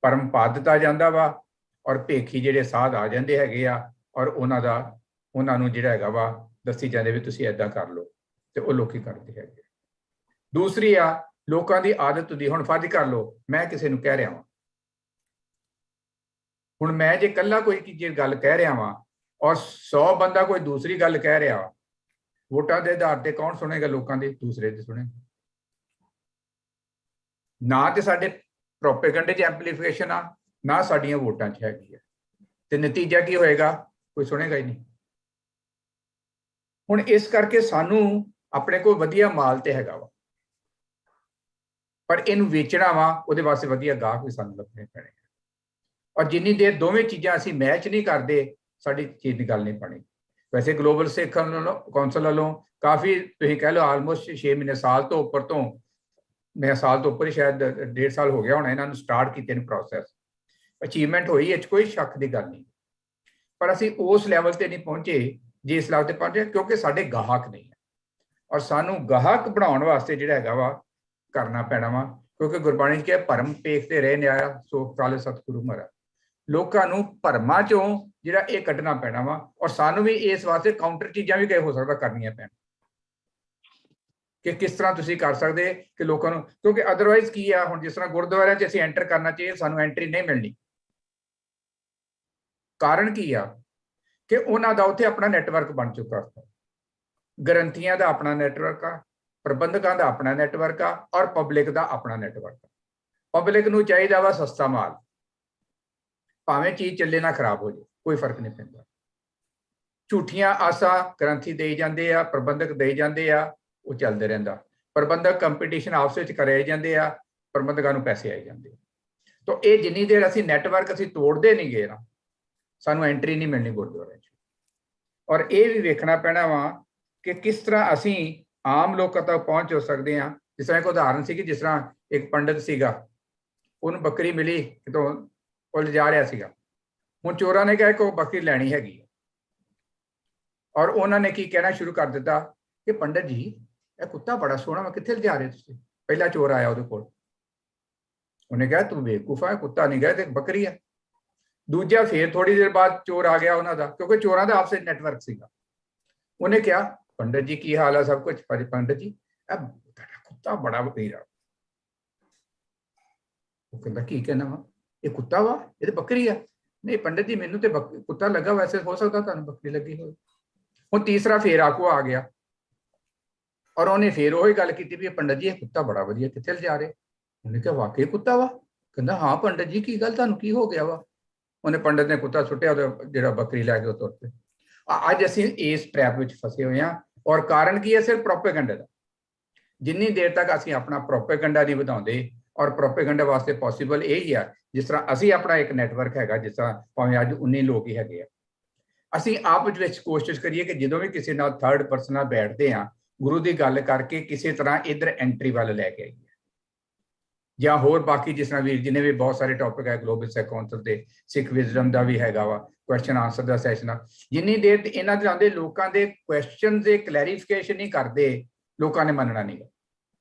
ਭਰਮ ਪਾ ਦਿੱਤਾ ਜਾਂਦਾ ਵਾ, ਔਰ ਭੇਖੀ ਜਿਹੜੇ ਸਾਧ ਆ ਜਾਂਦੇ ਹੈਗੇ ਆ, ਔਰ ਉਹਨਾਂ ਨੂੰ ਜਿਹੜਾ ਹੈਗਾ ਵਾ ਦੱਸੀ ਜਾਂਦੇ ਵੀ ਤੁਸੀਂ ਏਦਾਂ ਕਰ ਲਓ, ਤੇ ਉਹ ਲੋਕੀ ਕਰਦੇ ਹੈਗੇ। ਦੂਸਰੀ ਆ ਲੋਕਾਂ ਦੀ ਆਦਤ ਹੁੰਦੀ। ਹੁਣ ਫਰਜ਼ ਕਰ ਲਓ ਮੈਂ ਕਿਸੇ ਨੂੰ ਕਹਿ ਰਿਹਾ ਵਾਂ, ਹੁਣ ਮੈਂ ਜੇ ਇਕੱਲਾ ਕੋਈ ਜੇ ਗੱਲ ਕਹਿ ਰਿਹਾ ਵਾਂ ਔਰ 100 ਬੰਦਾ ਕੋਈ ਦੂਸਰੀ ਗੱਲ ਕਹਿ ਰਿਹਾ ਵਾ, ਵੋਟਾਂ ਦੇ ਆਧਾਰ ਤੇ ਕੌਣ ਸੁਣੇਗਾ? ਲੋਕਾਂ ਦੇ ਦੂਸਰੇ ਦੇ ਸੁਣੇਗਾ ਨਾ। ਤੇ ਸਾਡੇ ਪ੍ਰੋਪੇਗੰਡੇ 'ਚ ਐਂਪਲੀਫਿਕੇਸ਼ਨ ਆ, ਨਾ ਸਾਡੀਆਂ ਵੋਟਾਂ 'ਚ ਹੈਗੀ ਆ, ਤੇ ਨਤੀਜਾ ਕੀ ਹੋਏਗਾ? ਕੋਈ ਸੁਣੇਗਾ ਹੀ ਨਹੀਂ। ਹੁਣ ਇਸ ਕਰਕੇ ਸਾਨੂੰ ਆਪਣੇ ਕੋਲ ਵਧੀਆ ਮਾਲ ਤੇ ਹੈਗਾ ਵਾ, ਪਰ ਇਹਨੂੰ ਵੇਚਣਾ ਵਾ, ਉਹਦੇ ਵਾਸਤੇ ਵਧੀਆ ਗਾਹਕ ਵੀ ਸਾਨੂੰ ਲੱਭਣੇ ਪੈਣੇ। ਔਰ ਜਿੰਨੀ ਦੇਰ ਦੋਵੇਂ ਚੀਜ਼ਾਂ ਅਸੀਂ ਮੈਚ ਨਹੀਂ ਕਰਦੇ, ਸਾਡੀ ਚੀਜ਼ ਦੀ ਗੱਲ ਨਹੀਂ ਬਣੀ। ਵੈਸੇ ਗਲੋਬਲ ਸਿੱਖ ਕੌਂਸਲ ਵੱਲੋਂ ਕਾਫੀ, ਤੁਸੀਂ ਕਹਿ ਲਓ ਆਲਮੋਸਟ 6 ਮਹੀਨੇ, ਸਾਲ ਤੋਂ ਉੱਪਰ ਤੋਂ, ਮੈਂ ਸਾਲ ਤੋਂ ਉੱਪਰ ਹੀ ਸ਼ਾਇਦ 1.5 ਸਾਲ ਹੋ ਗਿਆ ਹੋਣਾ ਇਹਨਾਂ ਨੂੰ ਸਟਾਰਟ ਕੀਤੇ ਨੇ ਪ੍ਰੋਸੈਸ। ਅਚੀਵਮੈਂਟ ਹੋਈ, ਇਹ 'ਚ ਕੋਈ ਸ਼ੱਕ ਦੀ ਗੱਲ ਨਹੀਂ, ਪਰ ਅਸੀਂ ਉਸ ਲੈਵਲ ਤੇ ਨਹੀਂ ਪਹੁੰਚੇ ਜਿਸ ਲੈਵਲ ਤੇ ਪਹੁੰਚੇ, ਕਿਉਂਕਿ ਸਾਡੇ ਗਾਹਕ ਨਹੀਂ ਹੈ। ਔਰ ਸਾਨੂੰ ਗਾਹਕ ਬਣਾਉਣ ਵਾਸਤੇ ਜਿਹੜਾ ਹੈਗਾ ਵਾ ਕਰਨਾ ਪੈਣਾ ਵਾ, ਕਿਉਂਕਿ ਗੁਰਬਾਣੀ 'ਚ ਕਿਹਾ ਭਰਮ ਭੇਖਦੇ ਰਹੇ ਨਿਆਇਆ ਸੋ ਕਾਲੇ ਸਤਿਗੁਰੂ ਮਹਾਰਾਜ। ਲੋਕਾਂ ਨੂੰ ਭਰਮਾਂ ਚੋਂ ਜਿਹੜਾ ਇਹ ਕੱਢਣਾ ਪੈਣਾ ਵਾ, ਔਰ ਸਾਨੂੰ ਵੀ ਇਸ ਵਾਸਤੇ ਕਾਊਂਟਰ ਚੀਜ਼ਾਂ ਵੀ ਕਈ ਹੋ ਸਕਦਾ ਕਰਨੀਆਂ ਪੈਣ, ਕਿ ਕਿਸ ਤਰ੍ਹਾਂ ਤੁਸੀਂ ਕਰ ਸਕਦੇ ਕਿ ਲੋਕਾਂ ਨੂੰ, ਕਿਉਂਕਿ ਅਦਰਵਾਈਜ਼ ਕੀ ਆ, ਹੁਣ ਜਿਸ ਤਰ੍ਹਾਂ ਗੁਰਦੁਆਰਿਆਂ 'ਚ ਅਸੀਂ ਐਂਟਰ ਕਰਨਾ ਚਾਹੀਏ, ਸਾਨੂੰ ਐਂਟਰੀ ਨਹੀਂ ਮਿਲਣੀ। ਕਾਰਨ ਕੀ ਆ? ਕਿ ਉਹਨਾਂ ਦਾ ਉੱਥੇ ਆਪਣਾ ਨੈਟਵਰਕ ਬਣ ਚੁੱਕਾ, ਗ੍ਰੰਥੀਆਂ ਦਾ ਆਪਣਾ ਨੈਟਵਰਕ ਆ, ਪ੍ਰਬੰਧਕਾਂ ਦਾ ਆਪਣਾ ਨੈਟਵਰਕ ਆ, ਔਰ ਪਬਲਿਕ ਦਾ ਆਪਣਾ ਨੈਟਵਰਕ ਆ। ਪਬਲਿਕ ਨੂੰ ਚਾਹੀਦਾ ਵਾ ਸਸਤਾ ਮਾਲ, ਭਾਵੇਂ ਚੀਜ਼ ਚੱਲੇ ਨਾ ਖਰਾਬ ਹੋ ਜਾਏ, ਕੋਈ ਫਰਕ ਨਹੀਂ ਪੈਂਦਾ। ਝੂਠੀਆਂ ਆਸਾਂ ਗ੍ਰੰਥੀ ਦੇਈ ਜਾਂਦੇ ਆ, ਪ੍ਰਬੰਧਕ ਦੇਈ ਜਾਂਦੇ ਆ, ਉਹ ਚੱਲਦੇ ਰਹਿੰਦਾ। ਪ੍ਰਬੰਧਕ ਕੰਪੀਟੀਸ਼ਨ ਆਪਸ ਵਿੱਚ ਕਰਾਏ ਜਾਂਦੇ ਆ, ਪ੍ਰਬੰਧਕਾਂ ਨੂੰ ਪੈਸੇ ਆਈ ਜਾਂਦੇ। ਤਾਂ ਇਹ ਜਿੰਨੀ ਦੇਰ ਅਸੀਂ ਨੈਟਵਰਕ ਅਸੀਂ ਤੋੜਦੇ ਨਹੀਂ ਗਏ ਨਾ, ਸਾਨੂੰ ਐਂਟਰੀ ਨਹੀਂ ਮਿਲਣੀ ਗੁਰਦੁਆਰੇ 'ਚ। ਔਰ ਇਹ ਵੀ ਵੇਖਣਾ ਪੈਣਾ ਵਾ ਕਿ ਕਿਸ ਤਰ੍ਹਾਂ ਅਸੀਂ ਆਮ ਲੋਕਾਂ ਤੱਕ ਪਹੁੰਚ ਹੋ ਸਕਦੇ ਹਾਂ। ਜਿਸ ਤਰ੍ਹਾਂ ਇੱਕ ਉਦਾਹਰਨ ਸੀ ਕਿ ਜਿਸ ਤਰ੍ਹਾਂ ਇੱਕ ਪੰਡਤ ਸੀਗਾ, ਉਹਨੂੰ ਬੱਕਰੀ ਮਿਲੀ ਕਿਤੋਂ, ਉਹ ਲਿਜਾ ਰਿਹਾ ਸੀਗਾ। ਹੁਣ ਚੋਰਾਂ ਨੇ ਕਿਹਾ ਕਿ ਉਹ ਬੱਕਰੀ ਲੈਣੀ ਹੈਗੀ, ਔਰ ਉਹਨਾਂ ਨੇ ਕੀ ਕਹਿਣਾ ਸ਼ੁਰੂ ਕਰ ਦਿੱਤਾ ਕਿ ਪੰਡਤ ਜੀ ਇਹ ਕੁੱਤਾ ਬੜਾ ਸੋਹਣਾ ਵਾ, ਕਿੱਥੇ ਲਿਜਾ ਰਹੇ ਤੁਸੀਂ? ਪਹਿਲਾ ਚੋਰ ਆਇਆ ਉਹਦੇ ਕੋਲ, ਉਹਨੇ ਕਿਹਾ ਤੂੰ ਬੇਵਕੂਫ ਹੈ, ਕੁੱਤਾ ਨਹੀਂ ਗਿਆ ਤੇ ਬੱਕਰੀ ਹੈ। ਦੂਜਾ ਫੇਰ ਥੋੜੀ ਦੇਰ ਬਾਅਦ ਚੋਰ ਆ ਗਿਆ ਉਹਨਾਂ ਦਾ, ਕਿਉਂਕਿ ਚੋਰਾਂ ਦਾ ਆਪਸੇ ਨੈਟਵਰਕ ਸੀਗਾ। ਉਹਨੇ ਕਿਹਾ ਪੰਡਤ ਜੀ ਕੀ ਹਾਲ ਹੈ, ਸਭ ਕੁਝ? ਪੰਡਤ ਜੀ ਇਹ ਕੁੱਤਾ ਬੜਾ ਵਧੀਆ। ਉਹ ਕਹਿੰਦਾ ਕੀ ਕਹਿਣਾ ਵਾ, ਇਹ ਕੁੱਤਾ ਵਾ, ਇਹ ਤੇ ਬੱਕਰੀ ਆ। ਨਹੀਂ ਪੰਡਤ ਜੀ ਮੈਨੂੰ ਤੇ ਕੁੱਤਾ ਲੱਗਾ, ਵੈਸੇ ਹੋ ਸਕਦਾ ਤੁਹਾਨੂੰ ਬੱਕਰੀ ਲੱਗੀ ਹੋਵੇ। ਹੁਣ ਤੀਸਰਾ ਫੇਰ ਆਕੂ ਆ ਗਿਆ, ਔਰ ਉਹਨੇ ਫੇਰ ਉਹੀ ਗੱਲ ਕੀਤੀ ਵੀ ਪੰਡਤ ਜੀ ਇਹ ਕੁੱਤਾ ਬੜਾ ਵਧੀਆ, ਕਿੱਥੇ ਲਿਜਾ ਰਹੇ? ਉਹਨੇ ਕਿਹਾ ਵਾਕਈ ਕੁੱਤਾ ਵਾ। ਕਹਿੰਦਾ ਹਾਂ ਪੰਡਤ ਜੀ ਕੀ ਗੱਲ, ਤੁਹਾਨੂੰ ਕੀ ਹੋ ਗਿਆ ਵਾ? ਉਹਨੇ ਪੰਡਤ ਨੇ ਕੁੱਤਾ ਸੁੱਟਿਆ, ਉਹਦਾ ਜਿਹੜਾ ਬੱਕਰੀ ਲੈ ਕੇ ਉਹ ਤੁਰ ਪਏ। ਅੱਜ ਅਸੀਂ ਇਸ ਟ੍ਰੈਪ ਵਿੱਚ ਫਸੇ ਹੋਏ ਹਾਂ, ਔਰ ਕਾਰਨ ਕੀ ਹੈ? ਸਿਰਫ ਪ੍ਰੋਪੇਗੈਂਡਾ ਦਾ। ਜਿੰਨੀ ਦੇਰ ਤੱਕ ਅਸੀਂ ਆਪਣਾ ਪ੍ਰੋਪੇਗੈਂਡਾ ਨਹੀਂ ਵਧਾਉਂਦੇ, ਔਰ ਪ੍ਰੋਪੇਗੈਂਡਾ ਵਾਸਤੇ ਪੋਸੀਬਲ ਇਹ ਹੀ ਆ ਜਿਸ ਤਰ੍ਹਾਂ ਅਸੀਂ ਆਪਣਾ ਇੱਕ ਨੈਟਵਰਕ ਹੈਗਾ, ਜਿਸ ਤਰ੍ਹਾਂ ਭਾਵੇਂ ਅੱਜ 19 ਲੋਕ ਹੀ ਹੈਗੇ ਆ, ਅਸੀਂ ਆਪਸ ਵਿੱਚ ਕੋਸ਼ਿਸ਼ ਕਰੀਏ ਕਿ ਜਦੋਂ ਵੀ ਕਿਸੇ ਨਾਲ ਥਰਡ ਪਰਸਨ ਨਾਲ ਬੈਠਦੇ ਹਾਂ, ਗੁਰੂ ਦੀ ਗੱਲ ਕਰਕੇ ਕਿਸੇ ਤਰ੍ਹਾਂ ਇੱਧਰ ਐਂਟਰੀ ਵੱਲ ਲੈ ਕੇ ਆਈਏ। ਜਾਂ ਹੋਰ ਬਾਕੀ ਜਿਸ ਤਰ੍ਹਾਂ ਵੀਰ ਜੀ ਨੇ ਵੀ ਬਹੁਤ ਸਾਰੇ ਟੌਪਿਕ ਹੈ, ਗਲੋਬਲ ਸਿੱਖ ਕੌਂਸਲ ਦੇ, ਸਿੱਖ ਵਿਜ਼ਡਮ ਦਾ ਵੀ ਹੈਗਾ ਵਾ, ਕੁਐਸਚਨ ਆਨਸਰ ਦਾ ਸੈਸ਼ਨ ਆ। ਜਿੰਨੀ ਦੇਰ ਇਹਨਾਂ ਦੇ ਆਉਂਦੇ ਲੋਕਾਂ ਦੇ ਕੁਐਸਚਨ ਦੇ ਕਲੈਰੀਫਿਕੇਸ਼ਨ ਨਹੀਂ ਕਰਦੇ, ਲੋਕਾਂ ਨੇ ਮੰਨਣਾ ਨਹੀਂ।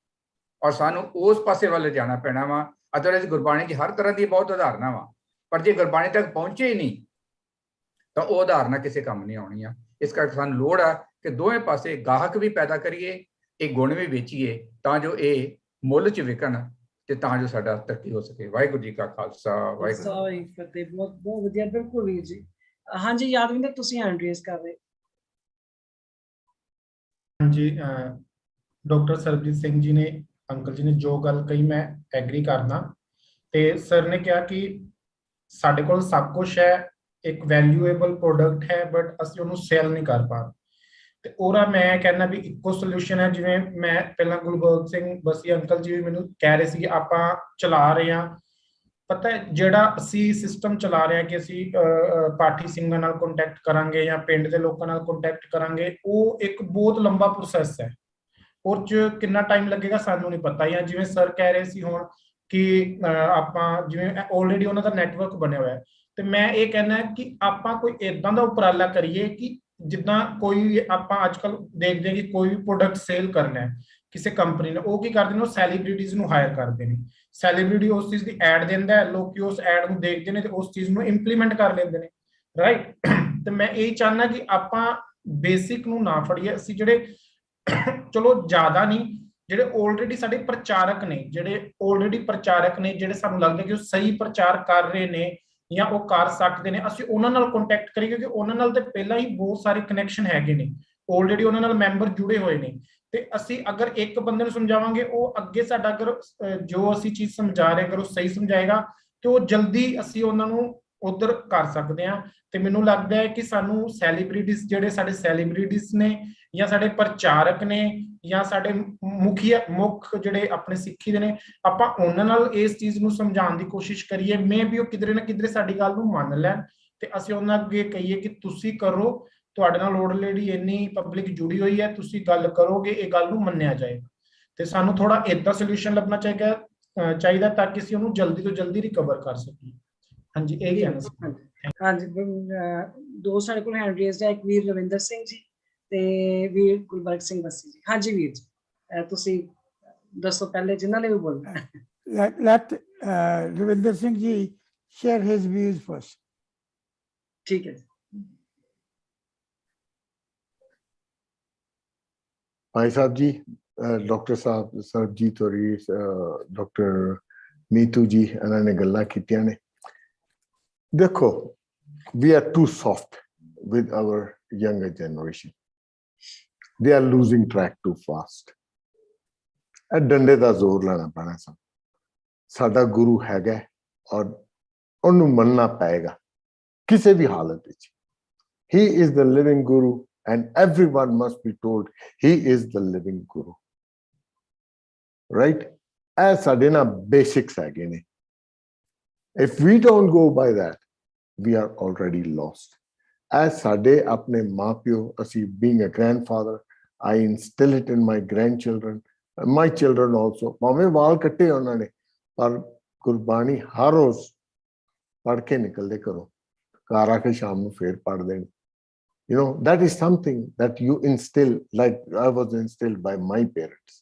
ਔਰ ਸਾਨੂੰ ਉਸ ਪਾਸੇ ਵੱਲ ਜਾਣਾ ਪੈਣਾ ਵਾ। ਅਦਰਵਾਈਜ਼ ਗੁਰਬਾਣੀ 'ਚ ਹਰ ਤਰ੍ਹਾਂ ਦੀ ਬਹੁਤ ਉਦਾਹਰਨਾਂ ਵਾ, ਪਰ ਜੇ ਗੁਰਬਾਣੀ ਤੱਕ ਪਹੁੰਚੇ ਹੀ ਨਹੀਂ ਤਾਂ ਉਹ ਉਦਾਹਰਨਾਂ ਕਿਸੇ ਕੰਮ ਨਹੀਂ ਆਉਣੀਆਂ। ਇਸ ਕਰਕੇ ਸਾਨੂੰ ਲੋੜ ਆ ਕਿ ਦੋਵੇਂ ਪਾਸੇ ਗਾਹਕ ਵੀ ਪੈਦਾ ਕਰੀਏ, ਇਹ ਗੁਣ ਵੀ ਵੇਚੀਏ, ਤਾਂ ਜੋ ਇਹ ਮੁੱਲ 'ਚ ਵਿਕਣ ਤੇ ਤਾਂ ਜੋ ਸਾਡਾ ਤਰੱਕੀ ਹੋ ਸਕੇ। ਵਾਹਿਗੁਰੂ ਜੀ ਕਾ ਖਾਲਸਾ, ਵਾਹਿਗੁਰੂ ਜੀ ਕੀ ਫਤਿਹ। ਬਹੁਤ ਬਹੁਤ ਵਧੀਆ, ਬਿਲਕੁਲ ਵੀਰ ਜੀ। ਹਾਂਜੀ ਯਾਦਵਿੰਦਰ, ਤੁਸੀਂ ਹੈਂਡ ਰੇਜ਼ ਕਰ ਰਹੇ। ਹਾਂਜੀ, ਡਾਕਟਰ ਸਰਬਜੀਤ ਸਿੰਘ ਜੀ ਨੇ, ਅੰਕਲ ਜੀ ਨੇ ਜੋ ਗੱਲ ਕਹੀ ਮੈਂ ਐਗਰੀ ਕਰਦਾ। ਤੇ ਸਰ ਨੇ ਕਿਹਾ ਕਿ ਸਾਡੇ ਕੋਲ ਸਭ ਕੁਝ ਹੈ, ਇੱਕ ਵੈਲਿਊਏਬਲ ਪ੍ਰੋਡਕਟ ਹੈ, ਬਟ ਅਸੀਂ ਉਹਨੂੰ ਸੇਲ ਨਹੀਂ ਕਰ ਪਾ ਰਹੇ। ਤੇ ਉਹਦਾ ਮੈਂ ਕਹਿੰਦਾ ਵੀ ਇੱਕੋ ਸੋਲੂਸ਼ਨ ਹੈ, ਜਿਵੇਂ ਮੈਂ ਪਹਿਲਾਂ ਗੁਰਬਖਸ਼ ਸਿੰਘ ਬਸੀ ਅੰਕਲ ਜੀ ਵੀ ਮੈਨੂੰ ਕਹਿ ਰਹੇ ਸੀ ਆਪਾਂ ਚਲਾ ਰਹੇ ਹਾਂ। ਪਤਾ ਜਿਹੜਾ ਅਸੀਂ ਸਿਸਟਮ ਚਲਾ ਰਹੇ ਹਾਂ ਕਿ ਅਸੀਂ ਪਾਠੀ ਸਿੰਘਾਂ ਨਾਲ ਕੰਟੈਕਟ ਕਰਾਂਗੇ ਜਾਂ ਪਿੰਡ ਦੇ ਲੋਕਾਂ ਨਾਲ ਕੰਟੈਕਟ ਕਰਾਂਗੇ, ਉਹ ਇੱਕ ਬਹੁਤ ਲੰਬਾ ਪ੍ਰੋਸੈਸ ਹੈ। ਉਹ 'ਚ ਕਿੰਨਾ ਟਾਈਮ ਲੱਗੇਗਾ ਸਾਨੂੰ ਨਹੀਂ ਪਤਾ। ਜਾਂ ਜਿਵੇਂ ਸਰ ਕਹਿ ਰਹੇ ਸੀ ਹੁਣ ਕਿ ਆਪਾਂ ਜਿਵੇਂ ਆਲਰੇਡੀ ਉਹਨਾਂ ਦਾ ਨੈਟਵਰਕ ਬਣਿਆ ਹੋਇਆ, ਤੇ ਮੈਂ ਇਹ ਕਹਿਣਾ ਕਿ ਆਪਾਂ ਕੋਈ ਏਦਾਂ ਦਾ ਉਪਰਾਲਾ ਕਰੀਏ ਕਿ ਜਿੱਦਾਂ ਕੋਈ ਆਪਾਂ ਅੱਜ ਕੱਲ ਦੇਖਦੇ ਕਿ ਕੋਈ ਵੀ ਪ੍ਰੋਡਕਟ ਸੇਲ ਕਰਨਾ ਹੈ ਕਿਸੇ ਕੰਪਨੀ ਨੇ, ਉਹ ਕੀ ਕਰਦੇ ਨੇ, ਉਹ ਸੈਲੀਬ੍ਰਿਟੀਜ਼ ਨੂੰ ਹਾਇਰ ਕਰਦੇ ਨੇ। ਸੈਲੀਬ੍ਰਿਟੀ ਉਸ ਚੀਜ਼ ਦੀ ਐਡ ਦਿੰਦਾ ਹੈ, ਲੋਕੀ ਉਸ ਐਡ ਨੂੰ ਦੇਖਦੇ ਨੇ ਤੇ ਉਸ ਚੀਜ਼ ਨੂੰ ਇੰਪਲੀਮੈਂਟ ਕਰ ਲੈਂਦੇ ਨੇ, ਰਾਈਟ। ਤੇ ਮੈਂ ਇਹ ਚਾਹੁੰਦਾ ਕਿ ਆਪਾਂ ਬੇਸਿਕ ਨੂੰ ਨਾ ਫੜੀਏ, ਅਸੀਂ ਜਿਹੜੇ ਚਲੋ ਜ਼ਿਆਦਾ ਨਹੀਂ, ਜਿਹੜੇ ਆਲਰੇਡੀ ਸਾਡੇ ਪ੍ਰਚਾਰਕ ਨੇ, ਜਿਹੜੇ ਸਾਨੂੰ ਲੱਗਦਾ ਕਿ ਉਹ ਸਹੀ ਪ੍ਰਚਾਰ ਕਰ ਰਹੇ ਨੇ ਜਾਂ ਉਹ ਕਰ ਸਕਦੇ ਨੇ, ਅਸੀਂ ਉਹਨਾਂ ਨਾਲ ਕੰਟੈਕਟ ਕਰੀਏ, ਕਿਉਂਕਿ ਉਹਨਾਂ ਨਾਲ ਤੇ ਪਹਿਲਾਂ ਹੀ ਬਹੁਤ ਸਾਰੇ ਕਨੈਕਸ਼ਨ ਹੈਗੇ ਨੇ, ਆਲਰੇਡੀ ਉਹਨਾਂ ਨਾਲ ਮੈਂਬਰ ਜੁੜੇ ਹੋਏ ਨੇ। ਤੇ ਅਸੀਂ ਅਗਰ ਇੱਕ ਬੰਦੇ ਨੂੰ ਸਮਝਾਵਾਂਗੇ, ਉਹ ਅੱਗੇ ਸਾਡਾ ਅਗਰ ਜੋ ਅਸੀਂ ਚੀਜ਼ ਸਮਝਾ ਰਹੇ ਅਗਰ ਉਹ ਸਹੀ ਸਮਝਾਏਗਾ ਤੇ ਉਹ ਜਲਦੀ ਅਸੀਂ ਉਹਨਾਂ ਨੂੰ ਉਧਰ ਕਰ ਸਕਦੇ ਹਾਂ। ਤੇ ਮੈਨੂੰ ਲੱਗਦਾ ਹੈ ਕਿ ਸਾਨੂੰ ਸੈਲੀਬ੍ਰਿਟੀਜ਼, ਜਿਹੜੇ ਸਾਡੇ ਸੈਲੀਬ੍ਰਿਟੀਜ਼ ਨੇ ਜਾਂ ਸਾਡੇ ਪ੍ਰਚਾਰਕ ਨੇ ਜਾਂ ਸਾਡੇ ਮੁੱਖ ਜਿਹੜੇ ਆਪਣੇ ਸਿੱਖੀ ਦੇ ਨੇ, ਆਪਾਂ ਉਹਨਾਂ ਨਾਲ ਇਸ ਚੀਜ਼ ਨੂੰ ਸਮਝਾਉਣ ਦੀ ਕੋਸ਼ਿਸ਼ ਕਰੀਏ। ਮੈਂ ਵੀ ਉਹ ਕਿਧਰੇ ਨਾ ਕਿਧਰੇ ਸਾਡੀ ਗੱਲ ਨੂੰ ਮੰਨ ਲੈਣ ਤੇ ਅਸੀਂ ਉਹਨਾਂ ਅੱਗੇ ਕਹੀਏ ਕਿ ਤੁਸੀਂ ਕਰੋ, ਤੁਹਾਡੇ ਨਾਲ ਆਲਰੇਡੀ ਇੰਨੀ ਪਬਲਿਕ ਜੁੜੀ ਹੋਈ ਹੈ, ਤੁਸੀਂ ਗੱਲ ਕਰੋਗੇ, ਇਹ ਗੱਲ ਨੂੰ ਮੰਨਿਆ ਜਾਏਗਾ। ਤੇ ਸਾਨੂੰ ਥੋੜਾ ਏਦਾਂ ਸੋਲੂਸ਼ਨ ਲੱਭਣਾ ਚਾਹੀਦਾ ਤਾਂ ਕਿ ਅਸੀਂ ਉਹਨੂੰ ਜਲਦੀ ਤੋਂ ਜਲਦੀ ਰਿਕਵਰ ਕਰ ਸਕੀਏ। ਹਾਂਜੀ, ਇਹ ਕਹਿਣਾ ਸੀ। ਹਾਂਜੀ, ਦੋ ਸਾਡੇ ਕੋਲ ਹੈਂਡ ਰੇਜ਼ਡ ਹੈ, ਇੱਕ ਵੀਰ ਰਵਿੰਦਰ ਸਿੰਘ ਜੀ ਤੇ ਵੀਰ ਗੁਰਬਖਸ਼ ਸਿੰਘ ਬਸੀ ਜੀ। ਹਾਂਜੀ ਵੀਰ ਜੀ, ਤੁਸੀਂ ਦੱਸੋ ਪਹਿਲੇ ਜਿਨ੍ਹਾਂ ਨੇ ਵੀ ਬੋਲਣਾ। Let Ravinder Singh ji share his views first. ਠੀਕ ਹੈ ਜੀ। भाई साहब जी, डॉक्टर साहब सरबजीत और डॉक्टर नीतू जी इन्होंने गल्लां कीतियां ने। देखो, we are too soft with our younger generation. They are losing track too fast. डंडे दा जोर लाना पैना साडा गुरु हैगा और उन्होंने मनना पाएगा किसी भी हालत विच। He is the living guru and everyone must be told he is the living guru, right? As sadena basics again, if we don't go by that, we are already lost. As ਸਾਡੇ ਆਪਣੇ ਮਾਪਿਓ ਅਸੀਂ being a grandfather, I instill it in my grandchildren, my children also. ਭਾਵੇਂ ਵਾਲ ਕੱਟੇ ਉਹਨਾਂ ਨੇ ਪਰ ਗੁਰਬਾਣੀ ਹਰ ਰੋਜ਼ ਪੜ੍ਹ ਕੇ ਨਿਕਲਦੇ ਘਰੋਂ, ਘਰ ਆ ਕੇ ਸ਼ਾਮ ਨੂੰ ਫੇਰ ਪੜ੍ਹ ਦੇਣ. You know, that is something that you instill, like I was instilled by my parents.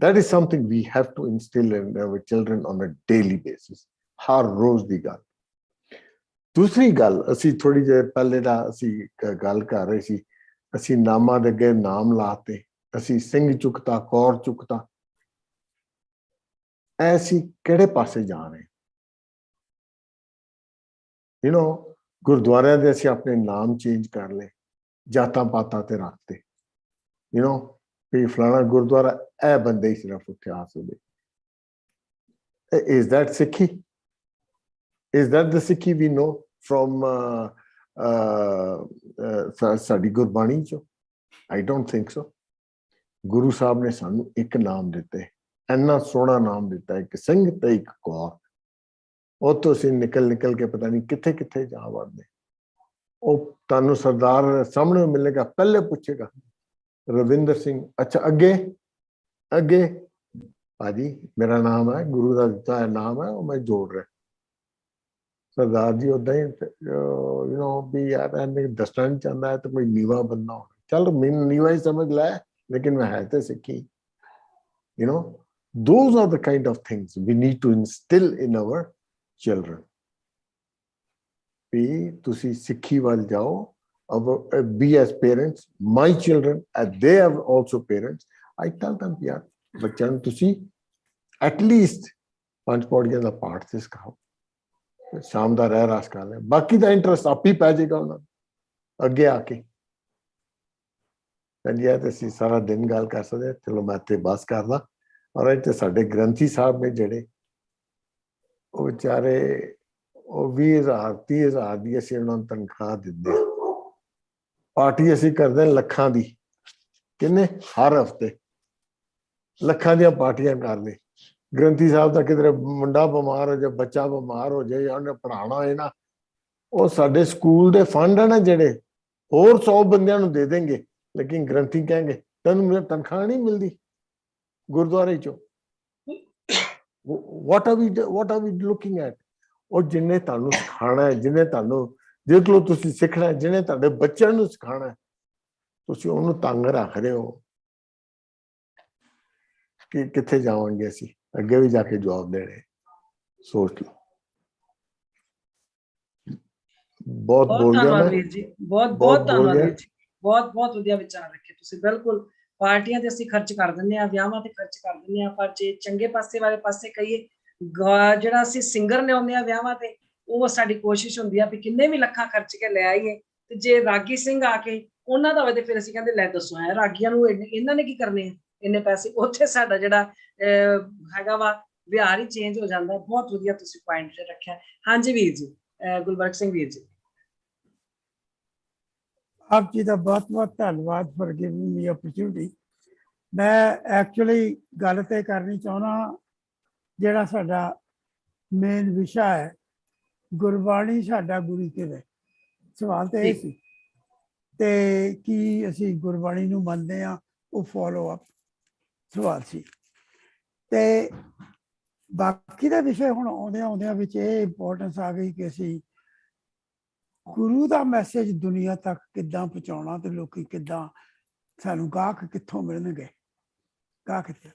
That is something we have to instill in our children on a daily basis. ਹਰ ਰੋਜ਼ ਦੀ ਗੱਲ. ਦੂਸਰੀ ਗੱਲ, ਅਸੀਂ ਥੋੜੀ ਜਿਹੀ ਪਹਿਲੇ ਦਾ ਅਸੀਂ ਗੱਲ ਕਰ ਰਹੇ ਸੀ, ਅਸੀਂ ਨਾਮਾਂ ਦੇ ਅੱਗੇ ਨਾਮ ਲਾਤੇ, ਅਸੀਂ ਸਿੰਘ ਚੁੱਕਤਾ, ਕੌਰ ਚੁੱਕਤਾ. ਐਸੀ ਕਿਹੜੇ ਪਾਸੇ ਜਾ ਰਹੇ? You know, ਗੁਰਦੁਆਰਿਆਂ ਦੇ ਅਸੀਂ ਆਪਣੇ ਨਾਮ ਚੇਂਜ ਕਰ ਲਏ, ਜਾਤਾਂ ਪਾਤਾਂ ਤੇ ਰੱਖਤੇ. You know, ਵੀ ਫਲਾਣਾ ਗੁਰਦੁਆਰਾ ਇਹ ਬੰਦੇ ਹੀ ਸਿਰਫ ਉੱਥੇ ਆ ਸਕਦੇ. Is that Sikhi? Is that the Sikhi we know from ਸਾਡੀ ਗੁਰਬਾਣੀ ਚੋਂ? I don't think so. Guru Sahib ਨੇ ਸਾਨੂੰ ਇੱਕ ਨਾਮ ਦਿੱਤਾ, ਇੰਨਾ ਸੋਹਣਾ ਨਾਮ ਦਿੱਤਾ, ਇੱਕ ਸਿੰਘ ਤੇ ਇੱਕ ਕੌਰ. ਉਹ ਤੋਂ ਅਸੀਂ ਨਿਕਲ ਕੇ ਪਤਾ ਨਹੀਂ ਕਿੱਥੇ ਕਿੱਥੇ ਜਾ ਵੜਦੇ. ਉਹ ਤੁਹਾਨੂੰ ਸਰਦਾਰ ਸਾਹਮਣੇ ਮਿਲੇਗਾ, ਪਹਿਲੇ ਪੁੱਛੇਗਾ ਰਵਿੰਦਰ ਸਿੰਘ, ਅੱਛਾ ਅੱਗੇ ਭਾਜੀ ਮੇਰਾ ਨਾਮ ਹੈ, ਗੁਰੂ ਦਾ ਦਿੱਤਾ ਹੈ ਨਾਮ ਹੈ, ਉਹ ਮੈਂ ਜੋੜ ਰਿਹਾ. ਸਰਦਾਰ ਜੀ ਉਦਾਂ ਹੀ ਯੂ ਨੋ ਵੀ ਯਾਰ ਇਹਨੇ ਦੱਸਣਾ ਨਹੀਂ ਚਾਹੁੰਦਾ ਹੈ ਤਾਂ ਕੋਈ ਨੀਵਾ ਬੰਦਾ ਹੋਣਾ. ਚੱਲ ਮੈਨੂੰ ਨੀਵਾ ਹੀ ਸਮਝ ਲੈ, ਲੇਕਿਨ ਮੈਂ ਹੈ ਤੇ ਸਿੱਖੀ. You know, those are the kind of things we need to instill in our children. ਵੀ ਤੁਸੀਂ ਸਿੱਖੀ ਵੱਲ ਜਾਓ. We as parents, my children, as they are also parents, I tell them ਯਾਰ ਬੱਚਿਆਂ ਨੂੰ ਤੁਸੀਂ at least 5 ਪੌੜੀਆਂ ਦਾ ਪਾਠ ਤੇ ਸਿਖਾਓ, ਸ਼ਾਮ ਦਾ ਰਹਿ ਰਾਸ ਕਰ ਲੈ, ਬਾਕੀ ਦਾ ਇੰਟਰਸਟ ਆਪ ਹੀ ਪੈ ਜਾਏਗਾ ਉਹਨਾਂ ਨੂੰ ਅੱਗੇ ਆ ਕੇ. ਤੇ ਅਸੀਂ ਸਾਰਾ ਦਿਨ ਗੱਲ ਕਰ ਸਕਦੇ. ਚਲੋ ਮੈਂ ਤੇ ਬਸ ਕਰਦਾ. ਔਰ ਇੱਥੇ ਸਾਡੇ ਗ੍ਰੰਥੀ ਸਾਹਿਬ ਨੇ ਜਿਹੜੇ, ਉਹ ਵਿਚਾਰੇ ਉਹ 20,000 30,000 ਦੀ ਅਸੀਂ ਉਹਨਾਂ ਨੂੰ ਤਨਖਾਹ ਦਿੰਦੇ. ਪਾਰਟੀ ਅਸੀਂ ਕਰਦੇ ਲੱਖਾਂ ਦੀ, ਕਿੰਨੇ ਹਰ ਹਫ਼ਤੇ ਲੱਖਾਂ ਦੀਆਂ ਪਾਰਟੀਆਂ ਕਰਦੇ. ਗ੍ਰੰਥੀ ਸਾਹਿਬ ਦਾ ਕਿਧਰੇ ਮੁੰਡਾ ਬਿਮਾਰ ਹੋ ਜਾਏ, ਬੱਚਾ ਬਿਮਾਰ ਹੋ ਜਾਏ, ਉਹਨੇ ਪੜ੍ਹਾਉਣਾ ਹੋਏ ਨਾ, ਉਹ ਸਾਡੇ ਸਕੂਲ ਦੇ ਫੰਡ ਹੈ ਨਾ ਜਿਹੜੇ, ਹੋਰ 100 ਬੰਦਿਆਂ ਨੂੰ ਦੇ ਦੇਂਗੇ, ਲੇਕਿਨ ਗ੍ਰੰਥੀ ਕਹਾਂਗੇ ਤੈਨੂੰ ਤਨਖਾਹ ਨਹੀਂ ਮਿਲਦੀ ਗੁਰਦੁਆਰੇ ਚੋਂ. what are we looking at? ਉਹ ਜਿੰਨੇ ਤੁਹਾਨੂੰ ਸਿਖਾਉਣਾ ਹੈ, ਜਿਹਨੇ ਤੁਹਾਨੂੰ ਜਿਹਦੇ ਕੋਲੋਂ ਤੁਸੀਂ ਸਿੱਖਣਾ ਹੈ, ਜਿਹਨੇ ਤੁਹਾਡੇ ਬੱਚਿਆਂ ਨੂੰ ਸਿਖਾਉਣਾ ਹੈ, ਤੁਸੀਂ ਉਹਨੂੰ ਤੰਗ ਰੱਖ ਰਹੇ ਹੋ ਕਿ ਕਿੱਥੇ ਜਾਵਾਂਗੇ ਅਸੀਂ, ਅੱਗੇ ਵੀ ਜਾ ਕੇ ਜਵਾਬ ਦੇਣੇ. ਸੋਚ ਲਓ. ਬਹੁਤ ਬੋਲ ਗਿਆ ਮੈਂ ਵੀਰ ਜੀ, ਬਹੁਤ ਧੰਨਵਾਦ ਵੀਰ ਜੀ, ਬਹੁਤ ਵਧੀਆ ਵਿਚਾਰ ਰੱਖੇ ਤੁਸੀਂ. ਬਿਲਕੁਲ ਪਾਰਟੀਆਂ ਤੇ ਅਸੀਂ ਖਰਚ ਕਰ ਦਿੰਦੇ ਆ, ਵਿਆਹਾਂ ਤੇ ਖਰਚ ਕਰ ਦਿੰਦੇ ਆ, ਪਰ ਜੇ ਚੰਗੇ ਪਾਸੇ ਵਾਲੇ ਪਾਸੇ ਕਹੀਏ, ਜਿਹੜਾ ਅਸੀਂ ਸਿੰਗਰ ਲਿਆਉਂਦੇ ਆ ਵਿਆਹਾਂ ਤੇ, ਉਹ ਸਾਡੀ ਕੋਸ਼ਿਸ਼ ਹੁੰਦੀ ਆ ਵੀ ਕਿੰਨੇ ਵੀ ਲੱਖਾਂ ਖਰਚ ਕੇ ਲੈ ਆਈਏ, ਤੇ ਜੇ ਰਾਗੀ ਸਿੰਘ ਆ ਕੇ ਉਹਨਾਂ ਦਾ ਹੋਵੇ ਤੇ ਫਿਰ ਅਸੀਂ ਕਹਿੰਦੇ ਲੈ ਦੱਸੋ ਐ ਰਾਗੀਆਂ ਨੂੰ ਇਹਨਾਂ ਨੇ ਕੀ ਕਰਨੇ ਆ ਇੰਨੇ ਪੈਸੇ. ਉੱਥੇ ਸਾਡਾ ਜਿਹੜਾ ਹੈਗਾ ਵਾ ਵਿਹਾਰ ਹੀ ਚੇਂਜ ਹੋ ਜਾਂਦਾ. ਬਹੁਤ ਵਧੀਆ ਤੁਸੀਂ ਪੁਆਇੰਟ ਰੱਖਿਆ. ਹਾਂਜੀ ਵੀਰ ਜੀ, ਗੁਲਬਰਗ ਸਿੰਘ ਵੀਰ ਜੀ। ਆਪ ਜੀ ਦਾ ਬਹੁਤ ਧੰਨਵਾਦ ਫॉर गिविंग मी अपॉर्चुनिटी. ਮੈਂ ਐਕਚੁਅਲੀ ਗੱਲ ਤੇ ਕਰਨੀ ਚਾਹੁੰਦਾ, ਜਿਹੜਾ ਸਾਡਾ ਮੇਨ ਵਿਸ਼ਾ ਹੈ ਗੁਰਬਾਣੀ ਸਾਡਾ ਗੁਰੂ ਕਿਵੇਂ, ਸਵਾਲ ਤੇ ਇਹ ਸੀ, ਤੇ ਕੀ ਅਸੀਂ ਗੁਰਬਾਣੀ ਨੂੰ ਮੰਨਦੇ ਆ, ਉਹ ਫੋਲੋ ਅਪ ਸਵਾਲ ਸੀ. ਤੇ ਬਾਕੀ ਦਾ ਵਿਸ਼ੇ ਹੁਣ ਆਉਂਦਿਆਂ ਵਿੱਚ ਇਹ ਇੰਪੋਰਟੈਂਸ ਆ ਗਈ ਕਿ ਅਸੀਂ ਗੁਰੂ ਦਾ ਮੈਸੇਜ ਦੁਨੀਆ ਤੱਕ ਕਿੱਦਾਂ ਪਹੁੰਚਾਉਣਾ, ਤੇ ਲੋਕੀ ਕਿੱਦਾਂ, ਸਾਨੂੰ ਗਾਹਕ ਕਿੱਥੋਂ ਮਿਲਣਗੇ, ਗਾਹਕ ਕਿੱਥੇ.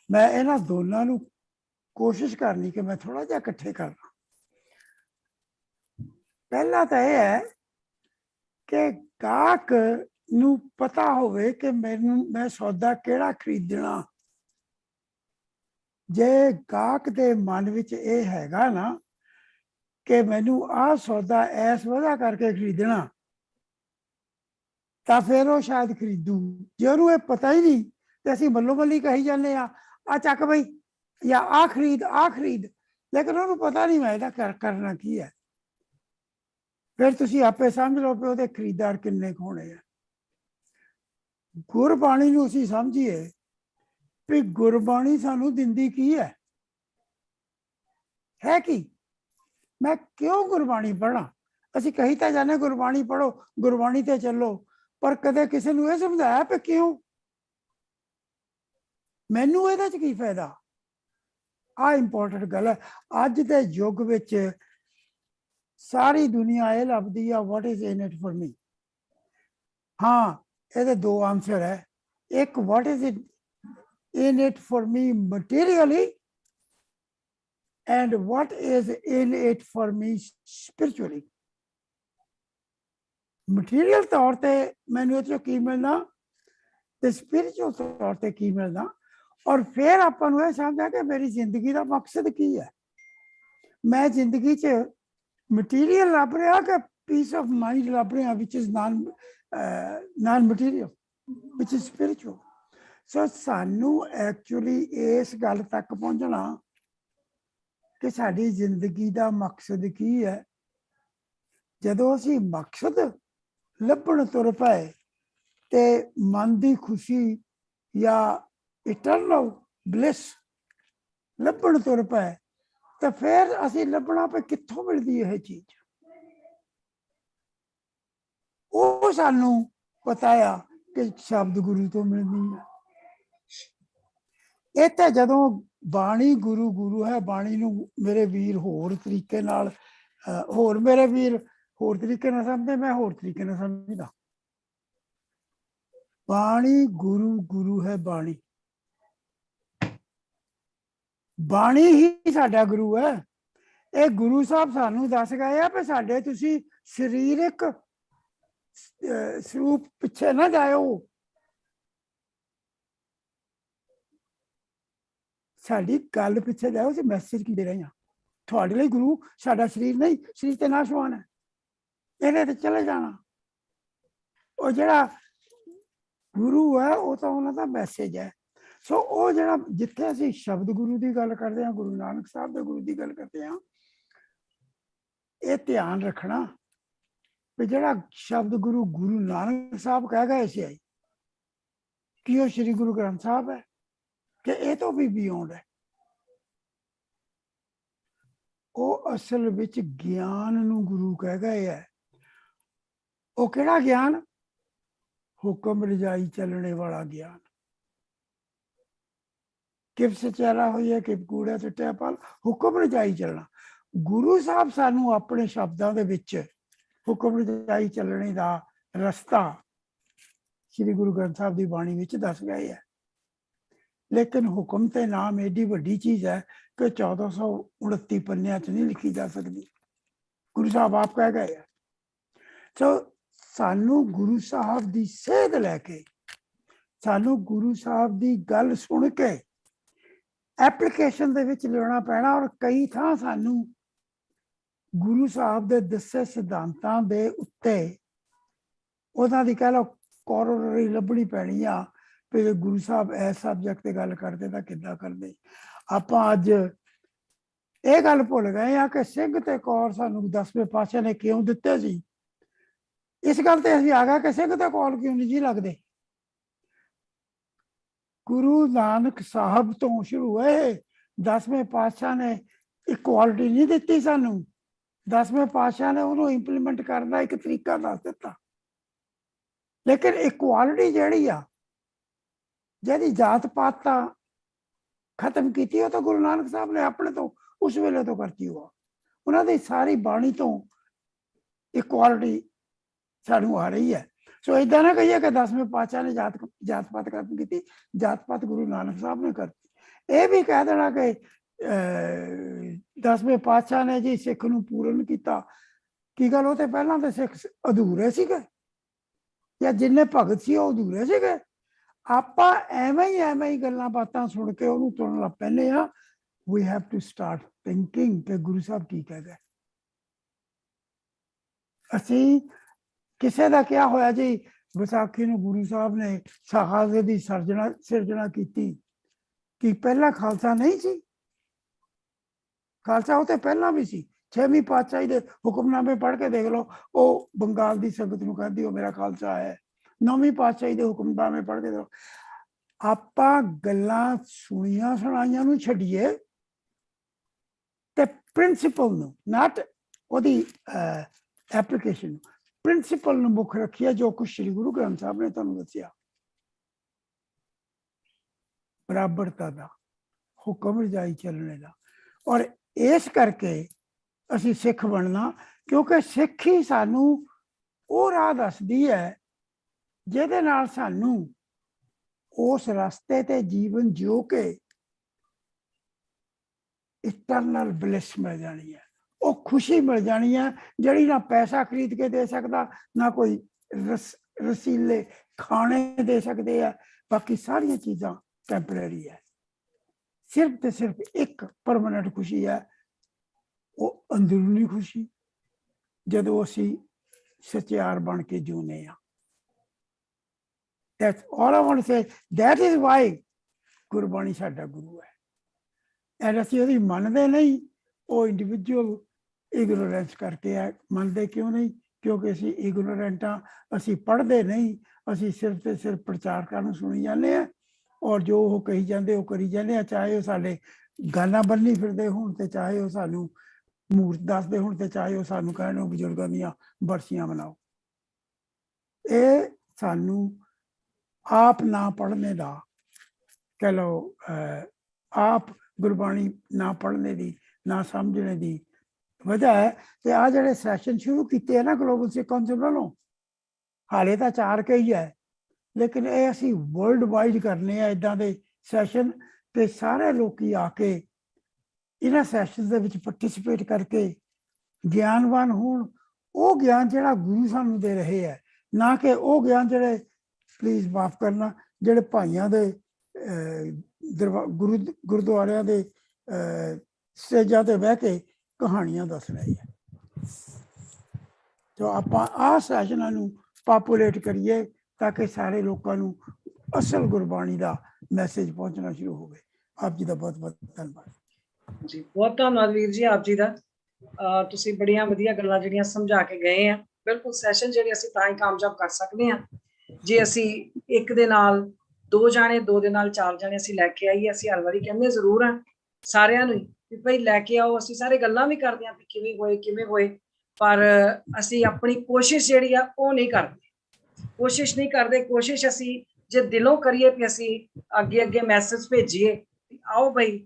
ਮੈਂ ਇਹਨਾਂ ਦੋਨਾਂ ਨੂੰ ਕੋਸ਼ਿਸ਼ ਕਰਨੀ ਕਿ ਮੈਂ ਥੋੜਾ ਜਿਹਾ ਇਕੱਠੇ ਕਰਨਾ. ਪਹਿਲਾ ਤਾਂ ਇਹ ਹੈ ਕਿ ਗਾਹਕ ਨੂੰ ਪਤਾ ਹੋਵੇ ਕਿ ਮੈਂ ਸੌਦਾ ਕਿਹੜਾ ਖਰੀਦਣਾ. ਜੇ ਗਾਹਕ ਦੇ ਮਨ ਵਿੱਚ ਇਹ ਹੈਗਾ ਨਾ ਕਿ ਮੈਨੂੰ ਆਹ ਸੌਦਾ ਇਸ ਵਜ੍ਹਾ ਕਰਕੇ ਖਰੀਦਣਾ, ਤਾਂ ਫਿਰ ਉਹ ਸ਼ਾਇਦ ਖਰੀਦੂ. ਜੇ ਉਹਨੂੰ ਇਹ ਪਤਾ ਹੀ ਨਹੀਂ ਤੇ ਅਸੀਂ ਮੱਲੋ ਮੱਲੀ ਕਹੀ ਜਾਂਦੇ ਆ ਚੱਕ ਬਈ, ਜਾਂ ਆਹ ਖਰੀਦ, ਲੇਕਿਨ ਉਹਨੂੰ ਪਤਾ ਨਹੀਂ ਮੈਂ ਇਹਦਾ ਕਰਨਾ ਕੀ ਹੈ. ਫਿਰ ਤੁਸੀਂ ਆਪੇ ਸਮਝ ਲਓ ਕਿ ਉਹਦੇ ਖਰੀਦਦਾਰ ਕਿੰਨੇ ਕੁ ਹੋਣੇ ਆ. ਗੁਰਬਾਣੀ ਨੂੰ ਅਸੀਂ ਸਮਝੀਏ ਵੀ ਗੁਰਬਾਣੀ ਸਾਨੂੰ ਦਿੰਦੀ ਕੀ ਹੈ ਕੀ, ਮੈਂ ਕਿਉਂ ਗੁਰਬਾਣੀ ਪੜ੍ਹਨਾ, ਅਸੀਂ ਕਹੀ ਤਾਂ ਜਾਂਦੇ ਗੁਰਬਾਣੀ ਪੜ੍ਹੋ, ਗੁਰਬਾਣੀ ਤੇ ਚੱਲੋ, ਪਰ ਕਦੇ ਕਿਸੇ ਨੂੰ ਇਹ ਸਮਝਾਇਆ ਕਿ ਕਿਉਂ, ਮੈਨੂੰ ਇਹਦੇ ਚ ਕੀ ਫਾਇਦਾ। ਆ ਇੰਪੋਰਟੈਂਟ ਗੱਲ ਹੈ। ਅੱਜ ਦੇ ਯੁੱਗ ਵਿੱਚ ਸਾਰੀ ਦੁਨੀਆ ਇਹ ਲੱਭਦੀ ਆ what is in it for me. ਹਾਂ, ਇਹਦੇ ਦੋ ਆਨਸਰ ਹੈ। ਇੱਕ what is it in it for me materially, and what is in it for me spiritually. Material तौर ते मैंने इस की मिलना ते spiritual तौर ते की मिलना, और फिर अपन को समझा कि मेरी जिंदगी का मकसद की है। मैं जिंदगी च मटीरियल लभ रहा कि पीस ऑफ माइंड लभ रहा, which is non material, which is spiritual. So सानू एक्चुअली इस गल तक पहुंचना कि साडी जिंदगी का मकसद की है। जदों असी मकसद लभण तुर पाए ते मन की खुशी या इटरनल ब्लिस लभण तुर पाए, तो फिर असी लभना पे कित्थों मिलती यह चीज, वो सानू बताया कि शब्द गुरु तो मिलनी है। इत्थे जदों बाणी गुरु गुरु है, बाणी नूं मेरे वीर होर तरीके नाल होर मेरे वीर होर तरीके नाल समझदे, मैं होर तरीके नाल समझदा। बाणी गुरु गुरु है, बाणी बाणी ही साडा गुरु है। ये गुरु साहब सानू दस गए आ भी साडे तुसी शरीरक स्वरूप पिछे ना जाओ, साड़ी गल पिछे जाओ, असीं मैसेज की दे रहे हैं। थोड़े लिए गुरु साडा शरीर नहीं, शरीर ते नाशवान है, इहदे ते चले जाना। और जिहड़ा गुरु है वो तो उन्हां दा मैसेज है। सो वो जिहड़ा जिथे असीं शब्द गुरु की गल करते हैं, गुरु नानक साहब के गुरु की गल करते हैं, ये ध्यान रखना भी जिहड़ा शब्द गुरु गुरु नानक साहब कह गए सी कि वो श्री गुरु ग्रंथ साहब है कि ये तो भी बियॉन्ड है। वो असल विच ज्ञान नू गुरु कह गए है। वो किहड़ा ज्ञान? हुक्म रजाई चलने वाला ज्ञान। किप सचैरा हुई है, किप कूड़ा सुटिया पल, हुक्म रजाई चलना। गुरु साहब सानू अपने शब्दों दे विच हुक्म रजाई चलने का रस्ता श्री गुरु ग्रंथ साहब की बाणी विच दस गए है। लेकिन हुक्म ते नाम एडी वड्डी चीज है कि 1429 पन्नियां च नहीं लिखी जा सकती। गुरु साहब आप कह गए। सो सानू गुरु साहब की सेध लैके, सानू गुरु साहब की गल सुन के एप्लीकेशन दे विच लियाना पैना। और कई थां सानू गुरु साहब दे दसे सिद्धांतां दे उत्ते उन्हां दी कह लो कोरोनरी लभनी पैनी आ भी गुरु साहब इस सबजैक्ट ते गल करते तां किद्दां करदे। आपां अज ये गल भुल गए आ कि सिंह ते कौर सानू 10वें पातशाह ने क्यों दिते सी। इस गल ते असीं आ गए कि सिंह ते कौर क्यों नहीं जी लगदे। गुरु नानक साहब तो शुरू है। 10वें पातशाह ने इक्वालिटी नहीं दिती सानू। 10वें पातशाह ने उन्होंने इंप्लीमेंट करने का एक तरीका दस दिता। लेकिन इक्वालिटी जिहड़ी आ जिहदी जात पात खत्म की तो गुरु नानक साहब ने अपने तो उस वेले तो करती हुआ। उन्होंने सारी बाणी तो इक्वालिटी सानू आ रही है। सो इदा ना कहिए कि 10वें पातशाह ने जात पात खत्म की, जात पात गुरु नानक साहब ने करती। ये भी कह देना कि 10वें पातशाह ने जी सिख नूं पूर्ण किया, की गल वो तो पहला तो सिख अधूरे सीगे या जिन्ने भगत सी वो अधूरे सीगे। आपां एवें ही गल्लां बातां सुन के उहनूं तुरन लग पैंदे आ। We have to start thinking कि गुरु साहब की कह गए। असीं किसे दा क्या होया जी विसाखी नूं गुरु साहब ने खालसे दी सिरजना की कि पहला खालसा नहीं सी। खालसा वो तो पहला भी सी। 6वीं पातशाही दे हुक्मनामे पढ़ के देख लो, वो बंगाल की संगत नूं कहंदी हो मेरा खालसा है। 9वीं पातशाही दे हुक्मनामे पढ़ के देखो। आपां गल्लां सुनियां सुनाइयां नूं छड्डिए ते प्रिंसिपल नूं, नॉट ओदी ਐਪਲੀਕੇਸ਼ਨ ਪ੍ਰਿੰਸੀਪਲ ਨੂੰ ਮੁੱਖ ਰੱਖਿਆ, ਜੋ ਕੁਛ ਸ੍ਰੀ ਗੁਰੂ ਗ੍ਰੰਥ ਸਾਹਿਬ ਨੇ ਤੁਹਾਨੂੰ ਦੱਸਿਆ, ਬਰਾਬਰਤਾ ਦਾ ਹੁਕਮ ਰਜਾਈ ਚੱਲਣੇ ਦਾ। ਔਰ ਇਸ ਕਰਕੇ ਅਸੀਂ ਸਿੱਖ ਬਣਨਾ, ਕਿਉਂਕਿ ਸਿੱਖ ਹੀ ਸਾਨੂੰ ਉਹ ਰਾਹ ਦੱਸਦੀ ਹੈ ਜਿਹਦੇ ਨਾਲ ਸਾਨੂੰ ਉਸ ਰਸਤੇ ਤੇ ਜੀਵਨ ਜਿਉ ਕੇ ਇਟਰਨਲ ਬਲਿਸ ਮਿਲ ਜਾਣੀ ਹੈ, ਉਹ ਖੁਸ਼ੀ ਮਿਲ ਜਾਣੀ ਹੈ ਜਿਹੜੀ ਨਾ ਪੈਸਾ ਖਰੀਦ ਕੇ ਦੇ ਸਕਦਾ, ਨਾ ਕੋਈ ਰਸੀਲੇ ਖਾਣੇ ਦੇ ਸਕਦੇ ਆ, ਬਾਕੀ ਸਾਰੀਆਂ ਚੀਜ਼ਾਂ ਟੈਂਪਰੇਰੀ ਹੈ। ਸਿਰਫ ਤੇ ਸਿਰਫ ਇੱਕ ਪਰਮਾਨੈਂਟ ਖੁਸ਼ੀ ਹੈ, ਉਹ ਅੰਦਰੂਨੀ ਖੁਸ਼ੀ, ਜਦੋਂ ਅਸੀਂ ਸਚਿਆਰ ਬਣ ਕੇ ਜਿਉਂਦੇ ਹਾਂ। That's all I want to say. That is why Gurbani ਸਾਡਾ ਗੁਰੂ ਹੈ। ਐਂਡ ਅਸੀਂ ਉਹਦੀ ਮੰਨਦੇ ਨਹੀਂ, ਉਹ ਇੰਡੀਵਿਜੂਅਲ ਇਗਨੋਰੈਂਸ ਕਰਕੇ ਹੈ। ਮੰਨਦੇ ਕਿਉਂ ਨਹੀਂ? ਕਿਉਂਕਿ ਅਸੀਂ ਇਗਨੋਰੈਂਟ ਹਾਂ, ਅਸੀਂ ਪੜ੍ਹਦੇ ਨਹੀਂ, ਅਸੀਂ ਸਿਰਫ ਤੇ ਸਿਰਫ ਪ੍ਰਚਾਰਕਾਂ ਨੂੰ ਸੁਣੀ ਜਾਂਦੇ ਹਾਂ, ਔਰ ਜੋ ਉਹ ਕਹੀ ਜਾਂਦੇ ਉਹ ਕਰੀ ਜਾਂਦੇ ਆ, ਚਾਹੇ ਉਹ ਸਾਡੇ ਗਾਲਾਂ ਬੰਨੀ ਫਿਰਦੇ ਹੋਣ ਤੇ ਚਾਹੇ ਉਹ ਸਾਨੂੰ ਮੂਰਤ ਦੱਸਦੇ ਹੋਣ ਤੇ ਚਾਹੇ ਉਹ ਸਾਨੂੰ ਕਹਿਣ ਉਹ ਬਜ਼ੁਰਗਾਂ ਦੀਆਂ ਬਰਸੀਆਂ ਮਨਾਓ। ਇਹ ਸਾਨੂੰ ਆਪ ਨਾ ਪੜ੍ਹਨੇ ਦਾ, ਕਹਿ ਲਓ ਆਪ ਗੁਰਬਾਣੀ ਨਾ ਪੜ੍ਹਨੇ ਦੀ, ਨਾ ਸਮਝਣੇ ਦੀ ਵਜ੍ਹਾ ਹੈ। ਤੇ ਆ ਜਿਹੜੇ ਸੈਸ਼ਨ ਸ਼ੁਰੂ ਕੀਤੇ ਆ ਨਾ ਗਲੋਬਲ ਸਿੱਖ ਕੌਂਸਲ ਵੱਲੋਂ, ਹਾਲੇ ਤਾਂ 4 ਕੇ ਹੀ ਹੈ, ਲੇਕਿਨ ਇਹ ਅਸੀਂ ਵਰਲਡ ਵਾਈਡ ਕਰਨੇ ਆ ਇੱਦਾਂ ਦੇ ਸੈਸ਼ਨ, ਤੇ ਸਾਰੇ ਲੋਕੀ ਆ ਕੇ ਇਹਨਾਂ ਸੈਸ਼ਨ ਦੇ ਵਿੱਚ ਪਾਰਟਿਸਿਪੇਟ ਕਰਕੇ ਗਿਆਨਵਾਨ ਹੋਣ। ਉਹ ਗਿਆਨ ਜਿਹੜਾ ਗੁਰੂ ਸਾਨੂੰ ਦੇ ਰਹੇ ਹੈ, ਨਾ ਕਿ ਉਹ ਗਿਆਨ ਜਿਹੜੇ, ਪਲੀਜ਼ ਮਾਫ ਕਰਨਾ, ਜਿਹੜੇ ਭਾਈਆਂ ਦੇ ਗੁਰਦੁਆਰਿਆਂ ਦੇ ਸਟੇਜਾਂ ਤੇ ਬਹਿ ਕੇ ਕਹਾਣੀਆਂ ਦੱਸ ਰਹੇ ਹੈ। ਜੋ ਆਪਾਂ ਆਹ ਸੈਸ਼ਨਾਂ ਨੂੰ ਪਾਪੂਲੇਟ ਕਰੀਏ ਤਾਂ ਕਿ ਸਾਰੇ ਲੋਕਾਂ ਨੂੰ ਅਸਲ ਗੁਰਬਾਣੀ ਦਾ ਮੈਸੇਜ ਪਹੁੰਚਣਾ ਸ਼ੁਰੂ ਹੋਵੇ। ਆਪ ਜੀ ਦਾ ਬਹੁਤ ਬਹੁਤ ਧੰਨਵਾਦ ਜੀ। ਬਹੁਤ ਧੰਨਵਾਦ ਵੀਰ ਜੀ ਆਪ ਜੀ ਦਾ। ਤੁਸੀਂ ਬੜੀਆਂ ਵਧੀਆ ਗੱਲਾਂ ਜਿਹੜੀਆਂ ਸਮਝਾ ਕੇ ਗਏ ਆ। ਬਿਲਕੁਲ ਸੈਸ਼ਨ ਜਿਹੜੇ ਅਸੀਂ ਤਾਂ ਹੀ ਕਾਮਯਾਬ ਕਰ ਸਕਦੇ ਹਾਂ ਜੇ ਅਸੀਂ ਇੱਕ ਦੇ ਨਾਲ 2 ਜਾਣੇ, 2 ਦੇ ਨਾਲ 4 ਜਾਣੇ ਅਸੀਂ ਲੈ ਕੇ ਆਈਏ। ਅਸੀਂ ਹਰ ਵਾਰੀ ਕਹਿੰਦੇ ਜ਼ਰੂਰ ਹਾਂ ਸਾਰਿਆਂ ਨੂੰ ਵੀ ਭਾਈ ਲੈ ਕੇ ਆਓ, ਅਸੀਂ ਸਾਰੇ ਗੱਲਾਂ ਵੀ ਕਰਦੇ ਹਾਂ ਵੀ ਕਿਵੇਂ ਹੋਏ, ਪਰ ਅਸੀਂ ਆਪਣੀ ਕੋਸ਼ਿਸ਼ ਜਿਹੜੀ ਆ ਉਹ ਨਹੀਂ ਕਰਦੇ। ਕੋਸ਼ਿਸ਼ ਅਸੀਂ ਜੇ ਦਿਲੋਂ ਕਰੀਏ ਵੀ ਅਸੀਂ ਅੱਗੇ ਮੈਸੇਜ ਭੇਜੀਏ, ਆਓ ਭਾਈ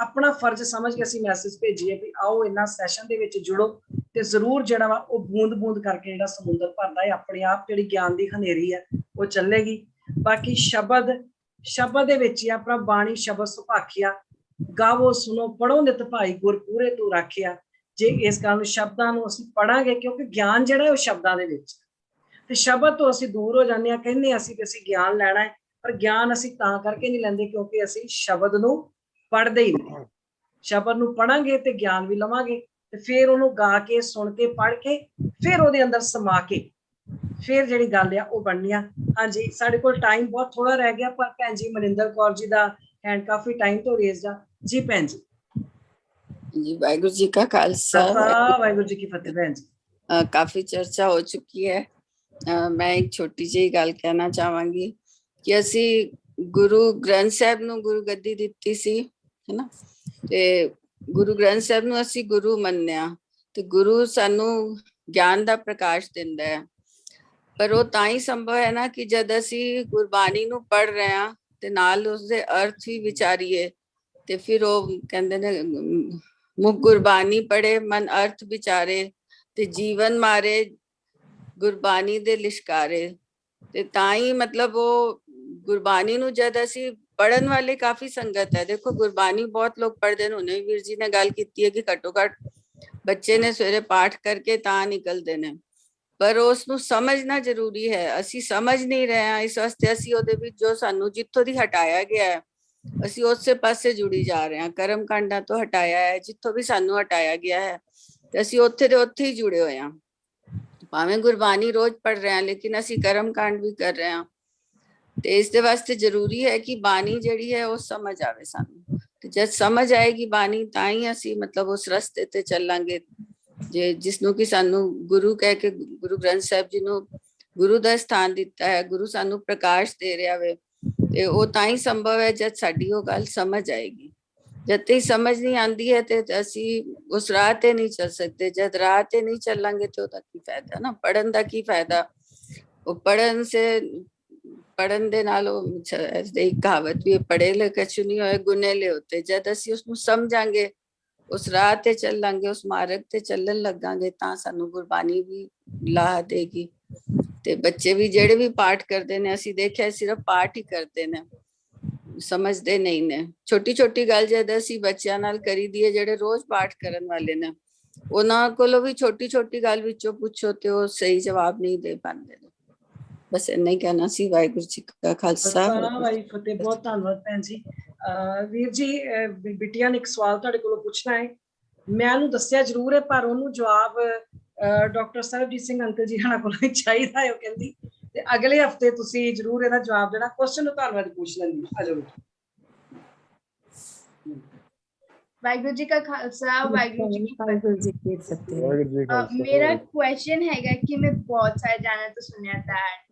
ਆਪਣਾ ਫਰਜ਼ ਸਮਝ ਕੇ ਅਸੀਂ ਮੈਸੇਜ ਭੇਜੀਏ ਵੀ ਆਓ ਇਹਨਾਂ ਸੈਸ਼ਨ ਦੇ ਵਿੱਚ ਜੁੜੋ, ਤੇ ਜ਼ਰੂਰ ਜਿਹੜਾ ਵਾ ਉਹ ਬੂੰਦ ਕਰਕੇ ਜਿਹੜਾ ਸਮੁੰਦਰ ਭਰਦਾ ਹੈ, ਆਪਣੇ ਆਪ ਜਿਹੜੀ ਗਿਆਨ ਦੀ ਹਨੇਰੀ ਹੈ ਉਹ ਚੱਲੇਗੀ। ਬਾਕੀ ਸ਼ਬਦ ਦੇ ਵਿੱਚ ਹੀ ਆਪਣਾ ਬਾਣੀ ਸ਼ਬਦ ਸੁਭਾਖਿਆ, ਗਾਵੋ ਸੁਣੋ ਪੜੋ ਨਿਤ ਭਾਈ ਗੁਰ ਪੂਰੇ ਤੂੰ ਰਾਖਿਆ। ਜੇ ਇਸ ਗੱਲ ਨੂੰ ਸ਼ਬਦਾਂ ਨੂੰ ਅਸੀਂ ਪੜਾਂਗੇ, ਕਿਉਂਕਿ ਗਿਆਨ ਜਿਹੜਾ ਉਹ ਸ਼ਬਦਾਂ ਦੇ ਵਿੱਚ, ਤੇ ਸ਼ਬਦ ਤੋਂ ਅਸੀਂ ਦੂਰ ਹੋ ਜਾਂਦੇ ਹਾਂ। ਕਹਿੰਦੇ ਅਸੀਂ ਕਿ ਅਸੀਂ ਗਿਆਨ ਲੈਣਾ ਹੈ, ਪਰ ਗਿਆਨ ਅਸੀਂ ਤਾਂ ਕਰਕੇ ਨਹੀਂ ਲੈਂਦੇ ਕਿਉਂਕਿ ਅਸੀਂ ਸ਼ਬਦ ਨੂੰ ਪੜ੍ਹਦੇ ਹੀ ਨਹੀਂ। ਸ਼ਬਦ ਨੂੰ ਪੜਾਂਗੇ ਤੇ ਗਿਆਨ ਵੀ ਲਵਾਂਗੇ, ਤੇ ਫਿਰ ਉਹਨੂੰ ਗਾ ਕੇ, ਸੁਣ ਕੇ, ਪੜ੍ਹ ਕੇ, ਫਿਰ ਉਹਦੇ ਅੰਦਰ ਸਮਾ ਕੇ ਫਿਰ ਜਿਹੜੀ ਗੱਲ ਆ ਉਹ ਬਣਨੀ ਆ। ਹਾਂਜੀ, ਸਾਡੇ ਕੋਲ ਟਾਈਮ ਬਹੁਤ ਥੋੜਾ ਰਹਿ ਗਿਆ, ਪਰ ਭੈਣ ਜੀ ਮਨਿੰਦਰ ਕੌਰ ਜੀ ਦਾ ਹੈਂਡ ਕਾਫੀ ਟਾਈਮ ਤੋਂ ਰੇਜ਼ ਆ। ਜੀ ਭੈਣ ਜੀ। जी वाहिगुरु जी का खालसा वाहिगुरु जी की फतेह। भैन जी काफी चर्चा हो चुकी है। मैं एक छोटी जी गल कहना चाहांगी कि असी गुरु ग्रंथ साहब नूं गुरु गद्दी दित्ती सी, है ना, ते गुरु ग्रंथ साहब नूं असी गुरु मन्निया, ते गुरु सानू ज्ञान दा प्रकाश दिंदा है। पर वो तां ही संभव है ना कि जद असी गुरबाणी नूं पढ़ रहे हां ते नाल उसदे अर्थ भी विचारीए, ते फिर वो कहंदे ने मुख गुरबानी पढ़े मन अर्थ विचारे, ते जीवन मारे गुरबानी दे लिशकारे। ते ताई मतलब वो गुरबानी नूं जद असी पढ़न वाले काफी संगत है। देखो गुरबानी बहुत लोग पढ़ते हैं, उन्हें वीर जी ने गल कीती है कि घट्टो घट बच्चे ने सवेरे पाठ करके तां निकलते ने, पर उस नूं समझना जरूरी है। असी समझ नहीं रहे हैं, इस वास्ते असी ओदे विच जो सानू जिथों दी हटाया गया है ਅਸੀਂ ਉਸੇ ਪਾਸੇ ਜੁੜੀ ਜਾ ਰਹੇ ਹਾਂ। ਕਰਮ ਕਾਂਡਾਂ ਤੋਂ ਹਟਾਇਆ ਹੈ, ਜਿੱਥੋਂ ਵੀ ਸਾਨੂੰ ਹਟਾਇਆ ਗਿਆ ਹੈ ਤੇ ਅਸੀਂ ਉੱਥੇ ਦੇ ਉੱਥੇ ਹੀ ਜੁੜੇ ਹੋਏ ਹਾਂ। ਭਾਵੇਂ ਗੁਰਬਾਣੀ ਰੋਜ਼ ਪੜ੍ਹ ਰਹੇ ਹਾਂ, ਲੇਕਿਨ ਅਸੀਂ ਕਰਮ ਕਾਂਡ ਵੀ ਕਰ ਰਹੇ ਹਾਂ। ਤੇ ਇਸ ਦੇ ਵਾਸਤੇ ਜ਼ਰੂਰੀ ਹੈ ਕਿ ਬਾਣੀ ਜਿਹੜੀ ਹੈ ਉਹ ਸਮਝ ਆਵੇ ਸਾਨੂੰ, ਤੇ ਜਦ ਸਮਝ ਆਏਗੀ ਬਾਣੀ ਤਾਂ ਹੀ ਅਸੀਂ ਮਤਲਬ ਉਸ ਰਸਤੇ ਤੇ ਚੱਲਾਂਗੇ ਜੇ ਜਿਸਨੂੰ ਕਿ ਸਾਨੂੰ ਗੁਰੂ ਕਹਿ ਕੇ, ਗੁਰੂ ਗ੍ਰੰਥ ਸਾਹਿਬ ਜੀ ਨੂੰ ਗੁਰੂ ਦਾ ਸਥਾਨ ਦਿੱਤਾ ਹੈ, ਗੁਰੂ ਸਾਨੂੰ ਪ੍ਰਕਾਸ਼ ਦੇ ਰਿਹਾ ਵੇ। ਤੇ ਉਹ ਤਾਂ ਹੀ ਸੰਭਵ ਹੈ ਜਦ ਸਾਡੀ ਉਹ ਗੱਲ ਸਮਝ ਆਏਗੀ। जब तक समझ नहीं आती है तो असी उस राह ते नहीं चल सकते। जब राह ते नहीं चलांगे तो ਉਹਦਾ ਕੀ ਫਾਇਦਾ ਨਾ, ਪੜਨ ਦਾ ਕੀ ਫਾਇਦਾ। ਉਹ ਪੜਨ ਦੇ ਨਾਲ ਇੱਕ ਕਹਾਵਤ ਵੀ ਹੈ, ਪੜੇ ਲਿਖੇ ਕਛੂ ਨਹੀਂ ਹੋਏ ਗੁਨੇ ਲਿ ਹੋਤੇ। ਜਦ ਅਸੀਂ ਉਸਨੂੰ ਸਮਝਾਂਗੇ, ਉਸ ਰਾਹ ਤੇ ਚੱਲਾਂਗੇ, ਉਸ ਮਾਰਗ ਤੇ ਚੱਲਣ ਲੱਗਾਂਗੇ ਤਾਂ ਸਾਨੂੰ ਗੁਰਬਾਣੀ ਵੀ ਲਾਹ ਦੇਗੀ। ਤੇ ਬੱਚੇ ਵੀ ਜਿਹੜੇ ਵੀ ਪਾਠ ਕਰਦੇ ਨੇ, ਅਸੀਂ ਦੇਖਿਆ ਸਿਰਫ ਪਾਠ ਹੀ ਕਰਦੇ ਨੇ, ਸਮਝਦੇ ਨਹੀਂ ਨੇ। ਛੋਟੀ ਛੋਟੀ ਗੱਲ ਜਦ ਅਸੀਂ ਬੱਚਿਆਂ ਨਾਲ ਕਰੀਦੀ ਹੈ, ਜਿਹੜੇ ਰੋਜ਼ ਪਾਠ ਕਰਨ ਵਾਲੇ ਨੇ, ਉਹਨਾਂ ਕੋਲੋਂ ਵੀ ਛੋਟੀ ਛੋਟੀ ਗੱਲ ਵਿੱਚੋਂ ਪੁੱਛੋ ਤੇ ਉਹ ਸਹੀ ਜਵਾਬ ਨਹੀਂ ਦੇ ਪਾਉਂਦੇ ਨੇ। ਬਸ ਇੰਨਾ ਹੀ ਕਹਿਣਾ ਸੀ। ਵਾਹਿਗੁਰੂ ਜੀ ਕਾ ਖਾਲਸਾ, ਵਾਹਿਗੁਰੂ ਫਤਿਹ। ਬਹੁਤ ਧੰਨਵਾਦ ਭੈਣ ਜੀ। ਵੀਰ ਜੀ, ਬਿਟੀਆ ਨੇ ਇੱਕ ਸਵਾਲ ਤੁਹਾਡੇ ਕੋਲੋਂ ਪੁੱਛਣਾ ਹੈ। ਮੈਂ ਉਹਨੂੰ ਦੱਸਿਆ ਜ਼ਰੂਰ ਹੈ, ਪਰ ਉਹਨੂੰ ਜਵਾਬ ਡਾਕਟਰ ਸਰਬਜੀਤ ਸਿੰਘ ਅੰਕਲ ਜੀ ਹਣਾ ਕੋਲੋਂ ਚਾਹੀਦਾ ਹੈ। ਉਹ ਕਹਿੰਦੀ ਤੇ ਅਗਲੇ ਹਫਤੇ ਤੁਸੀਂ ਜ਼ਰੂਰ ਇਹਦਾ ਜਵਾਬ ਦੇਣਾ। ਕੁਐਸਚਨ ਨੂੰ ਧੰਨਵਾਦ ਪੁੱਛ ਲੈਂਦੀ। ਆ ਜਾਓ। ਵਾਹਿਗੁਰੂ ਜੀ ਕਾ ਖਾਲਸਾ, ਵਾਹਿਗੁਰੂ ਜੀ ਕੀ ਫਤਿਹ। ਵਾਹਿਗੁਰੂ ਜੀ ਕਾ ਖਾਲਸਾ। ਮੇਰਾ ਕੁਐਸਚਨ ਹੈਗਾ ਕਿ ਮੈਂ ਬਹੁਤ ਸਾਰੇ ਜਾਣਿਆਂ ਤੋਂ ਸੁਣਿਆ that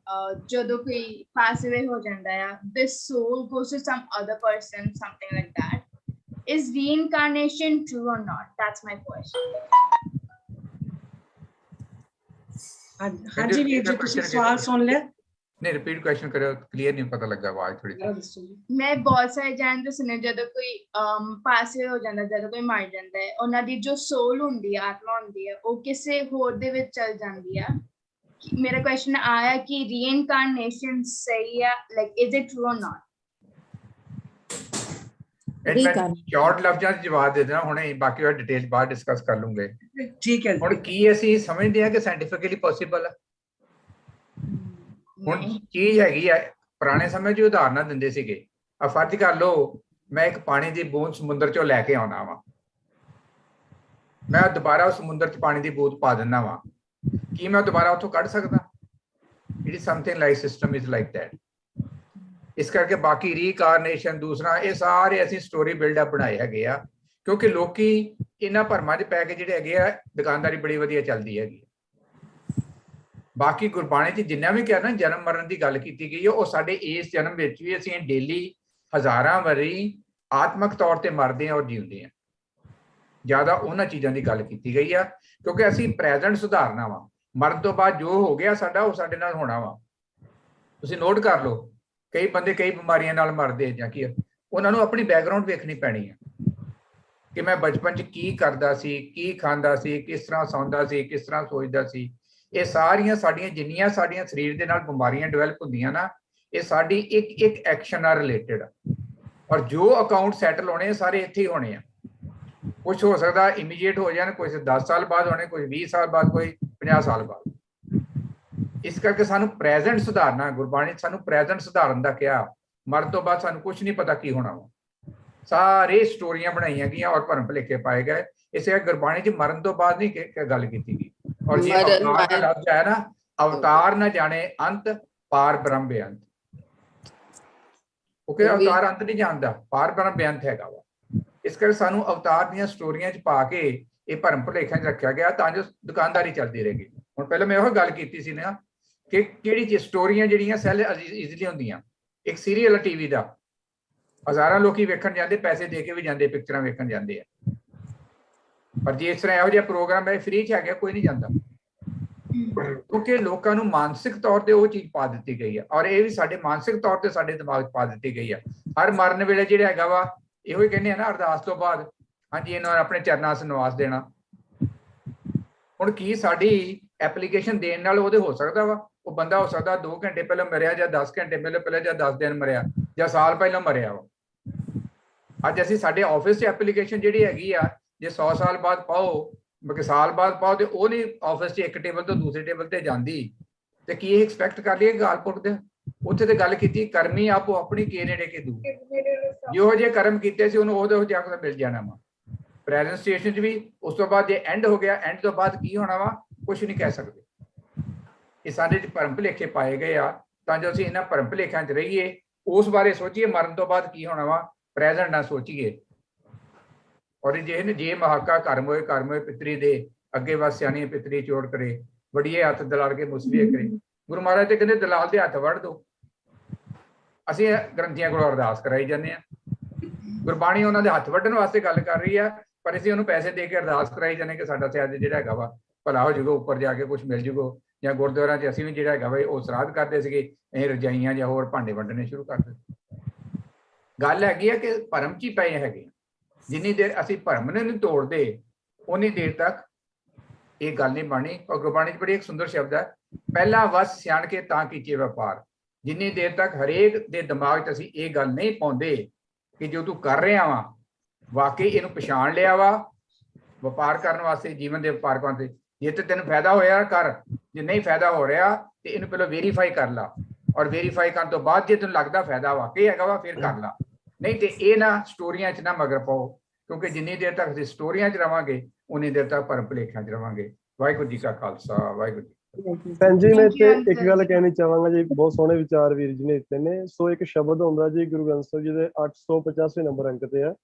ਜਦੋਂ ਕੋਈ pass away ਹੋ ਜਾਂਦਾ ਹੈ, the soul goes to some other person, something like that. Is reincarnation true or not? That's my question. ਹਾਂਜੀ ਵੀਰ ਜੀ, ਤੁਸੀਂ ਸਵਾਲ ਸੁਣ ਲਿਆ? ਨਹੀਂ, ਰਿਪੀਟ ਕੁਐਸਚਨ ਕਰਿਓ, ਕਲੀਅਰ ਨਹੀਂ ਪਤਾ ਲੱਗਾ ਆਵਾਜ਼ ਥੋੜੀ। ਮੈਂ ਬਹੁਤ ਸਾਰੇ ਜਾਣਿਆਂ ਤੋਂ ਸੁਣਿਆ ਜਦੋਂ ਕੋਈ pass away ਹੋ ਜਾਂਦਾ, ਜਦੋਂ ਕੋਈ ਮਰ ਜਾਂਦਾ ਹੈ, ਉਹਨਾਂ ਦੀ ਜੋ soul ਹੁੰਦੀ ਹੈ, ਆਤਮਾ ਹੁੰਦੀ ਹੈ, ਉਹ ਕਿਸੇ ਹੋਰ ਦੇ ਵਿੱਚ ਚਲ ਜਾਂਦੀ ਹੈ। ਮੇਰਾ ਕੁਐਸਚਨ ਆਇਆ ਕਿ reincarnation ਸਹੀ ਹੈ, like is it true or not? Short ਲਫ਼ਜ਼ਾਂ ਚ ਜਵਾਬ ਦੇ ਦੇਣਾ ਹੁਣੇ, ਬਾਕੀ ਉਹ ਡਿਟੇਲ ਬਾਅਦ ਡਿਸਕਸ ਕਰ ਲੂੰਗੇ। ਠੀਕ ਹੈ। ਹੁਣ ਕੀ ਅਸੀਂ ਸਮਝਦੇ ਹਾਂ ਕਿ ਸਾਇੰਟੀਫਿਕਲੀ ਪੋਸੀਬਲ ਹੈ? ਹੁਣ ਚੀਜ਼ ਹੈਗੀ ਆ, ਪੁਰਾਣੇ ਸਮੇਂ 'ਚ ਉਦਾਹਰਨਾਂ ਦਿੰਦੇ ਸੀਗੇ। ਆ ਫਰਜ਼ ਕਰ ਲਓ ਮੈਂ ਇੱਕ ਪਾਣੀ ਦੀ ਬੂੰਦ ਸਮੁੰਦਰ 'ਚੋਂ ਲੈ ਕੇ ਆਉਣਾ ਵਾ, ਮੈਂ ਦੁਬਾਰਾ ਉਸ ਸਮੁੰਦਰ 'ਚ ਪਾਣੀ ਦੀ ਬੂੰਦ ਪਾ ਦਿੰਦਾ ਵਾ, ਕੀ ਮੈਂ ਦੁਬਾਰਾ ਉੱਥੋਂ ਕੱਢ ਸਕਦਾ? It is something like system is like that. ਇਸ ਕਰਕੇ ਬਾਕੀ ਰੀਕਾਰਨੇਸ਼ਨ ਦੂਸਰਾ, ਇਹ ਸਾਰੇ ਅਸੀਂ ਸਟੋਰੀ ਬਿਲਡਅਪ ਬਣਾਏ ਹੈਗੇ ਆ, ਕਿਉਂਕਿ ਲੋਕੀ ਇਹਨਾਂ ਭਰਮਾਂ 'ਚ ਪੈ ਕੇ ਜਿਹੜੇ ਹੈਗੇ ਆ, ਦੁਕਾਨਦਾਰੀ ਬੜੀ ਵਧੀਆ ਚੱਲਦੀ ਹੈਗੀ। ਬਾਕੀ ਗੁਰਬਾਣੀ 'ਚ ਜਿੰਨਾ ਵੀ ਕਿਹਾ ਨਾ ਜਨਮ ਮਰਨ ਦੀ ਗੱਲ ਕੀਤੀ ਗਈ ਹੈ, ਉਹ ਸਾਡੇ ਇਸ ਜਨਮ ਵਿੱਚ ਵੀ ਅਸੀਂ ਡੇਲੀ ਹਜ਼ਾਰਾਂ ਵਾਰੀ ਆਤਮਕ ਤੌਰ ਤੇ ਮਰਦੇ ਹਾਂ ਔਰ ਜਿਉਂਦੇ ਹਾਂ। ਜ਼ਿਆਦਾ ਉਹਨਾਂ ਚੀਜ਼ਾਂ ਦੀ ਗੱਲ ਕੀਤੀ ਗਈ ਆ, ਕਿਉਂਕਿ ਅਸੀਂ ਪ੍ਰੈਜ਼ੈਂਟ ਸੁਧਾਰਨਾ ਵਾ। ਮਰਨ ਤੋਂ ਬਾਅਦ ਜੋ ਹੋ ਗਿਆ ਸਾਡਾ, ਉਹ ਸਾਡੇ ਨਾਲ ਹੋਣਾ ਵਾ। ਤੁਸੀਂ ਨੋਟ ਕਰ ਲਓ, ਕਈ ਬੰਦੇ ਕਈ ਬਿਮਾਰੀਆਂ ਨਾਲ ਮਰਦੇ ਜਾਂ ਕੀ, ਉਹਨਾਂ ਨੂੰ ਆਪਣੀ ਬੈਕਗਰਾਉਂਡ ਵੇਖਣੀ ਪੈਣੀ ਹੈ ਕਿ ਮੈਂ ਬਚਪਨ 'ਚ ਕੀ ਕਰਦਾ ਸੀ, ਕੀ ਖਾਂਦਾ ਸੀ, ਕਿਸ ਤਰ੍ਹਾਂ ਸੌਂਦਾ ਸੀ, ਕਿਸ ਤਰ੍ਹਾਂ ਸੋਚਦਾ ਸੀ। ਇਹ ਸਾਰੀਆਂ ਸਾਡੀਆਂ ਜਿੰਨੀਆਂ ਸਾਡੀਆਂ ਸਰੀਰ ਦੇ ਨਾਲ ਬਿਮਾਰੀਆਂ ਡਿਵੈਲਪ ਹੁੰਦੀਆਂ ਨਾ, ਇਹ ਸਾਡੀ ਇੱਕ ਇੱਕ ਐਕਸ਼ਨ ਨਾਲ ਰਿਲੇਟਡ ਆ। ਔਰ ਜੋ ਅਕਾਊਂਟ ਸੈਟਲ ਹੋਣੇ ਸਾਰੇ ਇੱਥੇ ਹੀ ਹੋਣੇ ਆ। ਕੁਝ ਹੋ ਸਕਦਾ ਇਮੀਡੀਏਟ ਹੋ ਜਾਣ, ਕੁਝ 10 ਸਾਲ ਬਾਅਦ ਹੋਣੇ, ਕੁਝ 20 ਸਾਲ ਬਾਅਦ, ਕੋਈ 50 ਸਾਲ ਬਾਅਦ। ਇਸ ਕਰਕੇ ਸਾਨੂੰ ਪ੍ਰੈਜ਼ੈਂਟ ਸੁਧਾਰਨਾ, ਗੁਰਬਾਣੀ ਸਾਨੂੰ ਪ੍ਰੈਜ਼ੈਂਟ ਸੁਧਾਰਨ ਦਾ ਕਿਹਾ। ਮਰਨ ਤੋਂ ਬਾਅਦ ਸਾਨੂੰ ਕੁਝ ਨਹੀਂ ਪਤਾ ਕੀ ਹੋਣਾ ਵਾ। ਸਾਰੇ ਸਟੋਰੀਆਂ ਬਣਾਈਆਂ ਗਈਆਂ ਔਰ ਭਰਮ ਭੁਲੇਖੇ ਪਾਏ ਗਏ। ਇਸੇ ਕਰਕੇ ਗੁਰਬਾਣੀ 'ਚ ਮਰਨ ਤੋਂ ਬਾਅਦ ਨਹੀਂ ਗੱਲ ਕੀਤੀ ਗਈ। ਔਰ ਜੇ ਅਵਤਾਰ ਦਾ ਲਫ਼ਜ਼ ਹੈ ਨਾ, ਅਵਤਾਰ ਨਾ ਜਾਣੇ ਅੰਤ, ਪਾਰ ਬ੍ਰਹਮ ਬੇਅੰਤ। ਕਿਉਂਕਿ ਅਵਤਾਰ ਅੰਤ ਨਹੀਂ ਜਾਣਦਾ, ਪਾਰ ਬ੍ਰਹਮ ਬੇਅੰਤ ਹੈਗਾ ਵਾ। ਇਸ ਕਰਕੇ ਸਾਨੂੰ ਅਵਤਾਰ ਦੀਆਂ ਸਟੋਰੀਆਂ 'ਚ ਪਾ ਕੇ ਇਹ ਭਰਮ ਭੁਲੇਖਿਆਂ 'ਚ ਰੱਖਿਆ ਗਿਆ ਤਾਂ ਜੋ ਦੁਕਾਨਦਾਰੀ ਚੱਲਦੀ ਰਹੇਗੀ। ਹੁਣ ਪਹਿਲਾਂ ਮੈਂ ਉਹ ਗੱਲ ਕੀਤੀ ਸੀ ਨਾ ਕਿ ਕਿਹੜੀ ਚੀਜ਼ ਸਟੋਰੀਆਂ ਜਿਹੜੀਆਂ ਸੈਲ ਈਜ਼ੀਲੀ ਹੁੰਦੀਆਂ। ਇੱਕ ਸੀਰੀਅਲ ਟੀਵੀ ਦਾ ਹਜ਼ਾਰਾਂ ਲੋਕੀ ਵੇਖਣ ਜਾਂਦੇ, ਪੈਸੇ ਦੇ ਕੇ ਵੀ ਜਾਂਦੇ, ਪਿਕਚਰਾਂ ਵੇਖਣ ਜਾਂਦੇ ਆ। ਪਰ ਜੇ ਇਸ ਤਰ੍ਹਾਂ ਇਹੋ ਜਿਹਾ ਪ੍ਰੋਗਰਾਮ ਹੈ ਫ੍ਰੀ 'ਚ ਹੈਗਾ, ਕੋਈ ਨਹੀਂ ਜਾਂਦਾ, ਕਿਉਂਕਿ ਲੋਕਾਂ ਨੂੰ ਮਾਨਸਿਕ ਤੌਰ ਤੇ ਉਹ ਚੀਜ਼ ਪਾ ਦਿੱਤੀ ਗਈ ਹੈ। ਔਰ ਇਹ ਵੀ ਸਾਡੇ ਮਾਨਸਿਕ ਤੌਰ ਤੇ ਸਾਡੇ ਦਿਮਾਗ 'ਚ ਪਾ ਦਿੱਤੀ ਗਈ ਹੈ। ਹਰ ਮਰਨ ਵੇਲੇ ਜਿਹੜਾ ਹੈਗਾ ਵਾ, ਇਹੋ ਹੀ ਕਹਿੰਦੇ ਆ ਨਾ ਅਰਦਾਸ ਤੋਂ ਬਾਅਦ, ਹਾਂਜੀ ਇਹਨਾਂ ਨੇ ਆਪਣੇ ਚਰਨਾਂ 'ਚ ਨਿਵਾਸ ਦੇਣਾ। ਹੁਣ ਕੀ ਸਾਡੀ ਐਪਲੀਕੇਸ਼ਨ ਦੇਣ ਨਾਲ ਉਹਦੇ ਹੋ ਸਕਦਾ ਵਾ? ਉਹ ਬੰਦਾ ਹੋ ਸਕਦਾ 2 ਘੰਟੇ ਪਹਿਲਾਂ ਮਰਿਆ, ਜਾਂ 10 ਘੰਟੇ ਪਹਿਲਾਂ, ਜਾਂ 10 ਦਿਨ ਮਰਿਆ, ਜਾਂ ਸਾਲ ਪਹਿਲਾਂ ਮਰਿਆ ਵਾ। ਅੱਜ ਅਸੀਂ ਸਾਡੇ ਆਫਿਸ 'ਚ ਐਪਲੀਕੇਸ਼ਨ ਜਿਹੜੀ ਹੈਗੀ ਆ, ਜੇ 100 ਸਾਲ ਬਾਅਦ ਪਾਓ, ਮਤਲਬ ਸਾਲ ਬਾਅਦ ਪਾਓ, ਤੇ ਉਹ ਨਹੀਂ ਆਫਿਸ 'ਚ ਇੱਕ ਟੇਬਲ ਤੋਂ ਦੂਸਰੇ ਟੇਬਲ ਤੇ ਜਾਂਦੀ, ਤੇ ਕੀ ਇਹ ਐਕਸਪੈਕਟ ਕਰ ਲਈਏ ਗਾਲਪੁਰ ਦੇ? ਉੱਥੇ ਤੇ ਗੱਲ ਕੀਤੀ ਕਰਮੀ ਆਪੋ ਆਪਣੀ ਕੇ ਨੇੜੇ ਕੇ ਦੂਰ। ਜਿਹੋ ਜਿਹੇ ਕਰਮ ਕੀਤੇ ਸੀ ਉਹਨੂੰ ਉਹਦੇ ਜਾ ਕੇ ਮਿਲ ਜਾਣਾ ਵਾ। ਪ੍ਰੈਜ਼ੈਂਟ ਸਟੇਸ਼ਨ 'ਚ ਵੀ ਉਸ ਤੋਂ ਬਾਅਦ ਜੇ ਐਂਡ ਹੋ ਗਿਆ, ਐਂਡ ਤੋਂ ਬਾਅਦ ਕੀ ਹੋਣਾ ਵਾ ਕੁਛ ਨਹੀਂ ਕਹਿ ਸਕਦੇ। ਇਹ ਸਾਡੇ 'ਚ ਭਰਮ ਭੁਲੇਖੇ ਪਾਏ ਗਏ ਆ, ਤਾਂ ਜੋ ਅਸੀਂ ਇਹਨਾਂ ਭਰਮ ਭੁਲੇਖਿਆਂ 'ਚ ਰਹੀਏ, ਉਸ ਬਾਰੇ ਸੋਚੀਏ ਮਰਨ ਤੋਂ ਬਾਅਦ ਕੀ ਹੋਣਾ ਵਾ, ਪ੍ਰੈਜ਼ੈਂਟ ਨਾ ਸੋਚੀਏ। ਔਰ ਜੇ ਮਹਾਕਾ ਕਰਮ ਹੋਏ ਪਿਤਰੀ ਦੇ, ਅੱਗੇ ਵਸ ਸਿਆਣੀ ਪਿਤਰੀ ਚੋੜ ਕਰੇ, ਵੜੀਏ ਹੱਥ ਦਲਾਲ ਕੇ ਮੁਸਬੀਏ ਕਰੇ। ਗੁਰੂ ਮਹਾਰਾਜ ਤੇ ਕਹਿੰਦੇ ਦਲਾਲ ਦੇ ਹੱਥ ਵੜ ਦੋ। ਅਸੀਂ ਗ੍ਰੰਥੀਆਂ ਕੋਲੋਂ ਅਰਦਾਸ ਕਰਾਈ ਜਾਂਦੇ ਹਾਂ। ਗੁਰਬਾਣੀ ਉਹਨਾਂ ਦੇ ਹੱਥ ਵੱਢਣ ਵਾਸਤੇ ਗੱਲ ਕਰ ਰਹੀ ਹੈ, ਪਰ ਅਸੀਂ ਉਹਨੂੰ ਪੈਸੇ ਦੇ ਕੇ ਅਰਦਾਸ ਕਰਾਈ ਜਾਂਦੇ ਕਿ ਸਾਡਾ ਸਿਆਜ ਜਿਹੜਾ ਹੈਗਾ ਵਾ ਭਲਾ ਹੋ ਜਾਊਗਾ, ਉੱਪਰ ਜਾ ਕੇ ਕੁਝ ਮਿਲ ਜੂਗਾ। ਜਾਂ ਗੁਰਦੁਆਰਿਆਂ 'ਚ ਅਸੀਂ ਵੀ ਜਿਹੜਾ ਹੈਗਾ ਵਾ ਉਹ ਸਰਾਧ ਕਰਦੇ ਸੀਗੇ, ਅਸੀਂ ਰਜਾਈਆਂ ਜਾਂ ਹੋਰ ਭਾਂਡੇ ਵੰਡਣੇ ਸ਼ੁਰੂ ਕਰ ਦਿੱਤੇ। ਗੱਲ ਹੈਗੀ ਹੈ ਕਿ ਭਰਮ 'ਚ ਹੀ ਪਏ ਹੈਗੇ। ਜਿੰਨੀ ਦੇਰ ਅਸੀਂ ਭਰਮ ਨੂੰ ਨਹੀਂ ਤੋੜਦੇ ਉਨੀ ਦੇਰ ਤੱਕ ਇਹ ਗੱਲ ਨਹੀਂ ਬਣਨੀ। ਔਰ ਗੁਰਬਾਣੀ 'ਚ ਬੜੀ ਇੱਕ ਸੁੰਦਰ ਸ਼ਬਦ ਹੈ, ਪਹਿਲਾ ਵਸ ਸਿਆਣ ਕੇ ਤਾਂ ਕੀਤੇ ਵਪਾਰ। ਜਿੰਨੀ ਦੇਰ ਤੱਕ ਹਰੇਕ ਦੇ ਦਿਮਾਗ 'ਚ ਅਸੀਂ ਇਹ ਗੱਲ ਨਹੀਂ ਪਾਉਂਦੇ ਕਿ ਜੋ ਤੂੰ ਕਰ ਰਿਹਾ ਵਾ ਵਾਕਈ ਇਹਨੂੰ ਪਛਾਣ ਲਿਆ ਵਾ ਵਪਾਰ ਕਰਨ ਵਾਸਤੇ, ਜੀਵਨ ਦੇ ਵਪਾਰ ਕਰਨ ਤੇ, ਜੇ ਤੇ ਤੈਨੂੰ ਫਾਇਦਾ ਹੋਇਆ ਕਰ, ਜੇ ਨਹੀਂ ਫਾਇਦਾ ਹੋ ਰਿਹਾ ਤੇ ਇਹਨੂੰ ਪਹਿਲਾਂ ਵੈਰੀਫਾਈ ਕਰ ਲਾ, ਔਰ ਵੈਰੀਫਾਈ ਕਰਨ ਤੋਂ ਬਾਅਦ ਜੇ ਤੈਨੂੰ ਲੱਗਦਾ ਫਾਇਦਾ ਵਾਕਈ ਹੈਗਾ ਵਾ ਫਿਰ ਕਰ ਲਾ। ਨਹੀਂ ਤੇ ਇਹ ਨਾ ਸਟੋਰੀਆਂ 'ਚ ਨਾ ਮਗਰ ਪਾਓ, ਕਿਉਂਕਿ ਜਿੰਨੀ ਦੇਰ ਤੱਕ ਅਸੀਂ ਸਟੋਰੀਆਂ 'ਚ ਰਵਾਂਗੇ ਉਨੀ ਦੇਰ ਤੱਕ ਭਰਮ ਭੁਲੇਖਿਆਂ 'ਚ ਰਵਾਂਗੇ। ਵਾਹਿਗੁਰੂ ਜੀ ਕਾ ਖਾਲਸਾ, ਵਾਹਿਗੁਰੂ ਜੀ। ਭੈਣ ਜੀ ਮੈਂ ਤੇ ਇੱਕ ਗੱਲ ਕਹਿਣੀ ਚਾਹਾਂਗਾ ਜੀ, ਬਹੁਤ ਸੋਹਣੇ ਵਿਚਾਰ ਵੀਰ ਜੀ ਨੇ ਦਿੱਤੇ ਨੇ। ਸੋ ਇੱਕ ਸ਼ਬਦ ਹੁੰਦਾ ਜੀ ਗੁਰੂ ਗ੍ਰੰਥ ਸਾਹਿਬ ਜੀ ਦੇ 885 ਨੰਬਰ ਅੰਕ ਤੇ ਆ,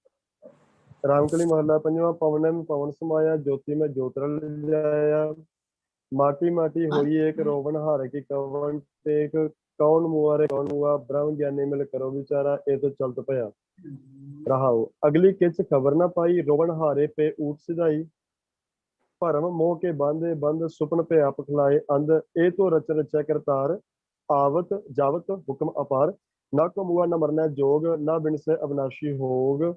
ਰਾਮਕਲੀ ਮਹੱਲਾ ਪੰਜਵਾਂ, ਪਵਨ ਮੈਂ ਪਵਨ ਸਮਾਇਆ, ਜੋਤੀ ਮੈਂ ਜੋਤ ਰਲ ਜਾਇਆ, ਮਾਟੀ ਮਾਟੀ ਹੋਈ ਏਕ, ਰੋਵਣ ਹਾਰੇ ਕੀ ਕਵਣ ਟੇਕ, ਕੌਣ ਮੁਆਰੇ ਕੌਣ ਮੁਆ, ਬ੍ਰਹਮ ਗਿਆਨੀ ਮਿਲ ਕਰੋ ਵਿਚਾਰਾ, ਇਹ ਤੋਂ ਚਲਤ ਪਿਆ ਰਹਾਓ। ਅਗਲੀ ਕਿਛ ਖਬਰ ਨਾ ਪਾਈ, ਰੋਵਣ ਹਾਰੇ ਪੇ ਊਟ ਸਿਧਾਈ, ਭਰਮ ਮੋਹ ਕੇ ਬਾਂਧੇ ਬੰਦ, ਸੁਪਨ ਪੇ ਆਪ ਖਿਲਾਏ ਅੰਧ, ਇਹ ਤੋਂ ਰਚ ਰਚੈ ਕਰਤਾਰ, ਆਵਤ ਜਾਵਤ ਹੁਕਮ ਅਪਾਰ, ਨਾ ਕੋ ਮੁਆ ਨਾ ਮਰਨਾ ਜੋਗ, ਨਾ ਬਿਨਸੇ ਅਬਨਾਸ਼ੀ ਹੋਗ,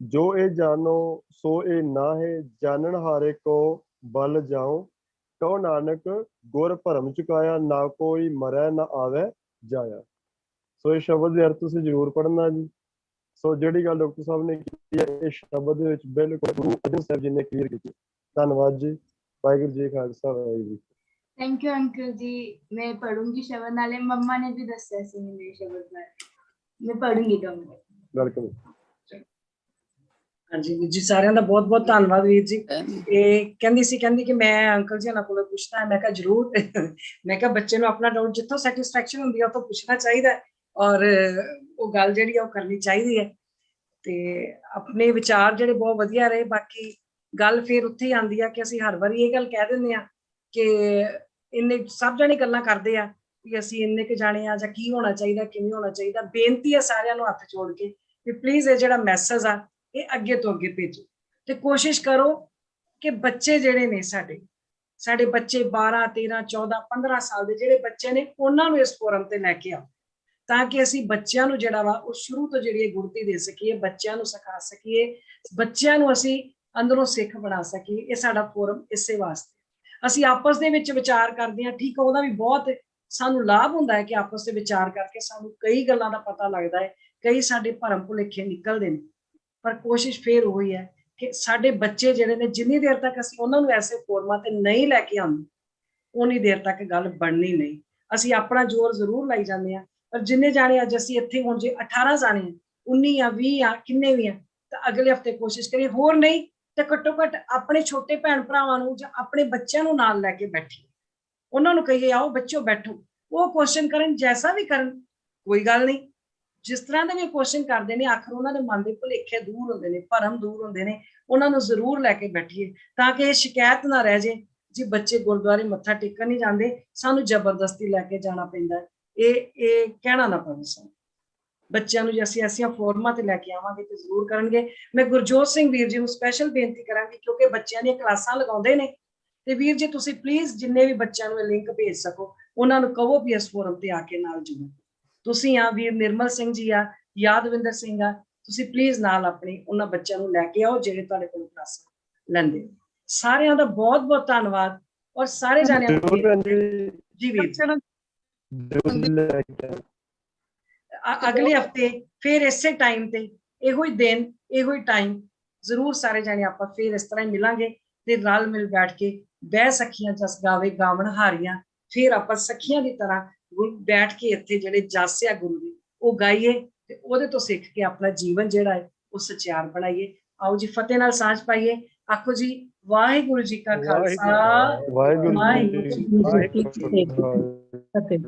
ਜੋ ਇਹ ਜਾਣੋ ਸੋ ਇਹ ਨਾ ਹੈ, ਜਾਣਨ ਹਾਰੇ ਕੋ ਬਲ ਜਾਓ, ਕਹੋ ਨਾਨਕ ਗੁਰ ਭਰਮ ਚੁਕਾਇਆ, ਨਾ ਕੋਈ ਮਰੈ ਨਾ ਆਵੇ ਜਾਇਆ। ਸੋ ਇਹ ਸ਼ਬਦ ਦੇ ਅਰਥ ਤੁਸੀਂ ਜ਼ਰੂਰ ਪੜ੍ਹਨਾ ਜੀ। ਸੋ ਜਿਹੜੀ ਗੱਲ ਡਾਕਟਰ ਸਾਹਿਬ ਨੇ ਕੀਤੀ ਹੈ ਇਹ ਸ਼ਬਦ ਦੇ ਵਿੱਚ ਬਿਲਕੁਲ ਗੁਰੂ ਅਰਜਨ ਸਾਹਿਬ ਜੀ ਨੇ ਕਲੀਅਰ ਕੀਤੀ। ਧੰਨਵਾਦ ਜੀ। Waheguru ji Khalsa, Waheguru ji. Thank you uncle जी, मैं पढ़ूंगी शब्द, नाले मम्मा ने भी दस्या सी मेरे शब्द मैं पढ़ूंगी कहूंगा। ਵੈਲਕਮ। ਹਾਂਜੀ ਵੀਰ ਜੀ, ਸਾਰਿਆਂ ਦਾ ਬਹੁਤ ਬਹੁਤ ਧੰਨਵਾਦ ਵੀਰ ਜੀ। ਇਹ ਕਹਿੰਦੀ ਕਿ ਮੈਂ ਅੰਕਲ ਜੀ ਨਾਲ ਕੋਲ ਪੁੱਛਣਾ ਹੈ। ਮੈਂ ਕਿਹਾ ਜ਼ਰੂਰ। ਮੈਂ ਕਿਹਾ ਬੱਚੇ ਨੂੰ ਆਪਣਾ ਡਾਊਟ ਜਿੱਥੋਂ ਸੈਟੀਸਫੈਕਸ਼ਨ ਹੁੰਦੀ ਹੈ ਉਹ ਤੋਂ ਪੁੱਛਣਾ ਚਾਹੀਦਾ ਹੈ, ਔਰ ਉਹ ਗੱਲ ਜਿਹੜੀ ਆ ਉਹ ਕਰਨੀ ਚਾਹੀਦੀ ਹੈ। ਤੇ ਆਪਣੇ ਵਿਚਾਰ ਜਿਹੜੇ ਬਹੁਤ ਵਧੀਆ ਰਹੇ। ਬਾਕੀ ਗੱਲ ਫਿਰ ਉੱਥੇ ਹੀ ਆਉਂਦੀ ਆ ਕਿ ਅਸੀਂ ਹਰ ਵਾਰੀ ਇਹ ਗੱਲ ਕਹਿ ਦਿੰਦੇ ਆ ਕਿ ਇੰਨੇ ਸਭ ਜਾਣੇ ਗੱਲਾਂ ਕਰਦੇ ਆ ਕਿ ਅਸੀਂ ਇੰਨੇ ਕੁ ਜਾਣੇ ਆ ਜਾਂ ਕੀ ਹੋਣਾ ਚਾਹੀਦਾ, ਕਿਵੇਂ ਹੋਣਾ ਚਾਹੀਦਾ। ਬੇਨਤੀ ਹੈ ਸਾਰਿਆਂ ਨੂੰ ਹੱਥ ਜੋੜ ਕੇ ਕਿ ਪਲੀਜ਼ ਇਹ ਜਿਹੜਾ ਮੈਸੇਜ ਆ ਇਹ ਅੱਗੇ ਤੋਂ ਅੱਗੇ ਭੇਜੋ, ਤੇ ਕੋਸ਼ਿਸ਼ ਕਰੋ ਕਿ ਬੱਚੇ ਜਿਹੜੇ ਨੇ ਸਾਡੇ ਬੱਚੇ 12 13 14 15 ਸਾਲ ਦੇ ਜਿਹੜੇ ਬੱਚੇ ਨੇ ਉਹਨਾਂ ਨੂੰ ਇਸ ਫੋਰਮ ਤੇ ਲੈ ਕੇ ਆਓ, ਤਾਂ ਕਿ ਅਸੀਂ ਬੱਚਿਆਂ ਨੂੰ ਜਿਹੜਾ ਵਾ ਉਹ ਸ਼ੁਰੂ ਤੋਂ ਜਿਹੜੀ ਇਹ ਗੁਰਤੀ ਦੇ ਸਕੀਏ, ਬੱਚਿਆਂ ਨੂੰ ਸਿਖਾ ਸਕੀਏ, ਬੱਚਿਆਂ ਨੂੰ ਅਸੀਂ ਅੰਦਰੋਂ ਸਿੱਖ ਬਣਾ ਸਕੀਏ। ਇਹ ਸਾਡਾ ਫੋਰਮ ਇਸੇ ਵਾਸਤੇ। ਅਸੀਂ ਆਪਸ ਦੇ ਵਿੱਚ ਵਿਚਾਰ ਕਰਦੇ ਹਾਂ, ਠੀਕ ਹੈ, ਉਹਦਾ ਵੀ ਬਹੁਤ ਸਾਨੂੰ ਲਾਭ ਹੁੰਦਾ ਹੈ ਕਿ ਆਪਸ ਦੇ ਵਿਚਾਰ ਕਰਕੇ ਸਾਨੂੰ ਕਈ ਗੱਲਾਂ ਦਾ ਪਤਾ ਲੱਗਦਾ ਹੈ, ਕਈ ਸਾਡੇ ਭਰਮ ਭੁਲੇਖੇ ਨਿਕਲਦੇ ਨੇ। ਪਰ ਕੋਸ਼ਿਸ਼ ਫਿਰ ਉਹੀ ਹੈ ਕਿ ਸਾਡੇ ਬੱਚੇ ਜਿਹੜੇ ਨੇ ਜਿੰਨੀ ਦੇਰ ਤੱਕ ਅਸੀਂ ਉਹਨਾਂ ਨੂੰ ਐਸੇ ਫੋਰਮਾਂ ਤੇ ਨਹੀਂ ਲੈ ਕੇ ਆਉਂਦੇ ਉਨੀ ਦੇਰ ਤੱਕ ਗੱਲ ਬਣਨੀ ਨਹੀਂ। ਅਸੀਂ ਆਪਣਾ ਜ਼ੋਰ ਜ਼ਰੂਰ ਲਾਈ ਜਾਂਦੇ ਹਾਂ, ਪਰ ਜਿੰਨੇ ਜਾਣੇ ਅੱਜ ਅਸੀਂ ਇੱਥੇ ਹੁਣ ਜੇ 18 ਜਾਣੇ ਆ, 19 ਆ, 20 ਆ, ਕਿੰਨੇ ਵੀ ਆ, ਤਾਂ ਅਗਲੇ ਹਫਤੇ ਕੋਸ਼ਿਸ਼ ਕਰੀਏ, ਹੋਰ ਨਹੀਂ ਤੇ ਘੱਟੋ ਘੱਟ ਆਪਣੇ ਛੋਟੇ ਭੈਣ ਭਰਾਵਾਂ ਨੂੰ ਜਾਂ ਆਪਣੇ ਬੱਚਿਆਂ ਨੂੰ ਨਾਲ ਲੈ ਕੇ ਬੈਠੀਏ, ਉਹਨਾਂ ਨੂੰ ਕਹੀਏ ਆਓ ਬੱਚਿਓ ਬੈਠੋ, ਉਹ ਕੁਐਸਚਨ ਕਰਨ, ਜੈਸਾ ਵੀ ਕਰਨ, ਕੋਈ ਗੱਲ ਨਹੀਂ, ਜਿਸ ਤਰ੍ਹਾਂ ਦੇ ਵੀ ਕੁਐਸਚਨ ਕਰਦੇ ਨੇ, ਆਖਰ ਉਹਨਾਂ ਦੇ ਮਨ ਦੇ ਭੁਲੇਖੇ ਦੂਰ ਹੁੰਦੇ ਨੇ, ਭਰਮ ਦੂਰ ਹੁੰਦੇ ਨੇ, ਉਹਨਾਂ ਨੂੰ ਜ਼ਰੂਰ ਲੈ ਕੇ ਬੈਠੀਏ ਤਾਂ ਕਿ ਇਹ ਸ਼ਿਕਾਇਤ ਨਾ ਰਹਿ ਜੇ ਜੀ ਬੱਚੇ ਗੁਰਦੁਆਰੇ ਮੱਥਾ ਟੇਕਣ ਨਹੀਂ ਜਾਂਦੇ, ਸਾਨੂੰ ਜ਼ਬਰਦਸਤੀ ਲੈ ਕੇ ਜਾਣਾ ਪੈਂਦਾ। ਇਹ ਕਹਿਣਾ ਨਾ ਪਵੇ ਸਾਨੂੰ। ਬੱਚਿਆਂ ਨੂੰ ਜੇ ਅਸੀਂ ਐਸੀਆਂ ਫੋਰਮਾਂ ਤੇ ਲੈ ਕੇ ਆਵਾਂਗੇ ਤੇ ਜ਼ਰੂਰ ਕਰਨਗੇ। ਮੈਂ ਗੁਰਜੋਤ ਸਿੰਘ ਵੀਰ ਜੀ ਨੂੰ ਸਪੈਸ਼ਲ ਬੇਨਤੀ ਕਰਾਂਗੀ, ਕਿਉਂਕਿ ਬੱਚਿਆਂ ਦੀਆਂ ਕਲਾਸਾਂ ਲਗਾਉਂਦੇ ਨੇ, ਤੇ ਵੀਰ ਜੀ ਤੁਸੀਂ ਪਲੀਜ਼ ਜਿੰਨੇ ਵੀ ਬੱਚਿਆਂ ਨੂੰ ਇਹ ਲਿੰਕ ਭੇਜ ਸਕੋ ਉਹਨਾਂ ਨੂੰ ਕਹੋ ਵੀ ਇਸ ਫੋਰਮ ਤੇ ਆ ਕੇ ਨਾਲ ਜੁੜੋ। ਤੁਸੀਂ ਆ ਵੀਰ ਨਿਰਮਲ ਸਿੰਘ ਜੀ ਆ, ਯਾਦਵਿੰਦਰ ਸਿੰਘ ਆ, ਤੁਸੀਂ ਪਲੀਜ਼ ਨਾਲ ਆਪਣੇ ਉਹਨਾਂ ਬੱਚਿਆਂ ਨੂੰ ਲੈ ਕੇ ਆਓ ਜਿਹੜੇ ਤੁਹਾਡੇ ਕੋਲ ਕਲਾਸਾਂ ਲੈਂਦੇ। ਸਾਰਿਆਂ ਦਾ ਬਹੁਤ ਬਹੁਤ ਧੰਨਵਾਦ, ਔਰ ਸਾਰੇ ਜਾਣਿਆਂ ਨੂੰ ਜੀ ਵੀਰ ਅਗਲੇ ਹਫਤੇ ਫਿਰ ਇਸੇ ਟਾਈਮ ਤੇ ਇਹੋ ਹੀ ਦਿਨ ਇਹੋ ਹੀ ਟਾਈਮ ਜ਼ਰੂਰ ਸਾਰੇ ਜਾਣੇ ਆਪਾਂ ਫਿਰ ਇਸ ਤਰ੍ਹਾਂ ਹੀ ਮਿਲਾਂਗੇ ਤੇ ਰਲ ਮਿਲ ਬੈਠ ਕੇ ਬਹਿ ਸਖੀਆਂ ਜਸ ਗਾਵੇ ਗਾਵਣ ਹਾਰੀਆਂ, ਫਿਰ ਆਪਾਂ ਸਖੀਆਂ ਦੀ ਤਰ੍ਹਾਂ ਬੈਠ ਕੇ ਇੱਥੇ ਜਿਹੜੇ ਜਸ ਆ ਗੁਰੂ ਦੇ ਉਹ ਗਾਈਏ ਤੇ ਉਹਦੇ ਤੋਂ ਸਿੱਖ ਕੇ ਆਪਣਾ ਜੀਵਨ ਜਿਹੜਾ ਹੈ ਉਹ ਸਚਿਆਰ ਬਣਾਈਏ। ਆਓ ਜੀ ਫਤਿਹ ਨਾਲ ਸਾਂਝ ਪਾਈਏ। ਆਖੋ ਜੀ ਵਾਹਿਗੁਰੂ ਜੀ ਕਾ ਖਾਲਸਾ, ਵਾਹਿਗੁਰੂ ਜੀ ਕੀ ਫਤਿਹ।